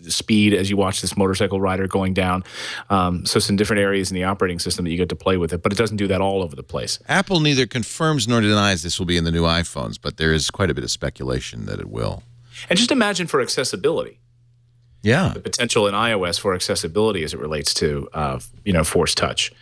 E: the speed as you watch this motorcycle rider going down. So some different areas in the operating system that you get to play with it, but it doesn't do that all over the place.
A: Apple neither confirms nor denies this will be in the new iPhones, but there is quite a bit of speculation that it will.
E: And just imagine for accessibility.
A: Yeah.
E: The potential in iOS for accessibility as it relates to, Force Touch.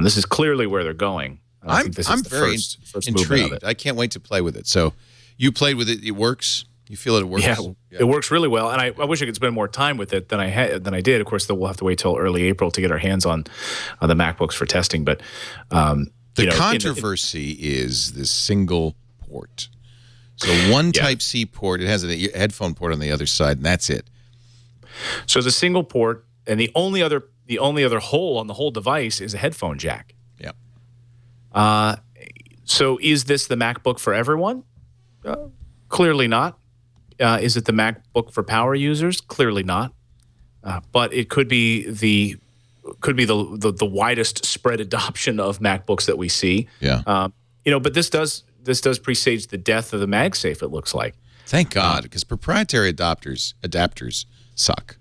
E: This is clearly where they're going. I think this is the
A: very
E: first
A: intrigued.
E: of it.
A: I can't wait to play with it. So you played with it. It works? You feel it works?
E: Yeah, it works really well. And I wish I could spend more time with it than I did. Of course, we'll have to wait till early April to get our hands on the MacBooks for testing. But
A: the controversy is this single port. So one Type-C port, it has a headphone port on the other side, and that's it.
E: So the single port, and the only other hole on the whole device is a headphone jack.
A: Yeah.
E: So is this the MacBook for everyone? Clearly not. Is it the MacBook for power users? Clearly not. But it could be the widest spread adoption of MacBooks that we see.
A: Yeah.
E: But this does presage the death of the MagSafe, it looks like.
A: Thank God, because proprietary adapters suck.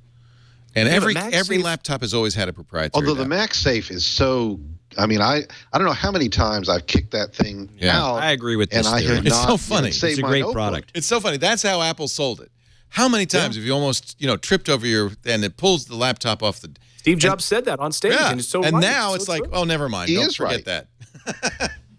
A: And every laptop has always had a proprietary
F: Although the MagSafe is so, I don't know how many times I've kicked that thing out.
N: I agree with this.
F: And I have
A: it's so funny.
F: It's a
N: great product.
A: It's so funny. That's how Apple sold it. How many times have you almost, tripped over and it pulls the laptop off the...
E: Steve Jobs said that on stage, and it's so right.
A: And now
E: it's
A: it's like, oh, never mind. Don't forget that.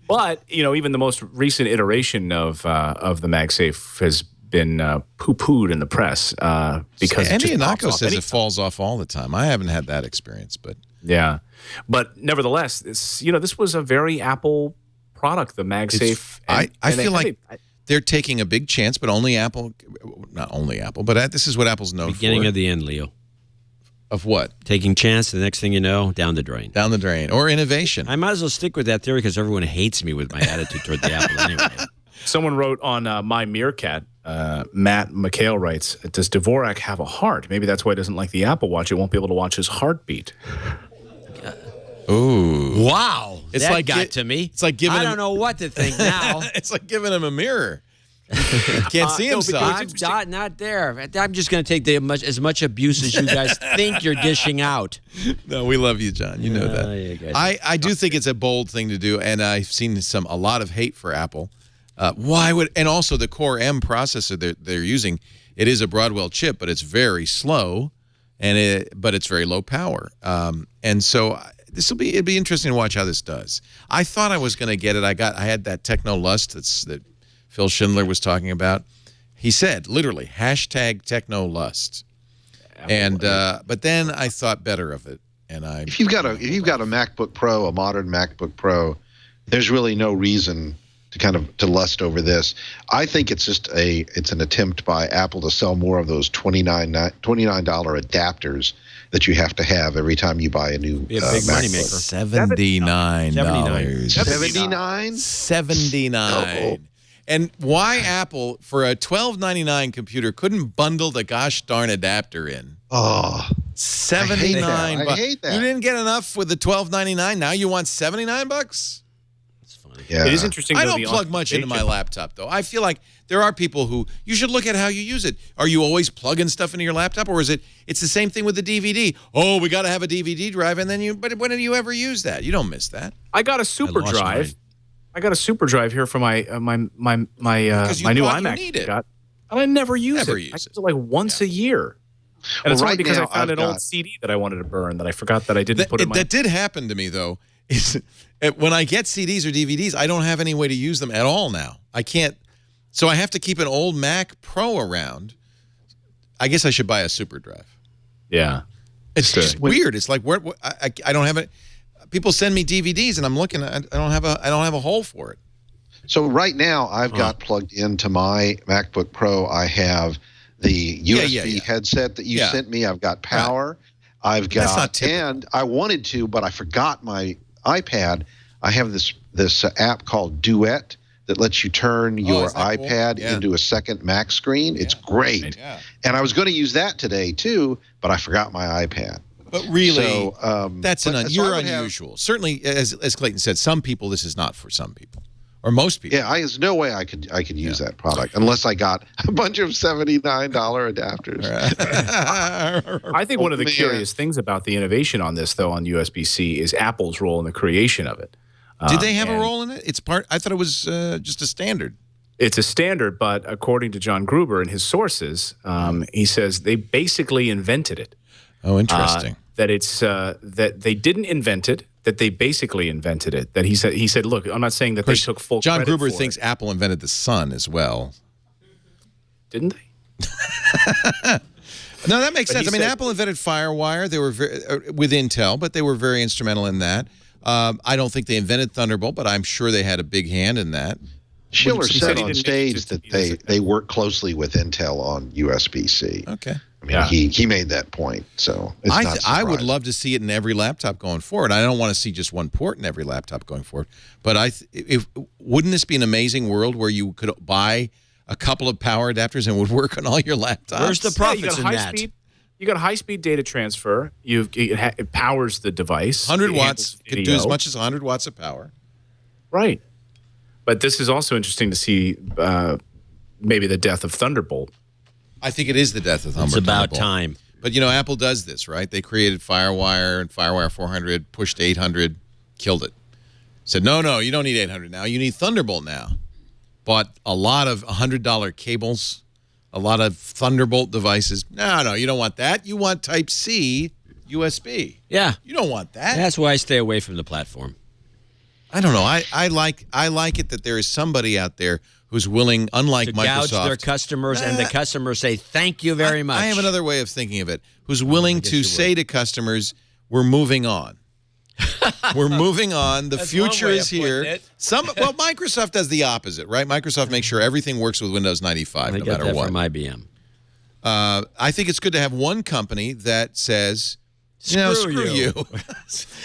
E: But, even the most recent iteration of the MagSafe has been poo-pooed in the press because
A: Andy Anako says it falls off all the time. I haven't had that experience, but...
E: Yeah. But nevertheless, this was a very Apple product, the MagSafe.
A: I feel like they're taking a big chance, but only Apple... Not only Apple, but this is what Apple's known for.
N: Beginning of the end, Leo.
A: Of what?
N: Taking chance, the next thing you know, down the drain.
A: Down the drain. Or innovation.
N: I might as well stick with that theory because everyone hates me with my attitude toward the Apple anyway.
E: Someone wrote on My Meerkat, Matt McHale writes, does Dvorak have a heart? Maybe that's why he doesn't like the Apple Watch. It won't be able to watch his heartbeat.
A: Ooh.
N: Wow.
A: It's
N: that
A: like
N: got to me.
A: It's like giving
N: I don't know what to think now.
A: It's like giving him a mirror. Can't see himself.
N: I'm not there. I'm just going to take as much abuse as you guys think you're dishing out.
A: No, we love you, John. You know that. I do think it's a bold thing to do, and I've seen a lot of hate for Apple. And also the Core M processor they're using, it is a Broadwell chip, but it's very slow, but it's very low power. And so it'd be interesting to watch how this does. I thought I was going to get it. I had that Techno Lust that Phil Schindler was talking about. He said literally #Techno Lust. And but then I thought better of it, and if
F: you've got a MacBook Pro, a modern MacBook Pro, there's really no reason to lust over this. I think it's just it's an attempt by Apple to sell more of those $29 adapters that you have to have every time you buy a new
N: big
F: MacBook.
N: $79.
A: $79. And why Apple, for a $12.99 computer, couldn't bundle the gosh darn adapter in?
F: Oh,
A: $79.
F: I hate that.
A: You didn't get enough with the $12.99. Now you want $79?
N: That's funny.
F: Yeah.
E: It is interesting.
A: I don't plug much into my laptop, though. I feel like there are people who you should look at how you use it. Are you always plugging stuff into your laptop, or is it's the same thing with the DVD? Oh, we got to have a DVD drive, and then but when do you ever use that? You don't miss that.
E: I got a super drive. I got a super drive here for my new iMac. And I never use it. I use it like once a year. And it's only because I found an old CD that I wanted to burn that I forgot that I didn't put in my...
A: That did happen to me, though. When I get CDs or DVDs, I don't have any way to use them at all now. I can't... So I have to keep an old Mac Pro around. I guess I should buy a super drive.
E: Yeah.
A: It's just weird. It's like, I don't have it... People send me DVDs, and I'm looking. I don't have a hole for it.
F: So right now, I've got plugged into my MacBook Pro. I have the USB headset that you sent me. I've got power. I've got, and I wanted to, but I forgot my iPad. I have this app called Duet that lets you turn your iPad into a second Mac screen. It's great. And I was going to use that today too, but I forgot my iPad.
A: But really, you're unusual. Certainly, as Clayton said, some people, this is not for some people. or most people.
F: Yeah, there's no way I could use that product unless I got a bunch of $79 adapters.
E: I think one of the curious things about the innovation on this, though, on USB-C, is Apple's role in the creation of it.
A: Did they have a role in it? It's part. I thought it was just a standard.
E: It's a standard, but according to John Gruber and his sources, he says they basically invented it.
A: Oh, interesting.
E: That it's that they didn't invent it. That they basically invented it. That he said, look, I'm not saying that they took full
A: John
E: credit
A: Gruber
E: for
A: thinks
E: it.
A: Apple invented the sun as well.
E: Didn't they?
A: No, that makes
E: But
A: sense. I
E: he
A: mean,
E: said-
A: Apple invented FireWire. They were with Intel, but they were very instrumental in that. I don't think they invented Thunderbolt, but I'm sure they had a big hand in that.
F: Schiller
E: He
F: said
E: he
F: on
E: didn't
F: stage that they work closely with Intel on USB-C.
A: Okay.
F: I mean, he made that point, so it's not
A: I would
F: surprising.
A: love to see it in every laptop going forward. I don't want to see just one port in every laptop going forward. But wouldn't this be an amazing world where you could buy a couple of power adapters and it would work on all your laptops?
N: Where's the profits in that?
E: You got high-speed data transfer. It powers the device.
A: 100
E: It
A: watts.
E: handles
A: Could do as
E: video.
A: much as 100 watts of power.
E: Right. But this is also interesting to see maybe the death of Thunderbolt.
A: I think it is the death of Thunderbolt.
N: It's about time.
A: But, you know, Apple does this, right? They created FireWire and FireWire 400, pushed 800, killed it. Said, no, you don't need 800 now. You need Thunderbolt now. Bought a lot of $100 cables, a lot of Thunderbolt devices. No, you don't want that. You want Type-C USB.
N: Yeah.
A: You don't want that.
N: That's why I stay away from the platform.
A: I don't know. I like it that there is somebody out there who's willing, unlike
N: To
A: Microsoft,
N: gouge their customers, and the customers say, thank you very much.
A: I have another way of thinking of it. Who's willing to say to customers, we're moving on. We're moving on. The
N: That's
A: future
N: one way
A: is
N: of putting
A: here.
N: it.
A: Well, Microsoft does the opposite, right? Microsoft makes sure everything works with Windows 95
N: I
A: no
N: got
A: matter
N: that
A: what.
N: from IBM.
A: I think it's good to have one company that says, screw you.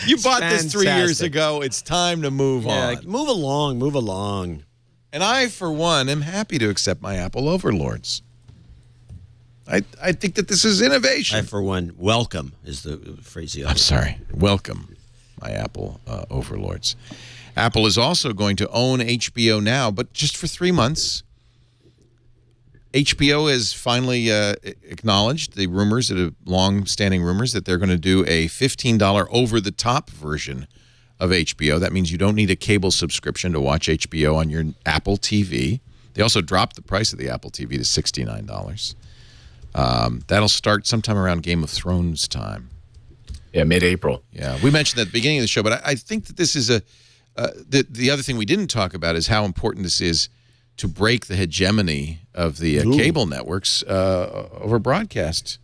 A: You bought this 3 years
N: Fantastic.
A: ago. It's time to move on.
N: Move along.
A: And I, for one, am happy to accept my Apple overlords. I think that this is innovation.
N: I, for one, welcome is the phraseology.
A: I'm sorry. Welcome, my Apple overlords. Apple is also going to own HBO Now, but just for 3 months. HBO has finally acknowledged the rumors, long-standing rumors, that they're going to do a $15 over-the-top version of HBO. That means you don't need a cable subscription to watch HBO on your Apple TV. They also dropped the price of the Apple TV to $69. That'll start sometime around Game of Thrones time.
E: Yeah, mid-April.
A: Yeah, we mentioned that at the beginning of the show, but I think that this is the other thing we didn't talk about is how important this is to break the hegemony of the cable networks over broadcast.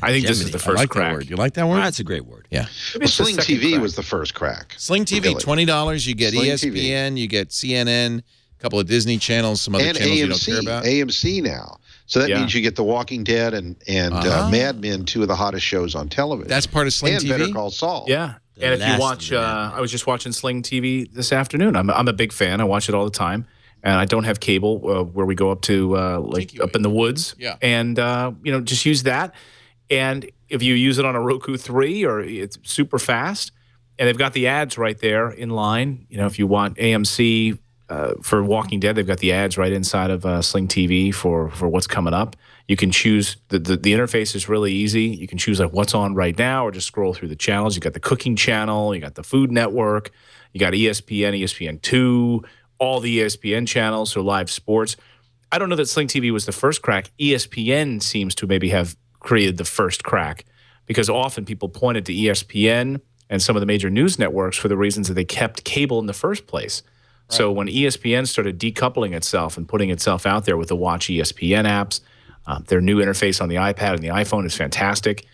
E: I think this is the first
A: I like
E: crack.
A: That word. You like that word?
N: That's a great word.
A: Yeah.
F: Well, Sling TV was the first crack.
A: Sling TV, $20. You get
F: Sling
A: ESPN,
F: TV.
A: you get CNN, a couple of Disney channels, some other
F: And
A: channels you don't
F: AMC,
A: care about.
F: AMC now. So that means you get The Walking Dead and Mad Men, two of the hottest shows on television.
A: That's part of Sling
F: and
A: TV?
F: Better Call Saul.
E: Yeah. And if you watch, I was just watching Sling TV this afternoon. I'm a big fan. I watch it all the time. And I don't have cable where we go up to up in the woods.
A: Yeah.
E: And, just use that. And if you use it on a Roku 3 or it's super fast, and they've got the ads right there in line. You know, if you want AMC for Walking Dead, they've got the ads right inside of Sling TV for what's coming up. You can choose, the interface is really easy. You can choose like what's on right now or just scroll through the channels. You got the cooking channel, you got the Food Network, you got ESPN, ESPN2, all the ESPN channels, so live sports. I don't know that Sling TV was the first crack. ESPN seems to maybe have created the first crack because often people pointed to ESPN and some of the major news networks for the reasons that they kept cable in the first place. Right. So when ESPN started decoupling itself and putting itself out there with the Watch ESPN apps, their new interface on the iPad and the iPhone is fantastic.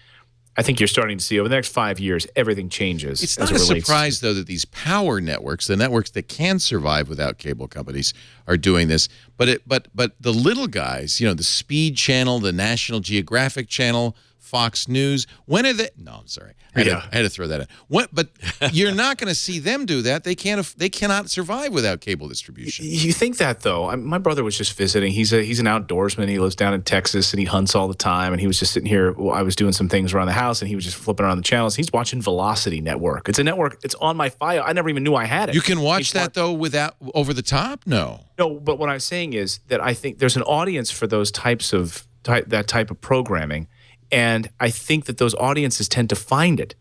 E: I think you're starting to see over the next 5 years, everything changes.
A: It's not a surprise, though, that these power networks, the networks that can survive without cable companies, are doing this. But the little guys, the Speed Channel, the National Geographic Channel, Fox News. When are they? No, I'm sorry. I had to throw that in. But you're not going to see them do that. They cannot survive without cable distribution.
E: You think that, though? My brother was just visiting. He's an outdoorsman. He lives down in Texas, and he hunts all the time. And he was just sitting here. I was doing some things around the house, and he was just flipping around the channels. He's watching Velocity Network. It's a network. It's on my file. I never even knew I had it.
A: You can watch that, though, without over the top? No.
E: No, but what I'm saying is that I think there's an audience for those that type of programming. And I think that those audiences tend to find it.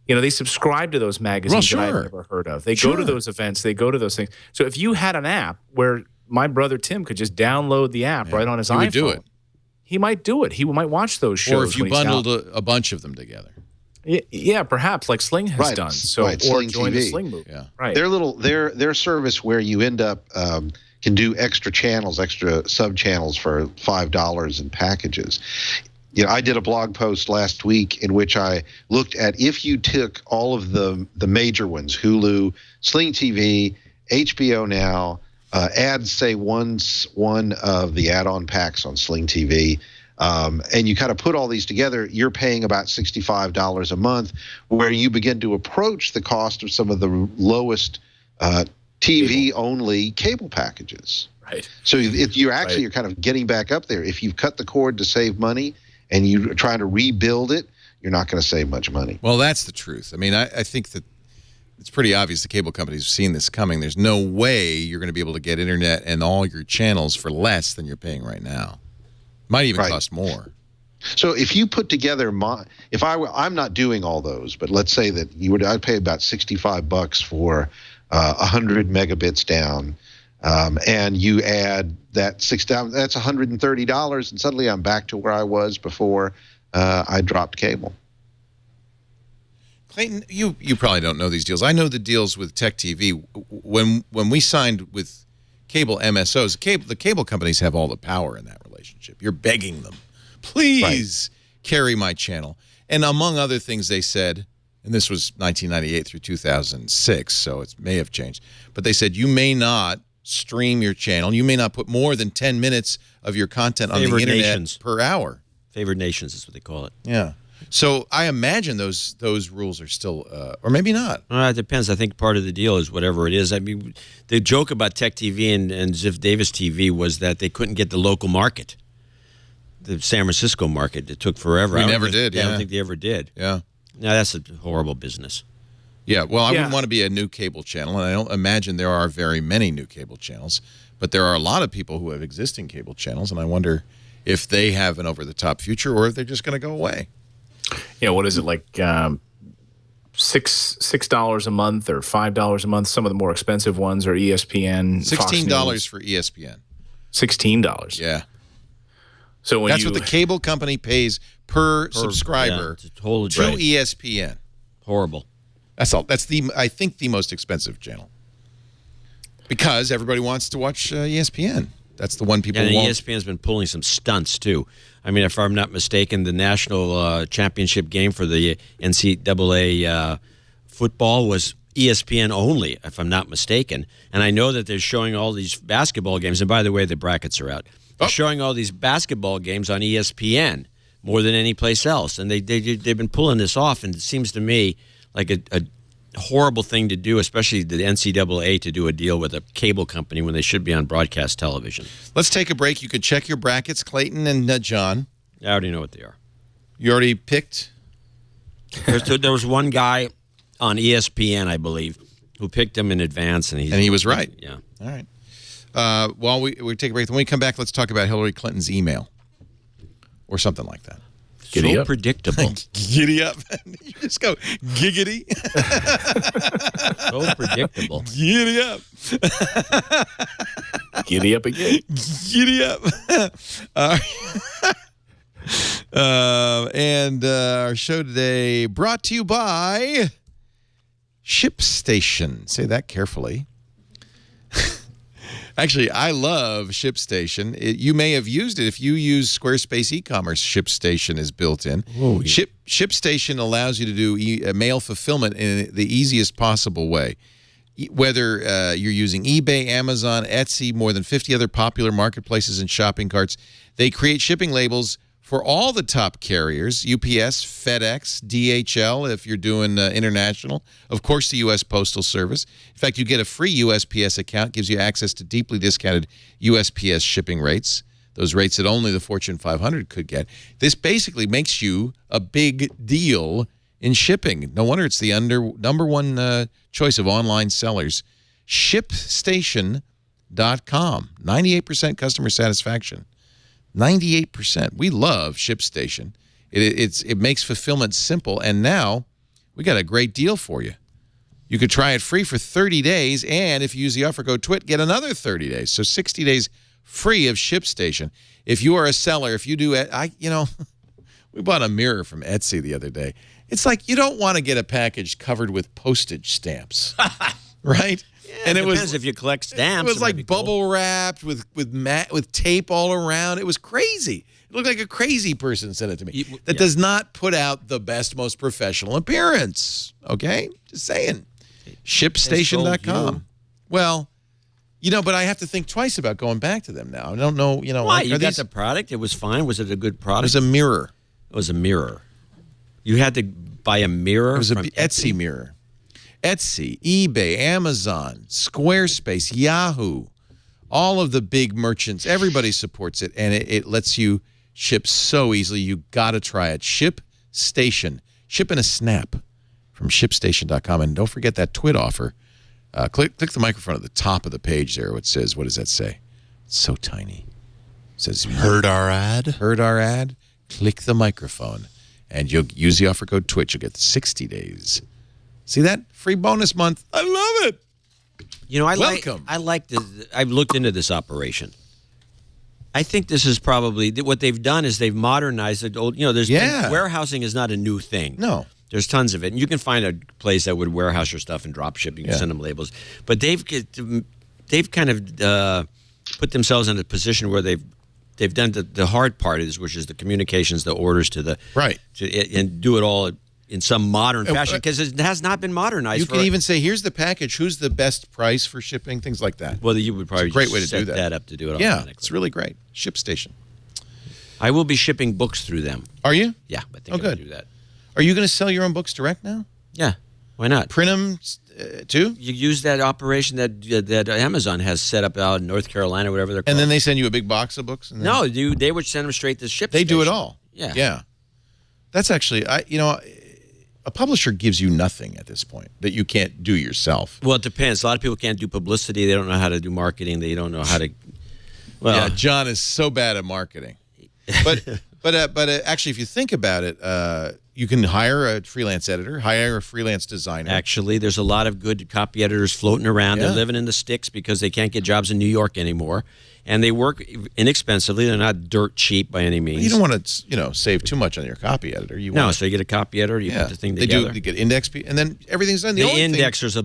E: They subscribe to those magazines that I've never heard of. They go to those events. They go to those things. So if you had an app where my brother Tim could just download the app right on his iPhone,
A: would do it.
E: He might do it. He might watch those shows.
A: Or if you bundled a bunch of them together.
E: Yeah, perhaps like Sling has done. So or
F: Sling
E: join
F: TV.
E: the Sling movie.
A: Yeah.
E: Right.
F: Their service where you end up can do extra channels, extra sub channels for $5 in packages. I did a blog post last week in which I looked at if you took all of the major ones, Hulu, Sling TV, HBO Now, add, say, one of the add-on packs on Sling TV, and you kind of put all these together, you're paying about $65 a month, where you begin to approach the cost of some of the lowest TV-only cable packages.
E: Right.
F: So you're kind of getting back up there. If you've cut the cord to save money, and you're trying to rebuild it, you're not going to save much money.
A: Well, that's the truth. I mean, I think that it's pretty obvious the cable companies have seen this coming. There's no way you're going to be able to get internet and all your channels for less than you're paying right now. Might even cost more.
F: So if you put together I'm not doing all those, but let's say that I'd pay about $65 for 100 megabits down. And you add that $6, that's $130, and suddenly I'm back to where I was before I dropped cable.
A: Clayton, you probably don't know these deals. I know the deals with Tech TV. When we signed with cable MSOs, the cable companies have all the power in that relationship. You're begging them, please carry my channel. And among other things they said, and this was 1998 through 2006, so it may have changed, but they said you may not stream your channel. You may not put more than 10 minutes of your content on the internet per hour.
N: Favored nations is what they call it.
A: Yeah. So I imagine those rules are still, or maybe not.
N: It depends. I think part of the deal is whatever it is. I mean, the joke about Tech TV and Ziff Davis TV was that they couldn't get the local market, the San Francisco market. It took forever.
A: We never did.
N: I don't think they ever did.
A: Yeah.
N: No, that's a horrible business.
A: Yeah, well, I wouldn't want to be a new cable channel, and I don't imagine there are very many new cable channels, but there are a lot of people who have existing cable channels, and I wonder if they have an over-the-top future or if they're just going to go away.
E: Yeah, what is it, like $6 a month or $5 a month? Some of the more expensive ones are ESPN,
A: $16 for ESPN.
E: $16?
A: Yeah.
E: So
A: that's what the cable company pays per subscriber to ESPN.
N: Horrible.
A: That's all. That's I think the most expensive channel because everybody wants to watch ESPN. That's the one people want.
N: And ESPN's been pulling some stunts too. I mean, if I'm not mistaken, the national championship game for the NCAA football was ESPN only, if I'm not mistaken. And I know that they're showing all these basketball games. And by the way, the brackets are out. They're showing all these basketball games on ESPN more than any place else. And they've been pulling this off. And it seems to me like a horrible thing to do, especially the NCAA, to do a deal with a cable company when they should be on broadcast television.
A: Let's take a break. You can check your brackets, Clayton and John.
N: I already know what they are.
A: You already picked?
N: There was one guy on ESPN, I believe, who picked him in advance. And
A: he was right.
N: Yeah.
A: All right. While we take a break, when we come back, let's talk about Hillary Clinton's email or something like that.
N: Giddy so up. Predictable.
A: Giddy up. You just go giggity.
N: So predictable.
A: Giddy up.
E: Giddy up again.
A: Giddy up. And our show today brought to you by ShipStation. Say that carefully. Actually, I love ShipStation. You may have used it. If you use Squarespace e-commerce, ShipStation is built in.
N: Oh, yeah.
A: ShipStation allows you to do mail fulfillment in the easiest possible way. Whether you're using eBay, Amazon, Etsy, more than 50 other popular marketplaces and shopping carts, they create shipping labels for all the top carriers, UPS, FedEx, DHL, if you're doing international, of course, the U.S. Postal Service. In fact, you get a free USPS account, gives you access to deeply discounted USPS shipping rates, those rates that only the Fortune 500 could get. This basically makes you a big deal in shipping. No wonder it's the number one choice of online sellers. ShipStation.com, 98% customer satisfaction. 98%. We love ShipStation. It makes fulfillment simple, and now we got a great deal for you. You could try it free for 30 days, and if you use the offer code TWIT, get another 30 days. So 60 days free of ShipStation. If you are a seller, if you do it, we bought a mirror from Etsy the other day. It's like you don't want to get a package covered with postage stamps, right?
N: Yeah,
A: and it
N: depends
A: was
N: if you collect stamps.
A: It was like bubble wrapped with tape all around. It was crazy. It looked like a crazy person sent it to me. That does not put out the best, most professional appearance. Okay, just saying. ShipStation.com. Well, but I have to think twice about going back to them now. I don't know.
N: Why? You got the product. It was fine. Was it a good product?
A: It was a mirror.
N: It was a mirror. You had to buy a mirror.
A: It was an Etsy mirror. Etsy, eBay, Amazon, Squarespace, Yahoo, all of the big merchants, everybody supports it, and it lets you ship so easily. You got to try it. ShipStation. Ship in a snap from ShipStation.com. And don't forget that TWIT offer. Click the microphone at the top of the page there. It says, what does that say? It's so tiny. It says,
G: heard our ad?
A: Heard our ad? Click the microphone, and you'll use the offer code TWIT. You'll get 60 days. See that? Free bonus month. I love it.
N: Welcome. I like this. I've looked into this operation. I think this is probably what they've done is they've modernized it. Warehousing is not a new thing.
A: No.
N: There's tons of it. And you can find a place that would warehouse your stuff and drop shipping and send them labels. But they've kind of put themselves in a position where they've done the hard part which is the communications, the orders to the and do it all in some modern fashion, because it has not been modernized.
A: You can even say, here's the package, who's the best price for shipping, things like that.
N: Well, you would probably
A: it's a great way to do
N: that up to do it.
A: Yeah, it's really great. ShipStation.
N: I will be shipping books through them.
A: Are you?
N: Yeah, I think I'll do that.
A: Are you going to sell your own books direct now?
N: Yeah, why not?
A: Print them too?
N: You use that operation that Amazon has set up out in North Carolina, whatever they're called.
A: And then they send you a big box of books? And
N: no, they would send them straight to ShipStation.
A: They do it all.
N: Yeah.
A: Yeah. That's actually, a publisher gives you nothing at this point that you can't do yourself.
N: Well, it depends. A lot of people can't do publicity. They don't know how to do marketing. They don't know how to. Well,
A: yeah, John is so bad at marketing. But actually, if you think about it, you can hire a freelance editor, hire a freelance designer.
N: Actually, there's a lot of good copy editors floating around. Yeah. They're living in the sticks because they can't get jobs in New York anymore. And they work inexpensively. They're not dirt cheap by any means.
A: Well, you don't want to, save too much on your copy editor.
N: So you get a copy editor, you put the thing together.
A: You get index, and then everything's done.
N: The index is a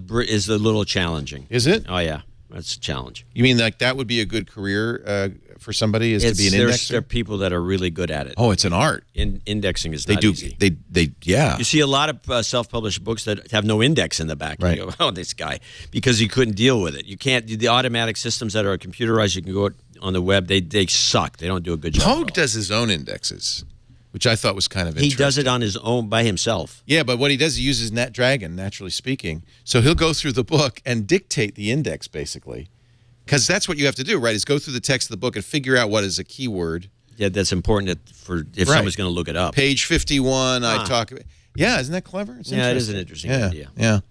N: little challenging.
A: Is it?
N: Oh, yeah. That's a challenge.
A: You mean like that would be a good career for somebody to be an indexer?
N: There are people that are really good at it.
A: Oh, it's an art.
N: Indexing is not easy.
A: Yeah.
N: You see a lot of self-published books that have no index in the back.
A: Right.
N: You go, oh, this guy, because you couldn't deal with it. You can't. The automatic systems that are computerized, you can go on the web. They suck. They don't do a good job.
A: Pogue does his own indexes, which I thought was kind of interesting.
N: He does it on his own by himself.
A: Yeah, but what he does, he uses NetDragon, naturally speaking. So he'll go through the book and dictate the index, basically. Because that's what you have to do, right, is go through the text of the book and figure out what is a keyword.
N: Yeah, that's important if someone's going to look it up.
A: Page 51, I talk about. Yeah, isn't that clever? It's
N: it is an interesting idea.
A: Yeah.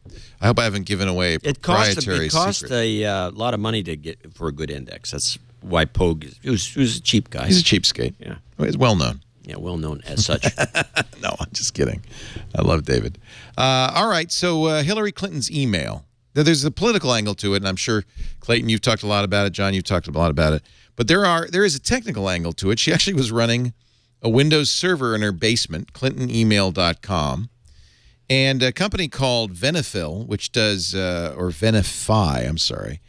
A: I hope I haven't given away proprietary
N: It cost a lot of money to get for a good index. That's why Pogue, he was a cheap guy.
A: He's a cheapskate.
N: Yeah.
A: He's well known.
N: Yeah, well known as such.
A: No, I'm just kidding. I love David. All right, so Hillary Clinton's email. There's a political angle to it, and I'm sure, Clayton, you've talked a lot about it. John, you've talked a lot about it. But there is a technical angle to it. She actually was running a Windows server in her basement, clintonemail.com, and a company called Venify, which does, or Venify, I'm sorry,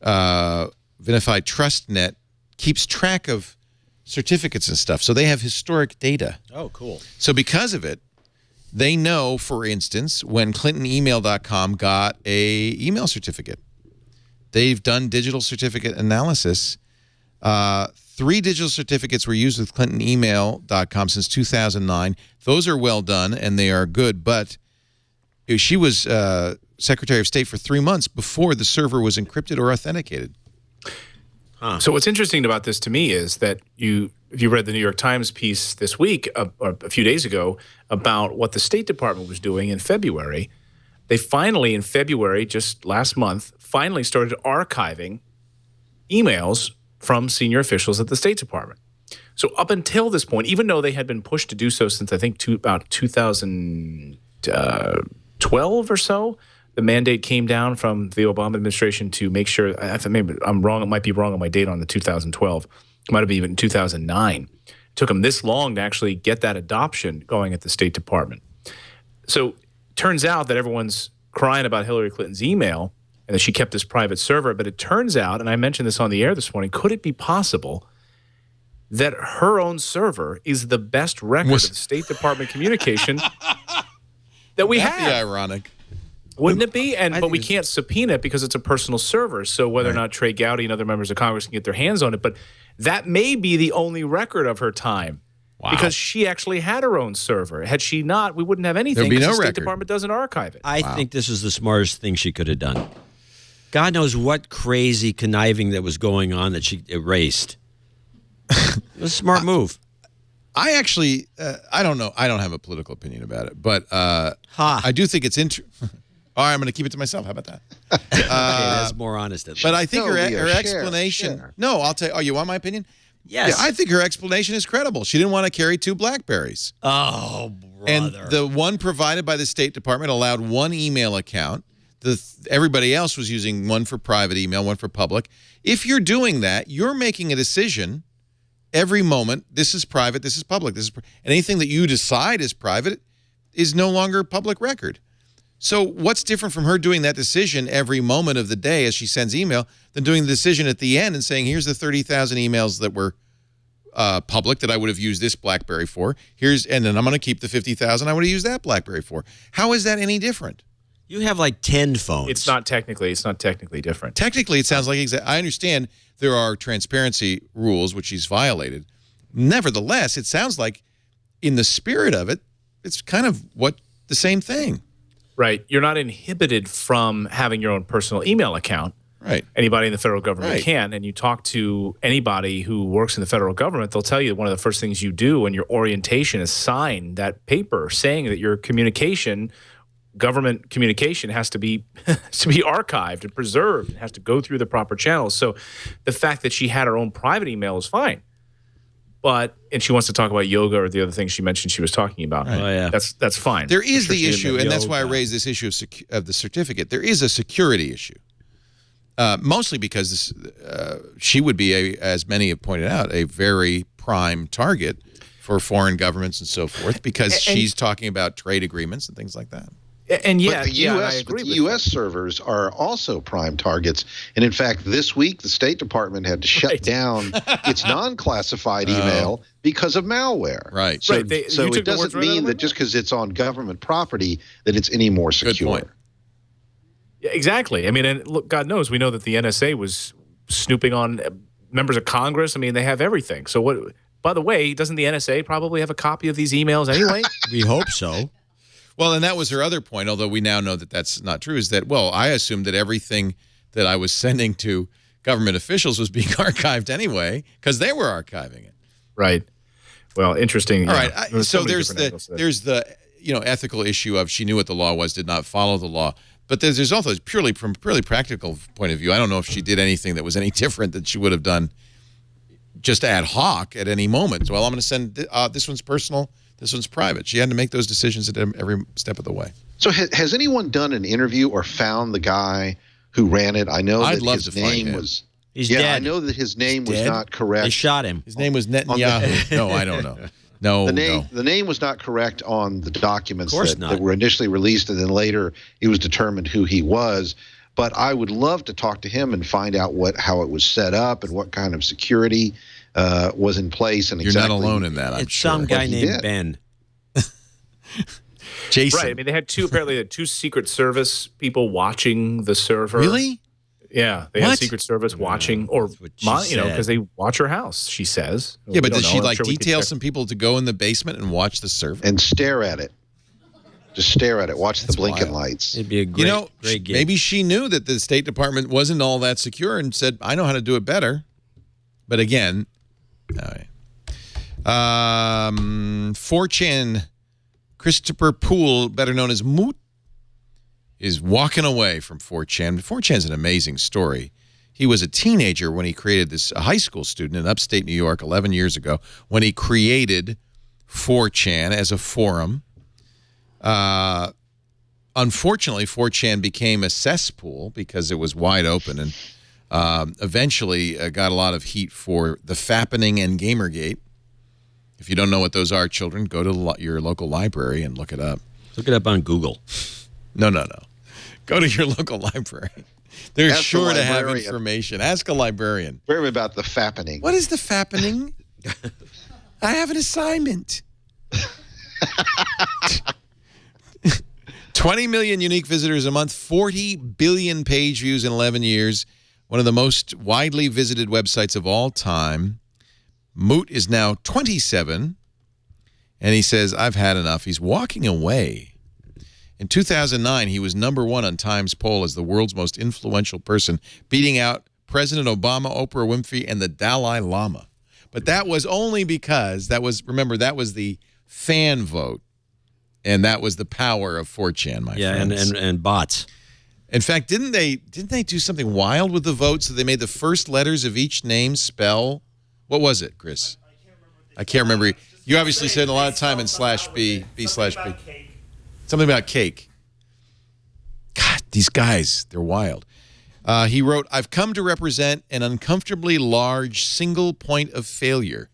A: Venify TrustNet keeps track of certificates and stuff. So they have historic data.
N: Oh, cool.
A: So because of it, they know, for instance, when clintonemail.com got a email certificate. They've done digital certificate analysis 3 digital certificates were used with ClintonEmail.com since 2009. Those are well done, and they are good, but she was Secretary of State for 3 months before the server was encrypted or authenticated.
E: So what's interesting about this to me is that if you read the New York Times piece this week, or a few days ago, about what the State Department was doing in February, they finally, in February, just last month, finally started archiving emails from senior officials at the State Department. So up until this point, even though they had been pushed to do so since, I think, about 2012 or so, the mandate came down from the Obama administration to make sure, I think maybe I'm wrong, it might be wrong on my date on the 2012, it might have been even 2009. It took them this long to actually get that adoption going at the State Department. So turns out that everyone's crying about Hillary Clinton's email and that she kept this private server, but it turns out, and I mentioned this on the air this morning, could it be possible that her own server is the best record of State Department communication that we have?
A: That'd be ironic.
E: Wouldn't it be? But we can't subpoena it because it's a personal server. So whether or not Trey Gowdy and other members of Congress can get their hands on it, but that may be the only record of her time. Wow. Because she actually had her own server. Had she not, we wouldn't have anything.
N: There'd be no
E: the State
N: record.
E: Department doesn't archive it.
N: I think this is the smartest thing she could have done. God knows what crazy conniving that was going on that she erased. It was a smart move.
A: I actually, I don't know. I don't have a political opinion about it, but I do think it's interesting. All right, I'm going to keep it to myself. How about that?
N: Okay, that's more honest.
A: But I think her explanation. No, I'll tell you. Oh, you want my opinion?
N: Yes.
A: Yeah, I think her explanation is credible. She didn't want to carry 2 BlackBerries.
N: Oh, brother.
A: And the one provided by the State Department allowed 1 email account. Everybody else was using one for private email, one for public. If you're doing that, you're making a decision every moment. This is private. This is public. And anything that you decide is private is no longer public record. So what's different from her doing that decision every moment of the day as she sends email than doing the decision at the end and saying, here's the 30,000 emails that were public that I would have used this BlackBerry for. And then I'm going to keep the 50,000 I would have used that BlackBerry for. How is that any different?
N: You have like 10 phones.
E: It's not technically different.
A: Technically, it sounds like I understand there are transparency rules which she's violated. Nevertheless, it sounds like in the spirit of it, it's kind of the same thing.
E: Right. You're not inhibited from having your own personal email account.
A: Right.
E: Anybody in the federal government can. And you talk to anybody who works in the federal government, they'll tell you one of the first things you do when your orientation is sign that paper saying that your government communication has to be archived and preserved and has to go through the proper channels. So the fact that she had her own private email is fine. And she wants to talk about yoga or the other things she mentioned she was talking about.
A: Right.
N: Oh, yeah.
E: That's fine.
A: There is the issue, and that's why I raised this issue of the certificate. There is a security issue, mostly because she would be, as many have pointed out, a very prime target for foreign governments and so forth because she's talking about trade agreements and things like that.
E: And
F: but the U.S. servers are also prime targets. And in fact, this week, the State Department had to shut down its non-classified email because of malware.
A: Right.
F: So it doesn't mean that just because it's on government property that it's any more secure.
A: Good point.
E: Yeah, exactly. I mean, and look, God knows, we know that the NSA was snooping on members of Congress. I mean, they have everything. So what? By the way, doesn't the NSA probably have a copy of these emails anyway?
N: We hope so.
A: Well, and that was her other point, although we now know that that's not true, is that, well, I assumed that everything that I was sending to government officials was being archived anyway because they were archiving it.
E: Right. Well, interesting.
A: All right. So there's the ethical issue of she knew what the law was, did not follow the law. But there's also from a purely practical point of view, I don't know if she did anything that was any different that she would have done just ad hoc at any moment. Well, I'm going to send this one's personal. This one's private. She had to make those decisions at every step of the way.
F: So has anyone done an interview or found the guy who ran it? I know that his name was...
N: He's dead.
F: I know that his name was not correct.
N: They shot him.
A: His name was Netanyahu. No, I don't know. No,
F: the name was not correct on the documents that were initially released, and then later it was determined who he was. But I would love to talk to him and find out how it was set up and what kind of security was in place. And
A: you're not alone in that.
N: It's some guy named Ben.
A: Jason.
E: Right. I mean, they had two Secret Service people watching the server.
A: Really?
E: Yeah, they have Secret Service watching, or because they watch her house. She says.
A: Yeah, but does she detail some people to go in the basement and watch the server
F: and stare at it? Just stare at it. Watch the blinking lights.
N: It'd be a great, great gig.
A: Maybe she knew that the State Department wasn't all that secure and said, "I know how to do it better." But again, all right. 4chan Christopher Poole, better known as Moot, is walking away from 4chan. 4chan's an amazing story. He was a teenager when he created this, a high school student in upstate New York 11 years ago, when he created 4chan as a forum. Unfortunately, 4chan became a cesspool because it was wide open, and eventually got a lot of heat for the fappening and Gamergate. If you don't know what those are, children, go to your local library and look it up.
N: Look it up on Google.
A: No. Go to your local library. They're sure to have information. Ask a librarian.
F: Very about the fappening.
A: What is the fappening? I have an assignment. 20 million unique visitors a month, 40 billion page views in 11 years. One of the most widely visited websites of all time. Moot is now 27, and he says, I've had enough. He's walking away. In 2009, he was #1 on Time's poll as the world's most influential person, beating out President Obama, Oprah Winfrey, and the Dalai Lama. But that was only because remember, that was the fan vote, and that was the power of 4chan, my friends.
N: Yeah, and bots.
A: In fact, didn't they do something wild with the vote? So they made the first letters of each name spell. What was it, Chris? I can't remember. You obviously spent a lot of time in /B, B/B. Something about cake. God, these guys, they're wild. He wrote, I've come to represent an uncomfortably large single point of failure.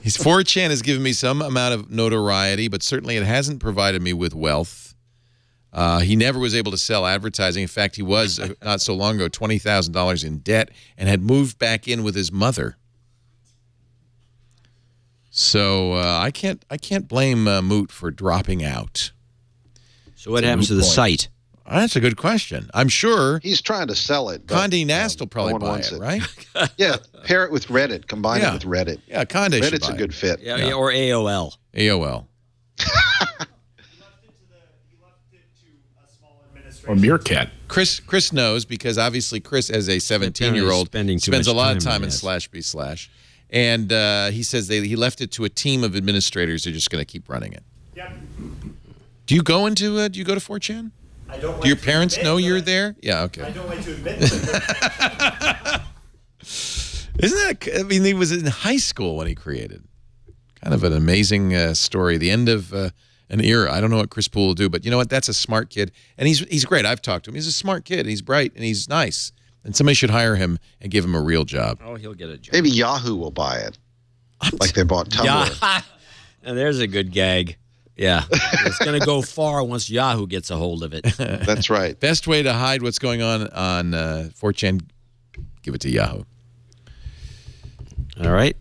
A: His 4chan has given me some amount of notoriety, but certainly it hasn't provided me with wealth. He never was able to sell advertising. In fact, he was, not so long ago, $20,000 in debt and had moved back in with his mother. So I can't blame Moot for dropping out.
N: So what happens to the site?
A: That's a good question. I'm sure
F: he's trying to sell it.
A: Condé Nast will probably buy it, right?
F: Yeah, pair it with Reddit. Combine it with Reddit.
A: Yeah, Condé should
F: Reddit's
A: buy
F: a good fit.
N: Yeah, or AOL.
A: AOL.
E: Or Meerkat.
A: Chris knows because obviously Chris, as a 17-year-old, spends a lot of time in /B/. And he says he left it to a team of administrators who are just going to keep running it.
P: Yep.
A: Do you go to 4chan?
P: I don't.
A: Do your parents know you're there? Yeah, okay.
P: I don't like to admit it.
A: Isn't that? I mean, he was in high school when he created. Kind of an amazing story. The end of an era. I don't know what Chris Poole will do, but you know what? That's a smart kid, and he's great. I've talked to him. He's a smart kid. He's bright and he's nice. And somebody should hire him and give him a real job.
N: Oh, he'll get a job.
F: Maybe Yahoo will buy it, like they bought Tumblr.
N: Yeah. And there's a good gag. Yeah, it's going to go far once Yahoo gets a hold of it.
F: That's right.
A: Best way to hide what's going on 4chan, give it to Yahoo.
N: All right.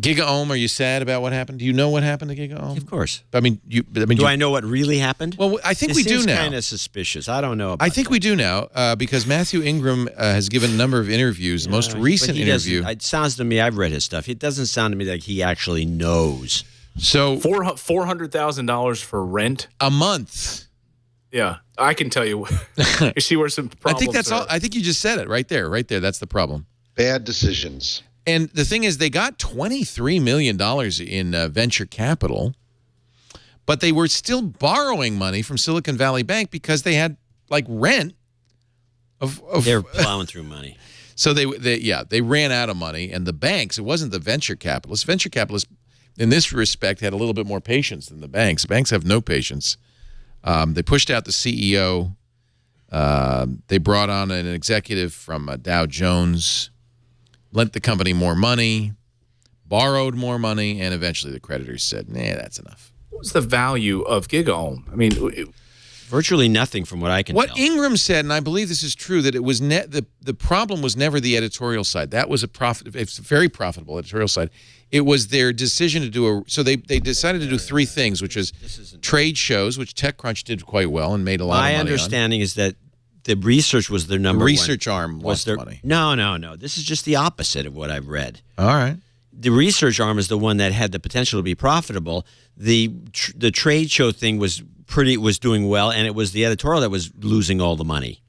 A: GigaOM, are you sad about what happened? Do you know what happened to GigaOM?
N: Of course.
A: I mean,
N: do I know what really happened?
A: Well, I think we do now.
N: This is kind of suspicious. I don't know.
A: I think we do now because Matthew Ingram has given a number of interviews. The most recent interview.
N: It sounds to me, I've read his stuff. It doesn't sound to me like he actually knows.
A: So
E: $400,000 for rent
A: a month.
E: Yeah, I can tell you. You see where some problems
A: I think that's all. I think you just said it right there. Right there. That's the problem.
F: Bad decisions.
A: And the thing is, they got $23 million in venture capital, but they were still borrowing money from Silicon Valley Bank because they had like rent.
N: They're plowing through money.
A: So they ran out of money, and the banks. It wasn't the venture capitalists. Venture capitalists, in this respect, had a little bit more patience than the banks. Banks have no patience. They pushed out the CEO. They brought on an executive from Dow Jones, lent the company more money, borrowed more money, and eventually the creditors said, nah, that's enough.
E: What was the value of GigaOM? I mean,
N: virtually nothing from what I can tell.
A: What Ingram said, and I believe this is true, that it was the problem was never the editorial side. That was it's a very profitable editorial side. It was their decision to do so they decided to do three things, which was trade shows, which TechCrunch did quite well and made a lot of money on.
N: My understanding is that the research was their number one.
A: Research arm lost money.
N: No. This is just the opposite of what I've read.
A: All right.
N: The research arm is the one that had the potential to be profitable. The trade show thing was doing well, and it was the editorial that was losing all the money.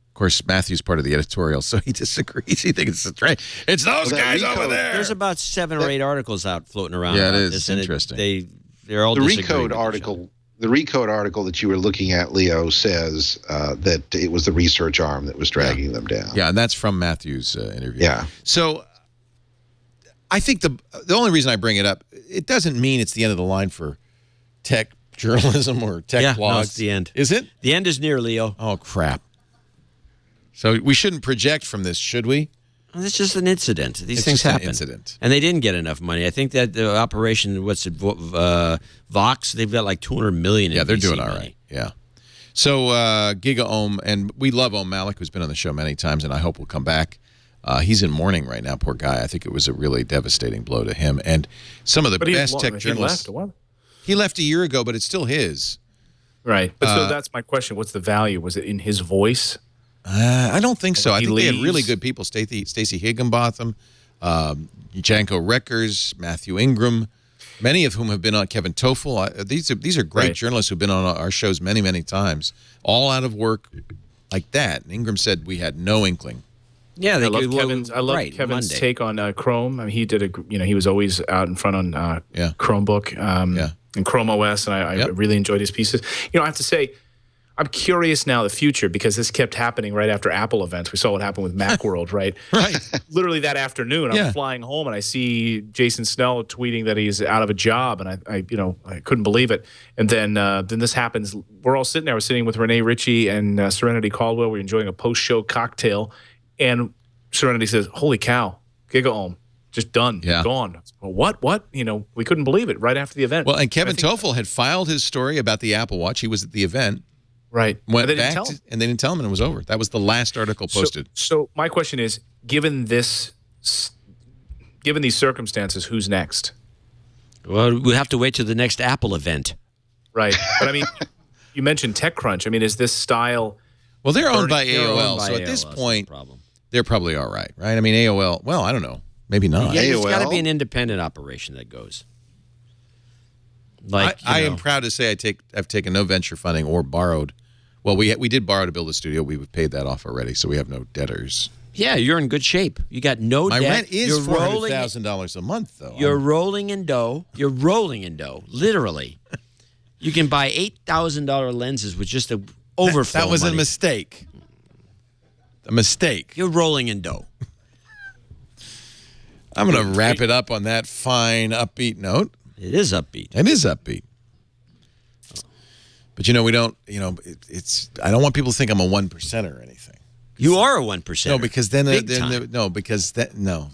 A: Of course, Matthew's part of the editorial, so he disagrees. He thinks it's a trade. It's those guys over there.
N: There's about 7 or 8 articles out floating around.
A: Yeah, it
N: about
A: is.
N: this,
A: Interesting.
N: They're all
F: the
N: disagreeing
F: Recode article. The Recode article that you were looking at, Leo, says that it was the research arm that was dragging them down.
A: Yeah, and that's from Matthew's interview.
F: Yeah.
A: So I think the only reason I bring it up, it doesn't mean it's the end of the line for tech journalism or tech blogs.
N: No, it's the end.
A: Is it?
N: The end is near, Leo.
A: Oh, crap. So we shouldn't project from this, should we?
N: Well, it's just an incident. These things
A: just an
N: happen.
A: incident.
N: And they didn't get enough money. I think that the operation, Vox, they've got like $200 million in
A: Yeah, they're
N: VC
A: doing all
N: money.
A: right. Yeah. So Giga Ohm, and we love Ohm Malik, who's been on the show many times, and I hope will come back. He's in mourning right now, poor guy. I think it was a really devastating blow to him. And some of the best tech journalists. He left a year ago, but it's still his.
E: Right. But so that's my question. What's the value? Was it in his voice?
A: I don't think so. I think they had really
E: leaves?
A: good people. Stacey Higginbotham, Janko Reckers, Matthew Ingram, many of whom have been on Kevin Toffel. These are great journalists who've been on our shows many, many times, all out of work like that. And Ingram said we had no inkling.
N: Yeah,
E: I love Kevin's take on Chrome. I mean, he did he was always out in front on Chromebook and Chrome OS, and I really enjoyed his pieces. I have to say, I'm curious now the future, because this kept happening right after Apple events. We saw what happened with Macworld, right?
A: Right.
E: Literally that afternoon, I'm flying home and I see Jason Snell tweeting that he's out of a job, and I couldn't believe it. And then this happens. We're all sitting there. We're sitting with Renee Ritchie and Serenity Caldwell. We're enjoying a post-show cocktail, and Serenity says, "Holy cow, Giga Ohm, just done, gone." Well, what? We couldn't believe it right after the event.
A: Well, and Kevin Toffel had filed his story about the Apple Watch. He was at the event.
E: Right.
A: Went
E: and
A: back, and they didn't tell him, and it was over. That was the last article posted.
E: So my question is, given these circumstances, who's next?
N: Well, we'll have to wait till the next Apple event.
E: Right. But I mean, you mentioned TechCrunch. I mean, is this style?
A: Well, they're owned by AOL, so at this point, they're probably all right? I mean, AOL, well, I don't know. Maybe not.
N: Yeah, it's got to be an independent operation that goes. Like
A: I am proud to say I've taken no venture funding or borrowed. Well, we did borrow to build a studio. We've paid that off already, so we have no debtors.
N: Yeah, you're in good shape. You got no debt.
A: My rent is $400,000 a month, though.
N: You're rolling in dough. You're rolling in dough, literally. You can buy $8,000 lenses with just an overflow.
A: That was
N: money.
A: a mistake. A mistake.
N: You're rolling in dough.
A: I'm going to wrap it up on that fine, upbeat note.
N: It is upbeat.
A: It is upbeat. But, we don't, I don't want people to think I'm a 1% or anything.
N: You are a 1%.
A: No, because then,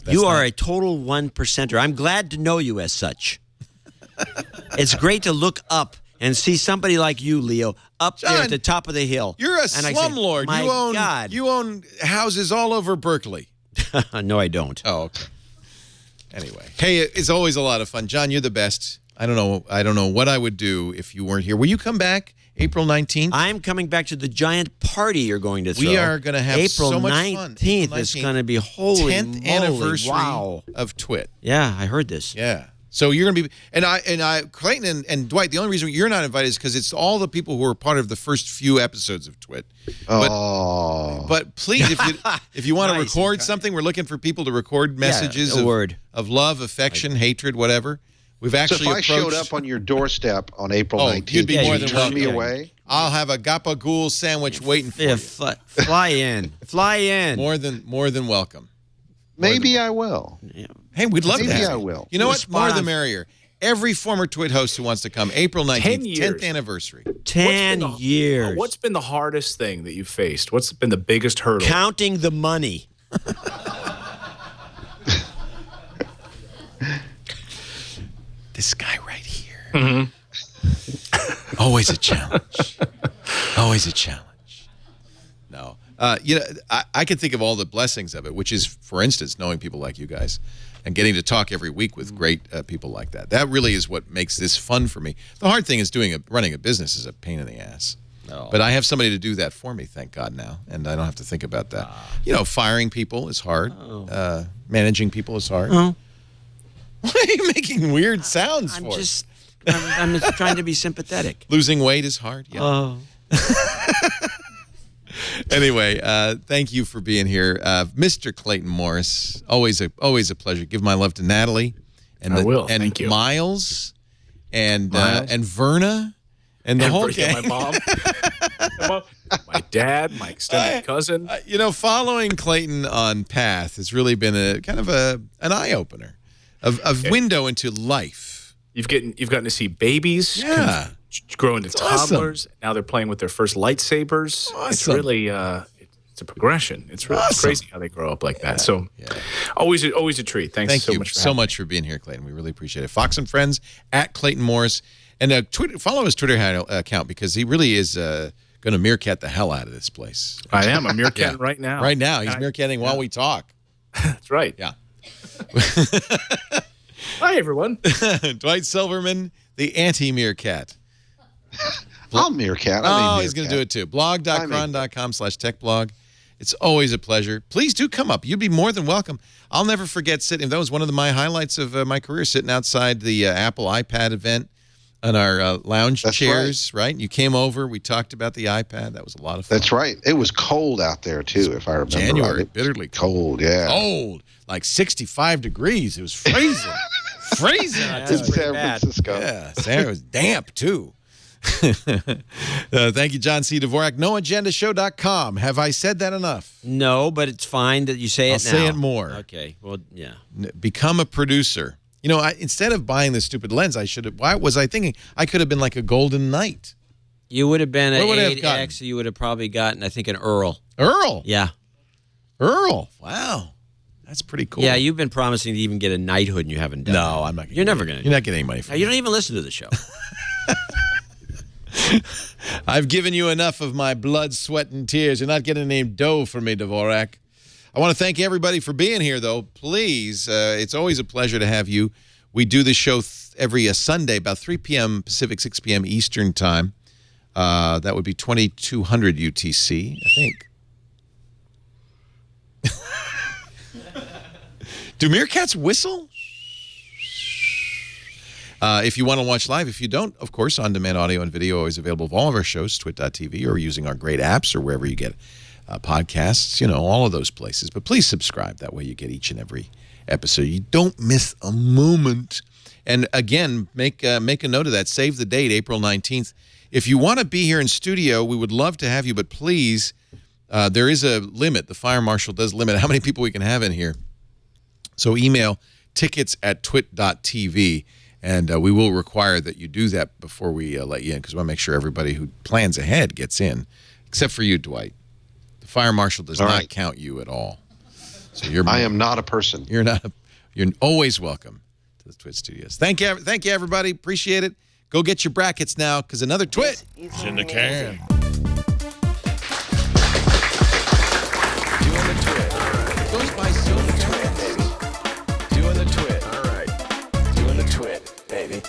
N: you are a total 1%er. I'm glad to know you as such. It's great to look up and see somebody like you, Leo, up there at the top of the hill.
A: You're a slumlord. You own houses all over Berkeley.
N: No, I don't.
A: Oh, okay. Anyway, hey, it's always a lot of fun. John, you're the best. I don't know what I would do if you weren't here. Will you come back April 19th?
N: I'm coming back to the giant party you're going to throw.
A: We are going to have
N: April
A: so much
N: 19th
A: fun.
N: April 19th is going to be holy
A: 10th
N: moly.
A: anniversary of Twit.
N: Yeah, I heard this.
A: Yeah. So you're going to be, and I, Clayton and Dwight, the only reason you're not invited is because it's all the people who were part of the first few episodes of Twit. But please, if you want to record something, we're looking for people to record messages of love, affection, hatred, whatever. We've actually
F: so if I showed up on your doorstep on April 19th,
A: you'd be more than
F: turn
A: welcome.
F: me away?
A: I'll have a gabagool sandwich waiting for you.
N: Fly in. Fly in.
A: More than welcome.
F: Maybe I will.
N: Yeah.
A: Hey, we'd love
F: Maybe
A: that.
F: I will.
A: You know what? More the merrier. Every former Twit host who wants to come, April 19th, 10th anniversary.
N: 10 years.
E: What's been the hardest thing that you've faced? What's been the biggest hurdle?
N: Counting the money.
A: This guy right here. Mm-hmm. Always a challenge. Always a challenge. No. I can think of all the blessings of it, which is, for instance, knowing people like you guys and getting to talk every week with great people like that. That really is what makes this fun for me. The hard thing is running a business is a pain in the ass. But I have somebody to do that for me, thank God now, and I don't have to think about that. Firing people is hard. Managing people is hard.
N: Oh.
A: Why are you making weird sounds
N: I'm
A: for?
N: I'm trying to be sympathetic.
A: Losing weight is hard. Yeah.
N: Oh.
A: Anyway, thank you for being here, Mr. Clayton Morris. Always a pleasure. Give my love to Natalie, and
E: Thank you.
A: Miles, and Verna, and the whole gang.
E: My mom, my dad, my extended cousin.
A: Following Clayton on Path has really been a kind of an eye opener, a window into life.
E: You've gotten to see babies.
A: Yeah.
E: Grow into toddlers.
A: Awesome.
E: Now they're playing with their first lightsabers.
A: Awesome.
E: It's really it's a progression. It's really crazy how they grow up like that. So always a treat. Thank
A: you
E: much
A: so much for being here, Clayton. We really appreciate it. Fox and Friends at Clayton Morris, and follow his Twitter account because he really is going to meerkat the hell out of this place.
E: I am. I'm meerkatting right now.
A: Right now, he's meerkatting while we talk.
E: That's right.
A: Yeah.
E: Hi everyone.
A: Dwight Silverman, the anti-meerkat.
F: I'll meerkat.
A: He's going to do it too. blog.cron.com/techblog. It's always a pleasure. Please do come up. You'd be more than welcome. I'll never forget sitting. That was one of my highlights of my career, sitting outside the Apple iPad event on our lounge chairs, right? You came over. We talked about the iPad. That was a lot of fun.
F: That's right. It was cold out there, too, if I remember
A: January,
F: right.
A: bitterly
F: cold, yeah.
A: Cold, like 65 degrees. It was freezing. Freezing.
F: In San Francisco.
A: Yeah, it was damp, too. Thank you, John C. Dvorak. NoAgendaShow.com. Have I said that enough?
N: No, but it's fine that you say it now.
A: I'll say it more.
N: Okay. Well, yeah.
A: Become a producer. Instead of buying this stupid lens, I should have. Why was I thinking I could have been like a Golden Knight?
N: You would have been an
A: What would I have
N: 8X. You would have probably gotten, I think, an Earl.
A: Earl?
N: Yeah.
A: Earl. Wow. That's pretty cool.
N: Yeah, you've been promising to even get a knighthood and you haven't done it.
A: No, I'm not going to.
N: You're never going to.
A: You're not getting any money from
N: me. You don't even listen to the show.
A: I've given you enough of my blood, sweat, and tears. You're not getting any dough from me, Dvorak. I want to thank everybody for being here, though. Please, it's always a pleasure to have you. We do this show every Sunday, about 3 p.m. Pacific, 6 p.m. Eastern Time. That would be 2200 UTC, I think. Do meerkats whistle? If you want to watch live, if you don't, of course, on-demand audio and video always available of all of our shows, twit.tv, or using our great apps or wherever you get podcasts, all of those places. But please subscribe. That way you get each and every episode. You don't miss a moment. And again, make a note of that. Save the date, April 19th. If you want to be here in studio, we would love to have you, but please, there is a limit. The fire marshal does limit how many people we can have in here. So email tickets@twit.tv. And we will require that you do that before we let you in, because we want to make sure everybody who plans ahead gets in, except for you, Dwight. The fire marshal does not count you at all. So I
F: am not a person.
A: You're always welcome to the Twit Studios. Thank you, everybody. Appreciate it. Go get your brackets now, because another Twit is in the can. Doing the Twit. It goes by Silverman. Doing the Twit. All right. Doing the Twit, baby.